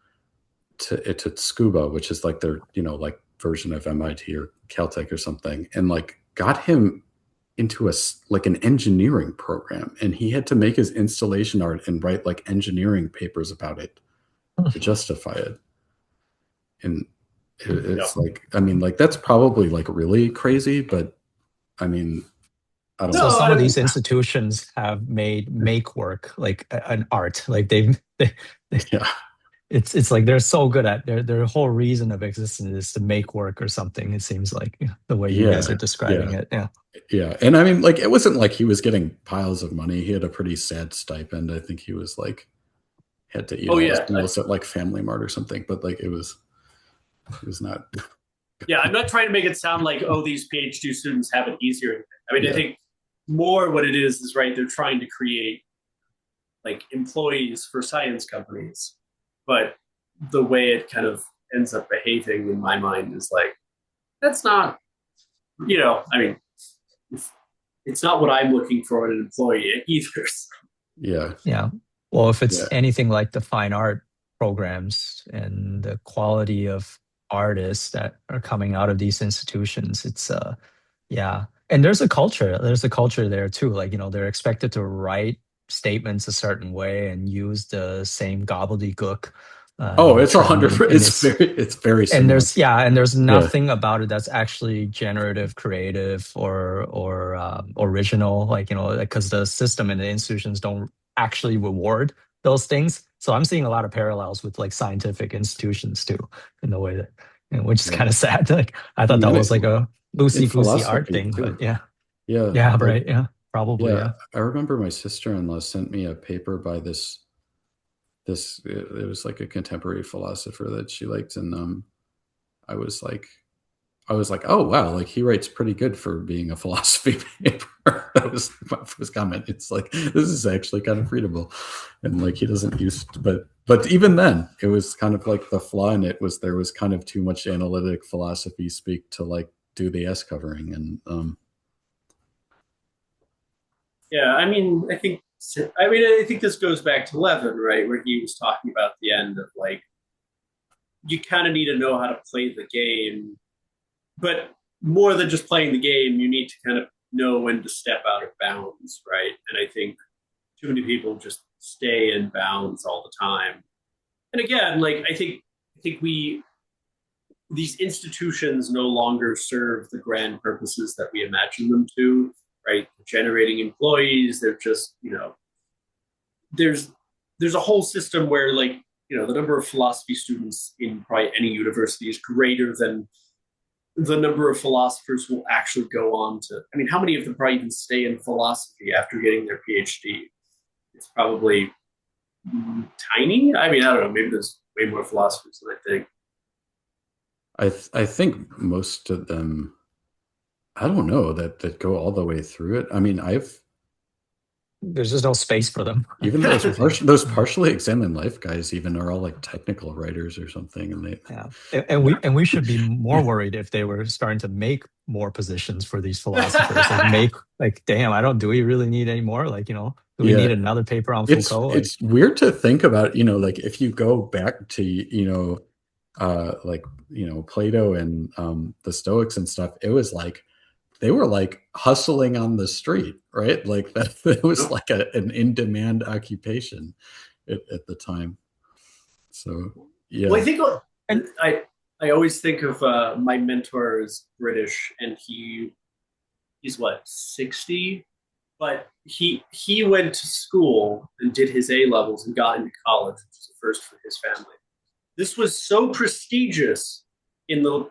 to Scuba, which is like their, like version of MIT or Caltech or something, and like got him into an engineering program, and he had to make his installation art and write like engineering papers about it to justify it. And it's like, I mean, like that's probably like really crazy, but I mean, I don't know. So some of these institutions have made make work like an art. Like it's like they're so good at their whole reason of existence is to make work or something. It seems like the way you guys are describing it. Yeah. And I mean, like, it wasn't like he was getting piles of money. He had a pretty sad stipend. I think he was like, had to eat meals at like Family Mart or something, but like it was not. Yeah, I'm not trying to make it sound like, these PhD students have it easier. I mean, I think more what it is right, they're trying to create like employees for science companies, but the way it kind of ends up behaving in my mind is like, that's not, I mean, it's not what I'm looking for in an employee either. Yeah. Well, if it's anything like the fine art programs and the quality of artists that are coming out of these institutions, it's and there's a culture there too. Like, they're expected to write statements a certain way and use the same gobbledygook. It's 100%. It's very similar. And there's nothing about it that's actually generative, creative, or original. Like, because the system and the institutions don't actually reward those things. So I'm seeing a lot of parallels with like scientific institutions too, in the way that, which is kind of sad. Like, I thought that was like a loosey-goosey art thing, but probably. I remember my sister-in-law sent me a paper by this it was like a contemporary philosopher that she liked, and I was like, oh wow, like he writes pretty good for being a philosophy paper. That was my first comment. It's like, this is actually kind of readable, and like he doesn't use, but even then, it was kind of like the flaw in it was there was kind of too much analytic philosophy speak to like do the S covering, and I think this goes back to Levin, right, where he was talking about the end of like, you kind of need to know how to play the game, but more than just playing the game, you need to kind of know when to step out of bounds, right? And I think too many people just stay in bounds all the time. And again, like I think these institutions no longer serve the grand purposes that we imagine them to, right? Generating employees, they're just, there's a whole system where like, the number of philosophy students in probably any university is greater than the number of philosophers who will actually go on to, I mean, how many of them probably even stay in philosophy after getting their PhD? It's probably tiny. I mean, I don't know, maybe there's way more philosophers than I think. I think most of them, I don't know, that go all the way through it. I mean, there's just no space for them. Even those partially examined life guys even are all like technical writers or something, and and we should be more worried if they were starting to make more positions for these philosophers. Like damn, do we really need any more? Like, do we need another paper on Foucault? It's weird to think about, like if you go back to like, Plato and the Stoics and stuff, it was like they were like hustling on the street, right? Like that it was like an in-demand occupation at the time. So yeah. Well, I think I always think of my mentor as British, and he's what, 60, but he went to school and did his A levels and got into college, which was the first for his family. This was so prestigious in the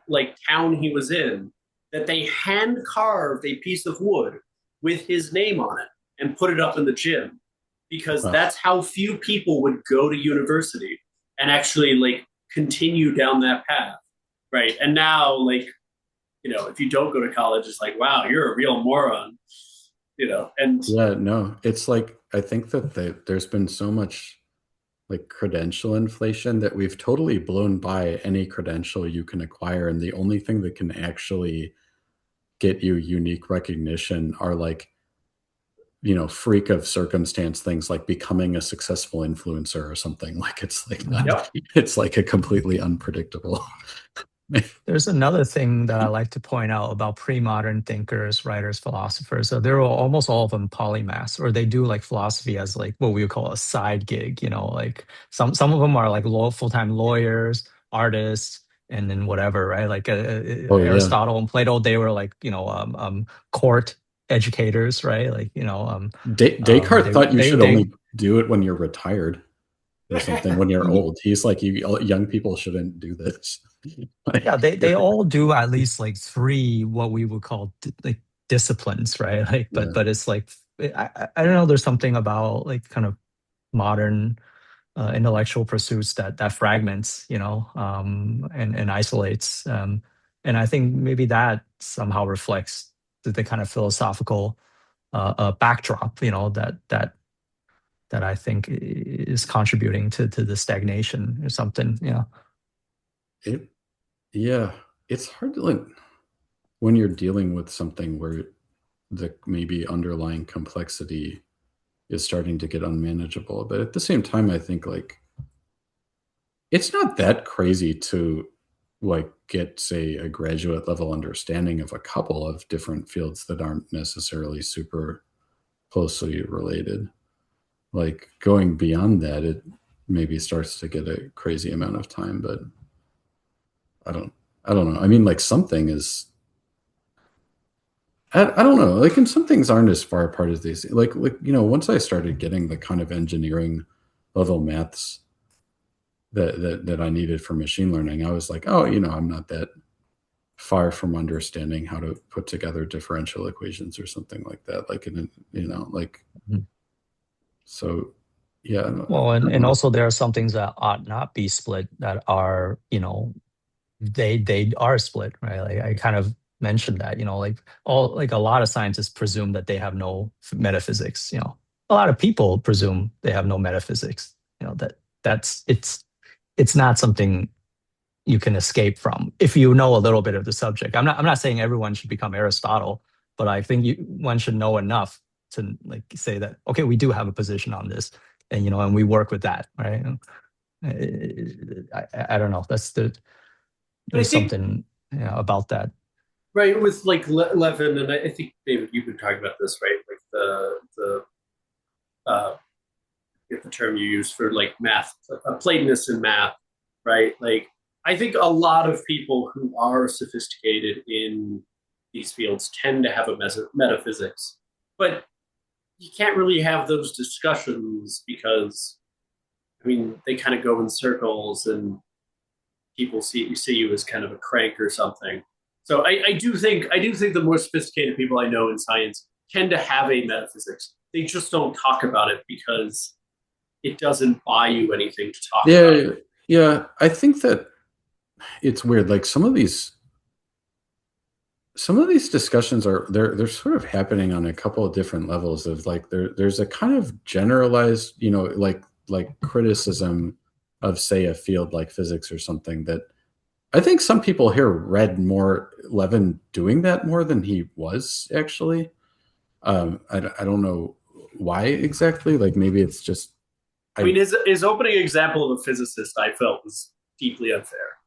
town he was in that they hand carved a piece of wood with his name on it and put it up in the gym, because that's how few people would go to university and actually continue down that path, right? And now if you don't go to college, it's like, wow, you're a real moron, and yeah, no, it's like I think that there's been so much credential inflation that we've totally blown by any credential you can acquire, and the only thing that can actually get you unique recognition are freak of circumstance things like becoming a successful influencer or something. It's like a completely unpredictable. There's another thing that I like to point out about pre-modern thinkers, writers, philosophers. So they're almost all of them polymaths, or they do philosophy as what we would call a side gig. Some of them are full-time lawyers, artists, and then whatever, right? Aristotle and Plato, they were court educators, right? Descartes thought you should only do it when you're retired or something, when you're old. He's like, young people shouldn't do this. Yeah, they all do at least 3 what we would call disciplines, right? But it's I don't know, there's something about kind of modern intellectual pursuits that fragments, and isolates, and I think maybe that somehow reflects the kind of philosophical backdrop, that I think is contributing to the stagnation or something. It's hard to when you're dealing with something where the maybe underlying complexity is starting to get unmanageable, but at the same time, I think it's not that crazy to get, say, a graduate level understanding of a couple of different fields that aren't necessarily super closely related. Going beyond that, it maybe starts to get a crazy amount of time, but I don't know. I mean, something is, I don't know, and some things aren't as far apart as these. Once I started getting the kind of engineering level maths that I needed for machine learning, I was like, oh, I'm not that far from understanding how to put together differential equations or something like that. So yeah. Well, and also there are some things that ought not be split that are, they are split, right? I kind of mentioned that, a lot of scientists presume that they have no metaphysics. A lot of people presume they have no metaphysics. It's not something you can escape from if you know a little bit of the subject. I'm not saying everyone should become Aristotle, but I think one should know enough to say that, okay, we do have a position on this, and and we work with that, right? I don't know. There's something about that, right? With Levin, and I think David, you've been talking about this, right? The term you use for math, Platonist in math, right? I think a lot of people who are sophisticated in these fields tend to have a metaphysics, but you can't really have those discussions because, I mean, they kind of go in circles and people see you as kind of a crank or something. So I do think the more sophisticated people I know in science tend to have a metaphysics. They just don't talk about it because it doesn't buy you anything to talk about. Yeah. I think that it's weird. Some of these discussions they're sort of happening on a couple of different levels of there's a kind of generalized, criticism of, say, a field like physics or something that I think some people here read more Levin doing that more than he was actually. I don't know why exactly. Maybe it's just. I mean, his opening example of a physicist I felt was deeply unfair.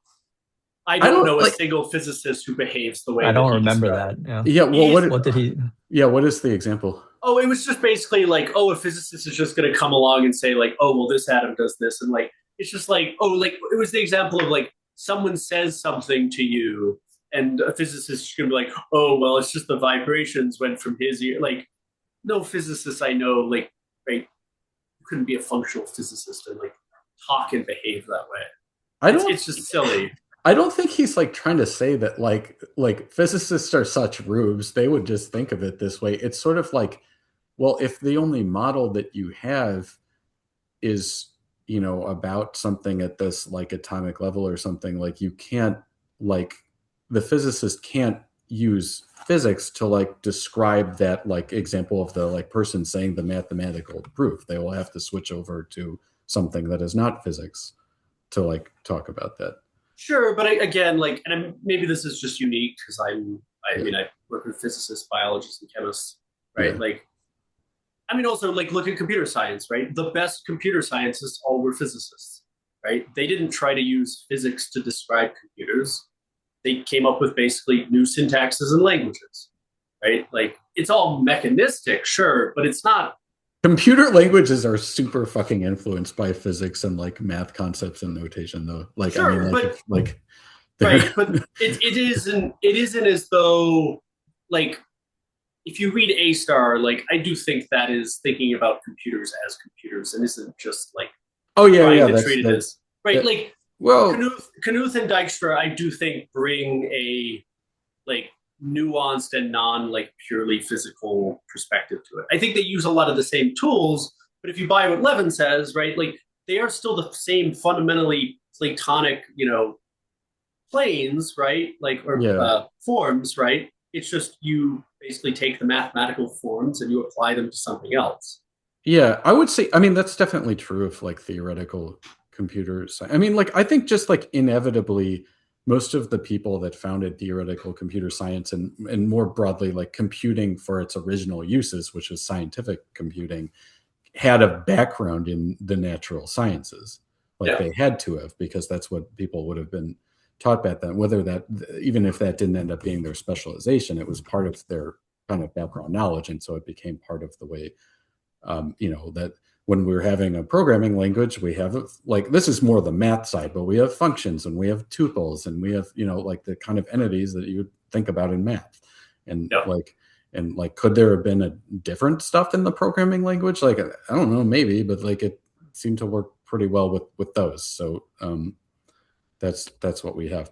I don't know a like, single physicist who behaves the way I don't that he remember described. that. yeah. Well, What did he? Yeah, what is the example? Oh, it was just basically like, oh, a physicist is just going to come along and say like, oh, well, this atom does this, and like it's just like, oh, like it was the example of like someone says something to you, and a physicist is going to be like, oh, well, it's just the vibrations went from his ear. Like, no physicist I know, like, right, you couldn't be a functional physicist and like talk and behave that way. It's just silly. I don't think he's like trying to say that like physicists are such rubes. They would just think of it this way. It's sort of like, well, if the only model that you have is, you know, about something at this like atomic level or something, like you can't, like the physicist can't use physics to like describe that like example of the like person saying the mathematical proof. They will have to switch over to something that is not physics to like talk about that. Sure, but again, like, and maybe this is just unique because I mean, I work with physicists, biologists, and chemists, right? Yeah. Like, I mean, also like look at computer science, right? The best computer scientists all were physicists, right? They didn't try to use physics to describe computers. They came up with basically new syntaxes and languages, right? Like, it's all mechanistic, sure, but it's not. Computer languages are super fucking influenced by physics and like math concepts and notation, though. Like, sure, I mean, like, right, but it isn't as though like if you read A Star, like I do think that is thinking about computers as computers and isn't just like trying to treat it as right. That, like well, Knuth and Dijkstra, I do think bring a like nuanced and non like purely physical perspective to it. I think they use a lot of the same tools, but if you buy what Levin says, right, like they are still the same fundamentally Platonic, you know, planes, right? Like or forms, right? It's just you basically take the mathematical forms and you apply them to something else. Yeah, I would say, I mean, that's definitely true of like theoretical computer science. I mean, like, I think just like inevitably, most of the people that founded theoretical computer science and more broadly, like computing for its original uses, which was scientific computing, had a background in the natural sciences. Like they had to have, because that's what people would have been taught back then, whether that, even if that didn't end up being their specialization, it was part of their kind of background knowledge. And so it became part of the way, you know, that when we're having a programming language, we have like, this is more the math side, but we have functions and we have tuples and we have, you know, like the kind of entities that you would think about in math. And like, could there have been a different stuff in the programming language? Like, I don't know, maybe, but like it seemed to work pretty well with those. So that's what we have.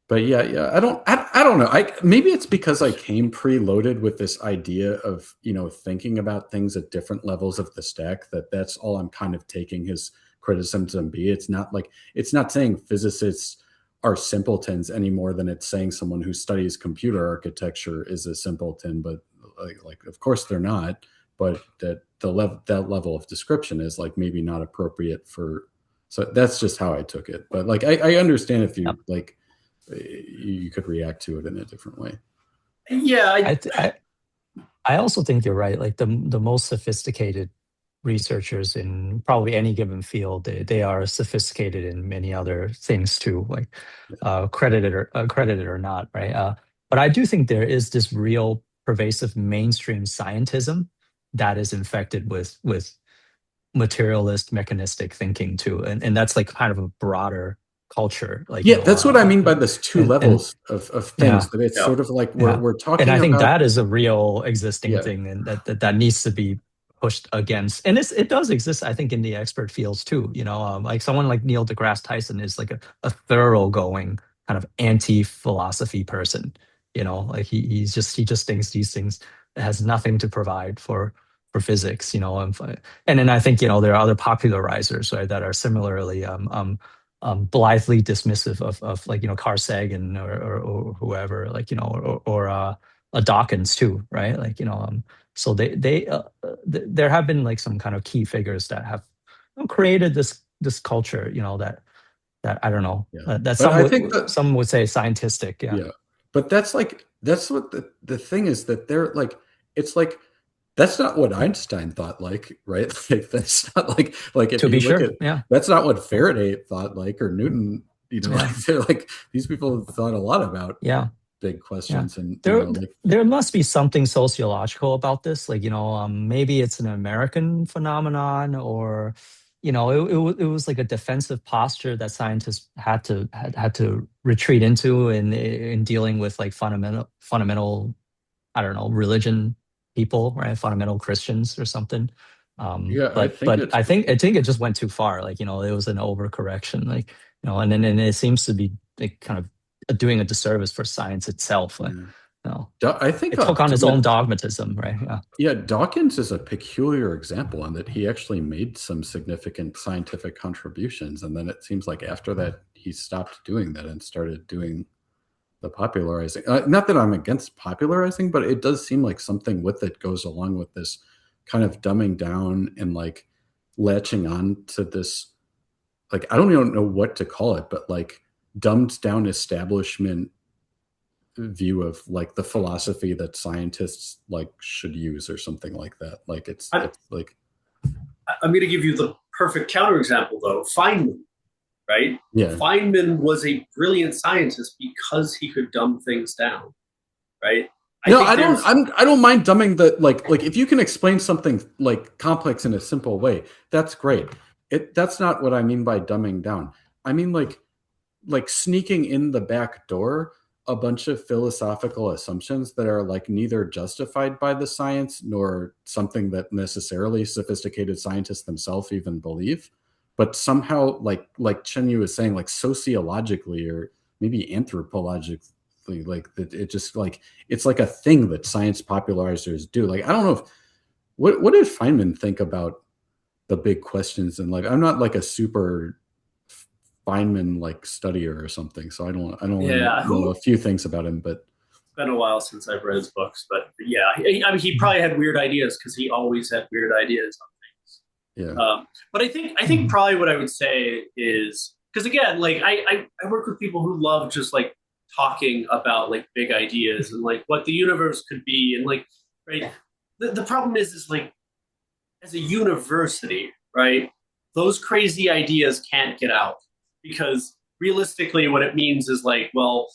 But yeah, I don't know. Maybe it's because I came preloaded with this idea of, you know, thinking about things at different levels of the stack, that's all I'm kind of taking his criticism to be. It's not saying physicists are simpletons any more than it's saying someone who studies computer architecture is a simpleton, but like of course they're not, but that level of description is like maybe not appropriate for, so that's just how I took it. But like I understand if you like you could react to it in a different way. Yeah, I also think you're right. Like the most sophisticated researchers in probably any given field, they are sophisticated in many other things too, like credited or not, right? But I do think there is this real pervasive mainstream scientism that is infected with materialist mechanistic thinking too, and that's like kind of a broader culture. Like, yeah, that's what I mean by this two levels of things. That it's sort of like we're talking, and I think about, that is a real existing thing, and that needs to be pushed against. And it does exist, I think, in the expert fields too. You know, like someone like Neil deGrasse Tyson is like a thoroughgoing kind of anti-philosophy person. You know, like he just thinks these things has nothing to provide for physics. You know, and then I think, you know, there are other popularizers, right, that are similarly blithely dismissive of like, you know, Carl Sagan or whoever, like, you know, or Dawkins too, right? Like, you know, so there have been like some kind of key figures that have created this culture, you know, that I don't know, that some would say scientistic, but that's what the thing is, that they're like, it's like that's not what Einstein thought like, right? Like that's not like if To you be look sure, at yeah. that's not what Faraday thought like or Newton, Yeah. like they're like these people thought a lot about Yeah. big questions and There must be something sociological about this. Like, maybe it's an American phenomenon, or, it was like a defensive posture that scientists had to retreat into in dealing with like fundamental, I don't know, religion people, right? Fundamental Christians or something. yeah, But I think it just went too far. Like, it was an overcorrection. Like, and it seems to be like kind of doing a disservice for science itself. Like, I think it took on its own dogmatism, right? Yeah. Yeah, Dawkins is a peculiar example in that he actually made some significant scientific contributions, and then it seems like after that he stopped doing that and started doing the popularizing. Not that I'm against popularizing, but it does seem like something with it goes along with this kind of dumbing down and like latching on to this, like I don't even know what to call it, but like dumbed down establishment view of like the philosophy that scientists like should use or something like that. Like it's like I'm going to give you the perfect counterexample though. Feynman, right? Yeah. Feynman was a brilliant scientist because he could dumb things down, right? I don't mind dumbing the like if you can explain something like complex in a simple way, that's great. That's not what I mean by dumbing down. I mean like sneaking in the back door a bunch of philosophical assumptions that are like neither justified by the science nor something that necessarily sophisticated scientists themselves even believe, but somehow like Chen Yu was saying, like sociologically or maybe anthropologically, like it just like it's like a thing that science popularizers do. Like I don't know if what did Feynman think about the big questions in life? I'm not like a super Feynman like studier or something, so I don't know a few things about him, but it's been a while since I've read his books. But yeah, I mean, he probably had weird ideas because he always had weird ideas on things. Yeah. But I think probably what I would say is because again, like I work with people who love just like talking about like big ideas and like what the universe could be and like right. The problem is like as a university, right? Those crazy ideas can't get out. Because realistically, what it means is like, well,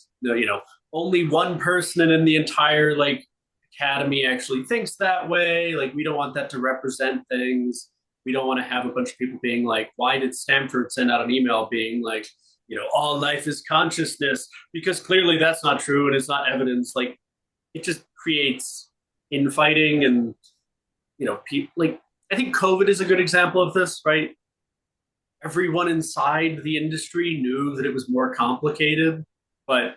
only one person in the entire like academy actually thinks that way. Like, we don't want that to represent things. We don't want to have a bunch of people being like, why did Stanford send out an email being like, all life is consciousness? Because clearly that's not true and it's not evidence. Like, it just creates infighting and, people like, I think COVID is a good example of this, right? Everyone inside the industry knew that it was more complicated, but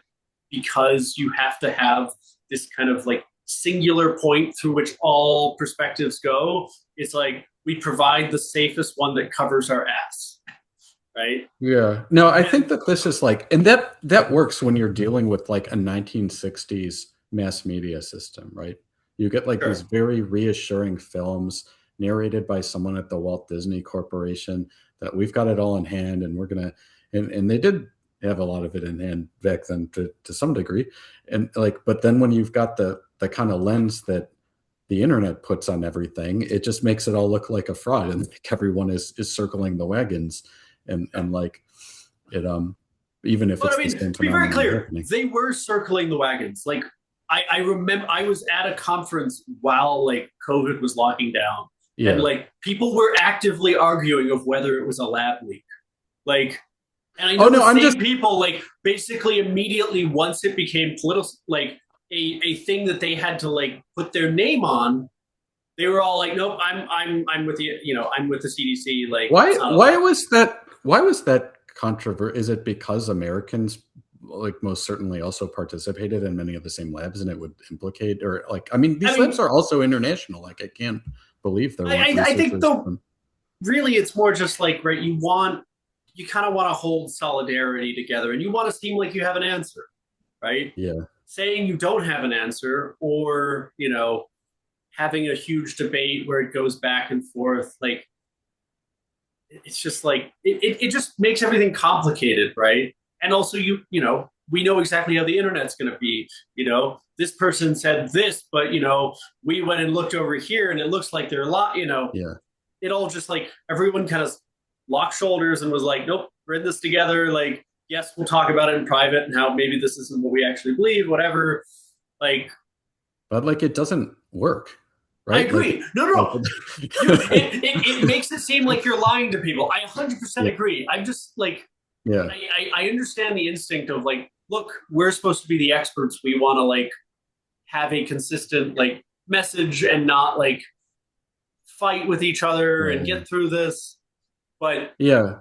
because you have to have this kind of like singular point through which all perspectives go, it's like we provide the safest one that covers our ass, right? Yeah. No, I think that this is like, and that works when you're dealing with like a 1960s mass media system, right? You get like these very reassuring films narrated by someone at the Walt Disney Corporation that we've got it all in hand and we're gonna and they did have a lot of it in hand back then to some degree, and like but then when you've got the kind of lens that the internet puts on everything, it just makes it all look like a fraud and like everyone is circling the wagons and like it even if it's the same to be very clear, happening. They were circling the wagons. Like I remember I was at a conference while like COVID was locking down. Yeah. And like people were actively arguing of whether it was a lab leak. Like, and I know people like basically immediately once it became political, like a thing that they had to like put their name on, they were all like, nope, I'm with you, I'm with the CDC. Like, why was that controversial? Is it because Americans like most certainly also participated in many of the same labs and it would implicate or like these labs are also international. Like I can't believe there. I think though, really, it's more just like right. You kind of want to hold solidarity together, and you want to seem like you have an answer, right? Yeah. Saying you don't have an answer, or having a huge debate where it goes back and forth, like it's just like it just makes everything complicated, right? And also, we know exactly how the internet's going to be. This person said this, but we went and looked over here, and it looks like they're a lot. Yeah. It all just like everyone kind of locked shoulders and was like, nope, we're in this together. Like, yes, we'll talk about it in private and how maybe this isn't what we actually believe, whatever. Like, but like it doesn't work, right? I agree. Like, no. It makes it seem like you're lying to people. I 100% agree. I'm just like, yeah, I understand the instinct of like, look, we're supposed to be the experts. We want to like have a consistent like message and not like fight with each other and get through this. But yeah,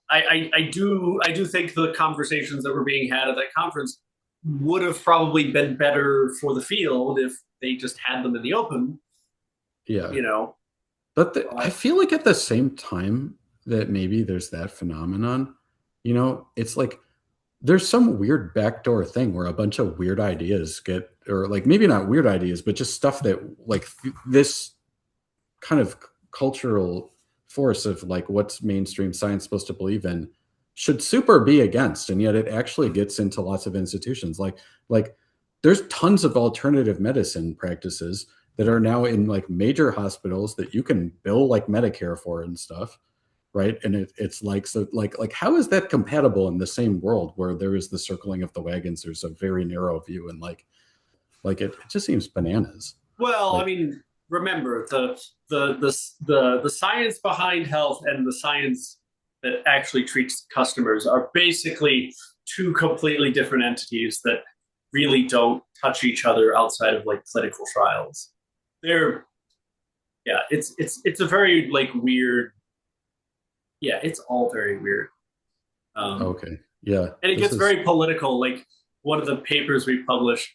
I do think the conversations that were being had at that conference would have probably been better for the field if they just had them in the open. Yeah. But I feel like at the same time that maybe there's that phenomenon, it's like there's some weird backdoor thing where a bunch of weird ideas get, or like maybe not weird ideas, but just stuff that like this kind of cultural force of like what's mainstream science supposed to believe in should super be against, and yet it actually gets into lots of institutions. Like there's tons of alternative medicine practices that are now in like major hospitals that you can bill like Medicare for and stuff, right? And it's like, so like how is that compatible in the same world where there is the circling of the wagons? There's a very narrow view, and like it just seems bananas. Well, I mean, remember the science behind health and the science that actually treats customers are basically two completely different entities that really don't touch each other outside of like clinical trials. It's a very like weird. Yeah, it's all very weird. Okay. Yeah. And it gets very political. Like one of the papers we published,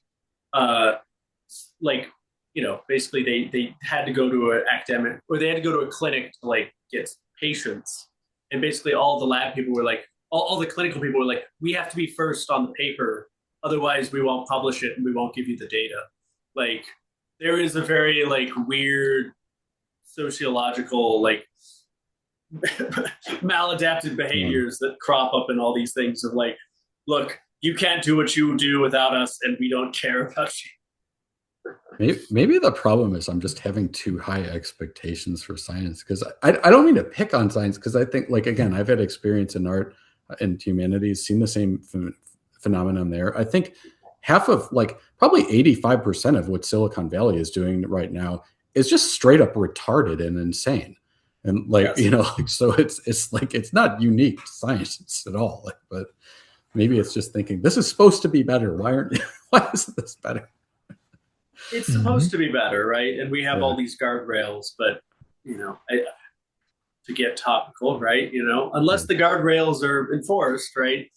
basically they had to go to an academic, or they had to go to a clinic to like get patients. And basically all the lab people were like, all the clinical people were like, we have to be first on the paper. Otherwise we won't publish it and we won't give you the data. Like there is a very like weird sociological, like maladapted behaviors that crop up in all these things of like, look, you can't do what you do without us and we don't care about you. Maybe the problem is I'm just having too high expectations for science, because I don't mean to pick on science, because I think, like, again, I've had experience in art and humanities, seen the same phenomenon there. I think half of, like, probably 85% of what Silicon Valley is doing right now is just straight up retarded and insane. And like, yes. So it's like, it's not unique to science at all. Like, but maybe it's just thinking this is supposed to be better. Why isn't this better? It's supposed to be better, right? And we have all these guardrails, but to get topical, right? Unless the guardrails are enforced, right?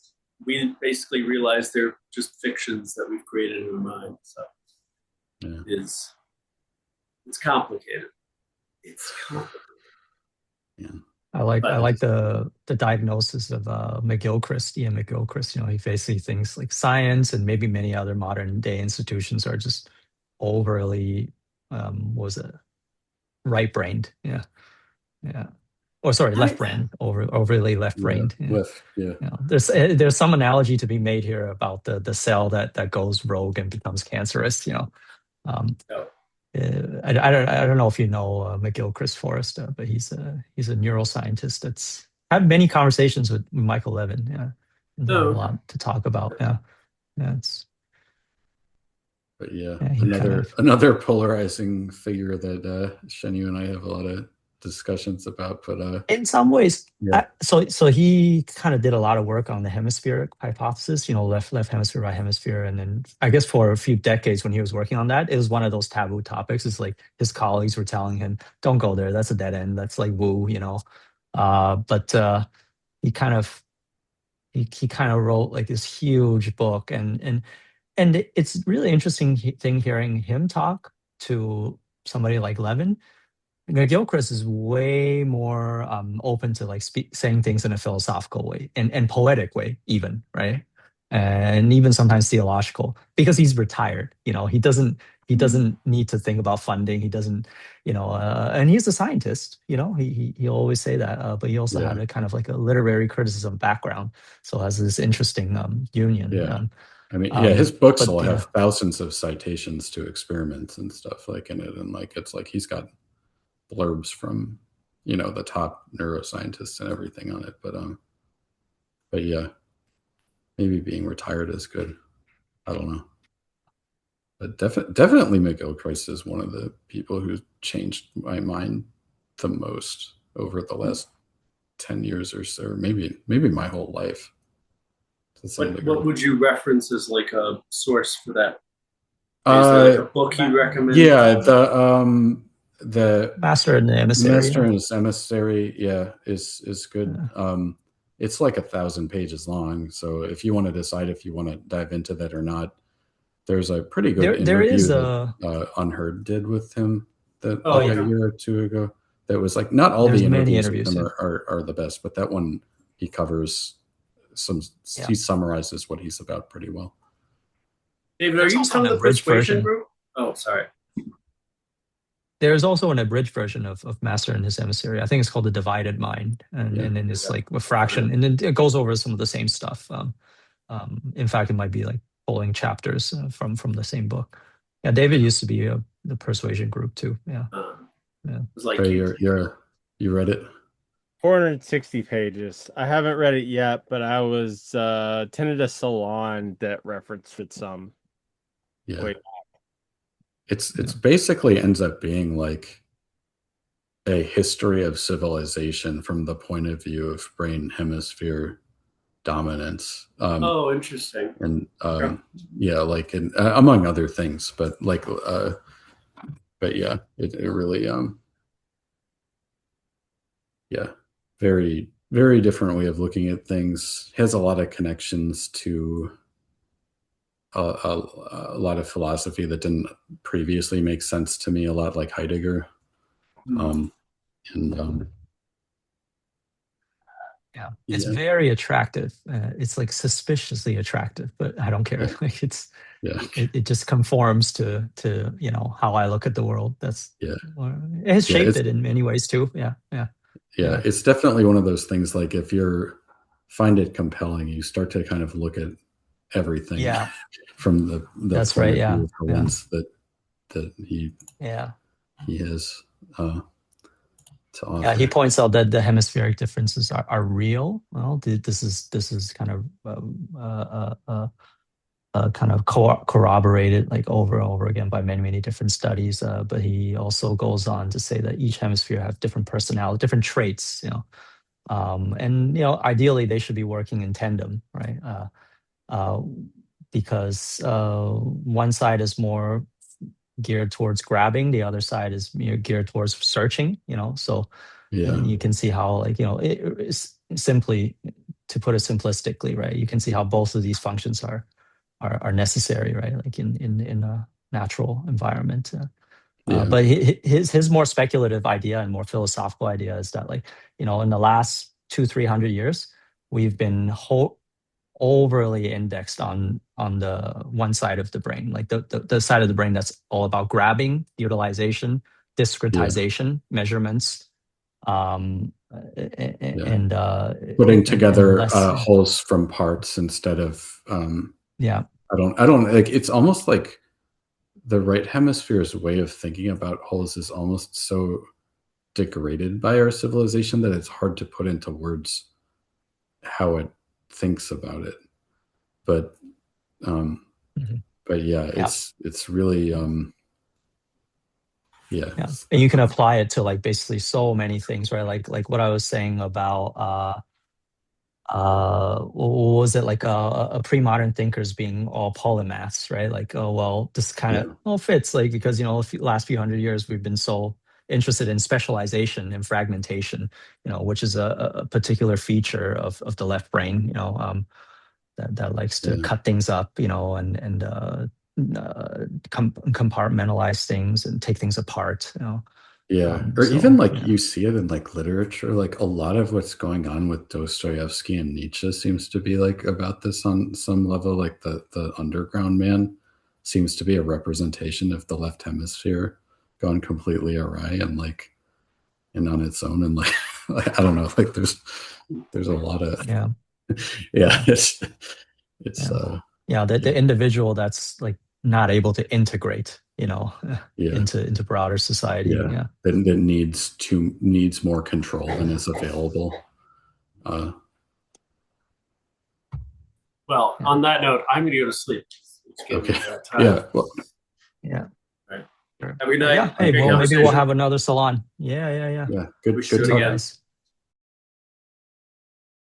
We basically realize they're just fictions that we've created in our mind. So it's complicated. It's complicated. Yeah. I like the diagnosis of McGilchrist, Ian McGilchrist. He basically thinks like science and maybe many other modern day institutions are just overly right-brained. Left-brained, overly left-brained. There's some analogy to be made here about the cell that goes rogue and becomes cancerous. I don't know if you know McGilchrist Forrest, but he's a neuroscientist that's had many conversations with Michael Levin. A lot to talk about. But another polarizing figure that Shen-Yu and I have a lot of discussions about. But in some ways, so he kind of did a lot of work on the hemispheric hypothesis. Left hemisphere, right hemisphere, and then I guess for a few decades when he was working on that, it was one of those taboo topics. It's like his colleagues were telling him, "Don't go there. That's a dead end. That's like woo." But he kind of wrote like this huge book, and it's really interesting thing hearing him talk to somebody like Levin. Gilchrist is way more open to like saying things in a philosophical way and poetic way, even, right? and even sometimes theological, because he's retired. He doesn't need to think about funding. He doesn't, and he's a scientist. He'll always say that, but he also had a kind of like a literary criticism background, so has this interesting union. Yeah. I mean, his books will yeah. have thousands of citations to experiments and stuff like in it, and like it's like he's got blurbs from the top neuroscientists and everything on it. But yeah, maybe being retired is good. I don't know. But definitely McGilchrist is one of the people who changed my mind the most over the last 10 years or so, or maybe my whole life. What would you reference as like a source for that? Is there like a book you recommend? Yeah, the Master and the Emissary. Master and his Emissary, is good. Yeah. It's like 1,000 pages long, so if you want to decide if you want to dive into that or not, there's a pretty good interview that Unheard did with him a year or two ago. That was like, not all the interviews with him are the best, but that one he covers he summarizes what he's about pretty well. David, are you from the Persuasion group? Oh, sorry. There's also an abridged version of Master and his Emissary. I think it's called The Divided Mind, and then it's like a fraction, and then it goes over some of the same stuff. In fact, it might be like pulling chapters from the same book. Yeah, David used to be the Persuasion group too. Yeah. Like you read it? 460 pages. I haven't read it yet, but I was attended a salon that referenced it some. Yeah. Wait. It's basically ends up being like a history of civilization from the point of view of brain hemisphere dominance. Interesting. And like among other things, but yeah, it really very, very different way of looking at things. Has a lot of connections to a lot of philosophy that didn't previously make sense to me, a lot like Heidegger. It's very attractive. It's like suspiciously attractive, but I don't care. Like it just conforms to how I look at the world. It has shaped it in many ways too. Yeah. It's definitely one of those things, like if you find it compelling, you start to kind of look at everything from the that's right. The lens that he has to offer. Yeah, he points out that the hemispheric differences are real. Well, this is kind of corroborated like over and over again by many different studies. But he also goes on to say that each hemisphere have different personality, different traits. And ideally they should be working in tandem, right? Because one side is more geared towards grabbing, the other side is geared towards searching. So you can see how, like, it's simply, to put it simplistically, right? You can see how both of these functions are necessary, right? Like in a natural environment. But his more speculative idea and more philosophical idea is that, like, in the last 200-300 years, we've been overly indexed on the one side of the brain, like the side of the brain that's all about grabbing, utilization, discretization, measurements, and putting together wholes from parts instead of I don't like, it's almost like the right hemisphere's way of thinking about wholes is almost so degraded by our civilization that it's hard to put into words how it thinks about it. But it's really and you can apply it to, like, basically so many things, right? Like what I was saying about what was it, like a pre-modern thinkers being all polymaths, right? Like, oh well, this kind of all fits, like, because the last few hundred years we've been so interested in specialization and fragmentation, which is a particular feature of the left brain, that likes to cut things up, and compartmentalize things and take things apart, Yeah, or So, even like yeah. you see it in like literature, like a lot of what's going on with Dostoevsky and Nietzsche seems to be like about this on some level. Like the underground man seems to be a representation of the left hemisphere gone completely awry and like and on its own, and like, I don't know, like there's a lot of Yeah. yeah, it's the individual that's like not able to integrate, yeah, into broader society. yeah, that needs more control than is available. Well, on that note, I'm going to go to sleep. It's getting Okay. that time. Yeah. Well, Yeah. Right. Have a good night. Yeah. Hey, Great well, maybe we'll conversation. have another salon. Yeah. yeah. Good We should talk. again. Guys.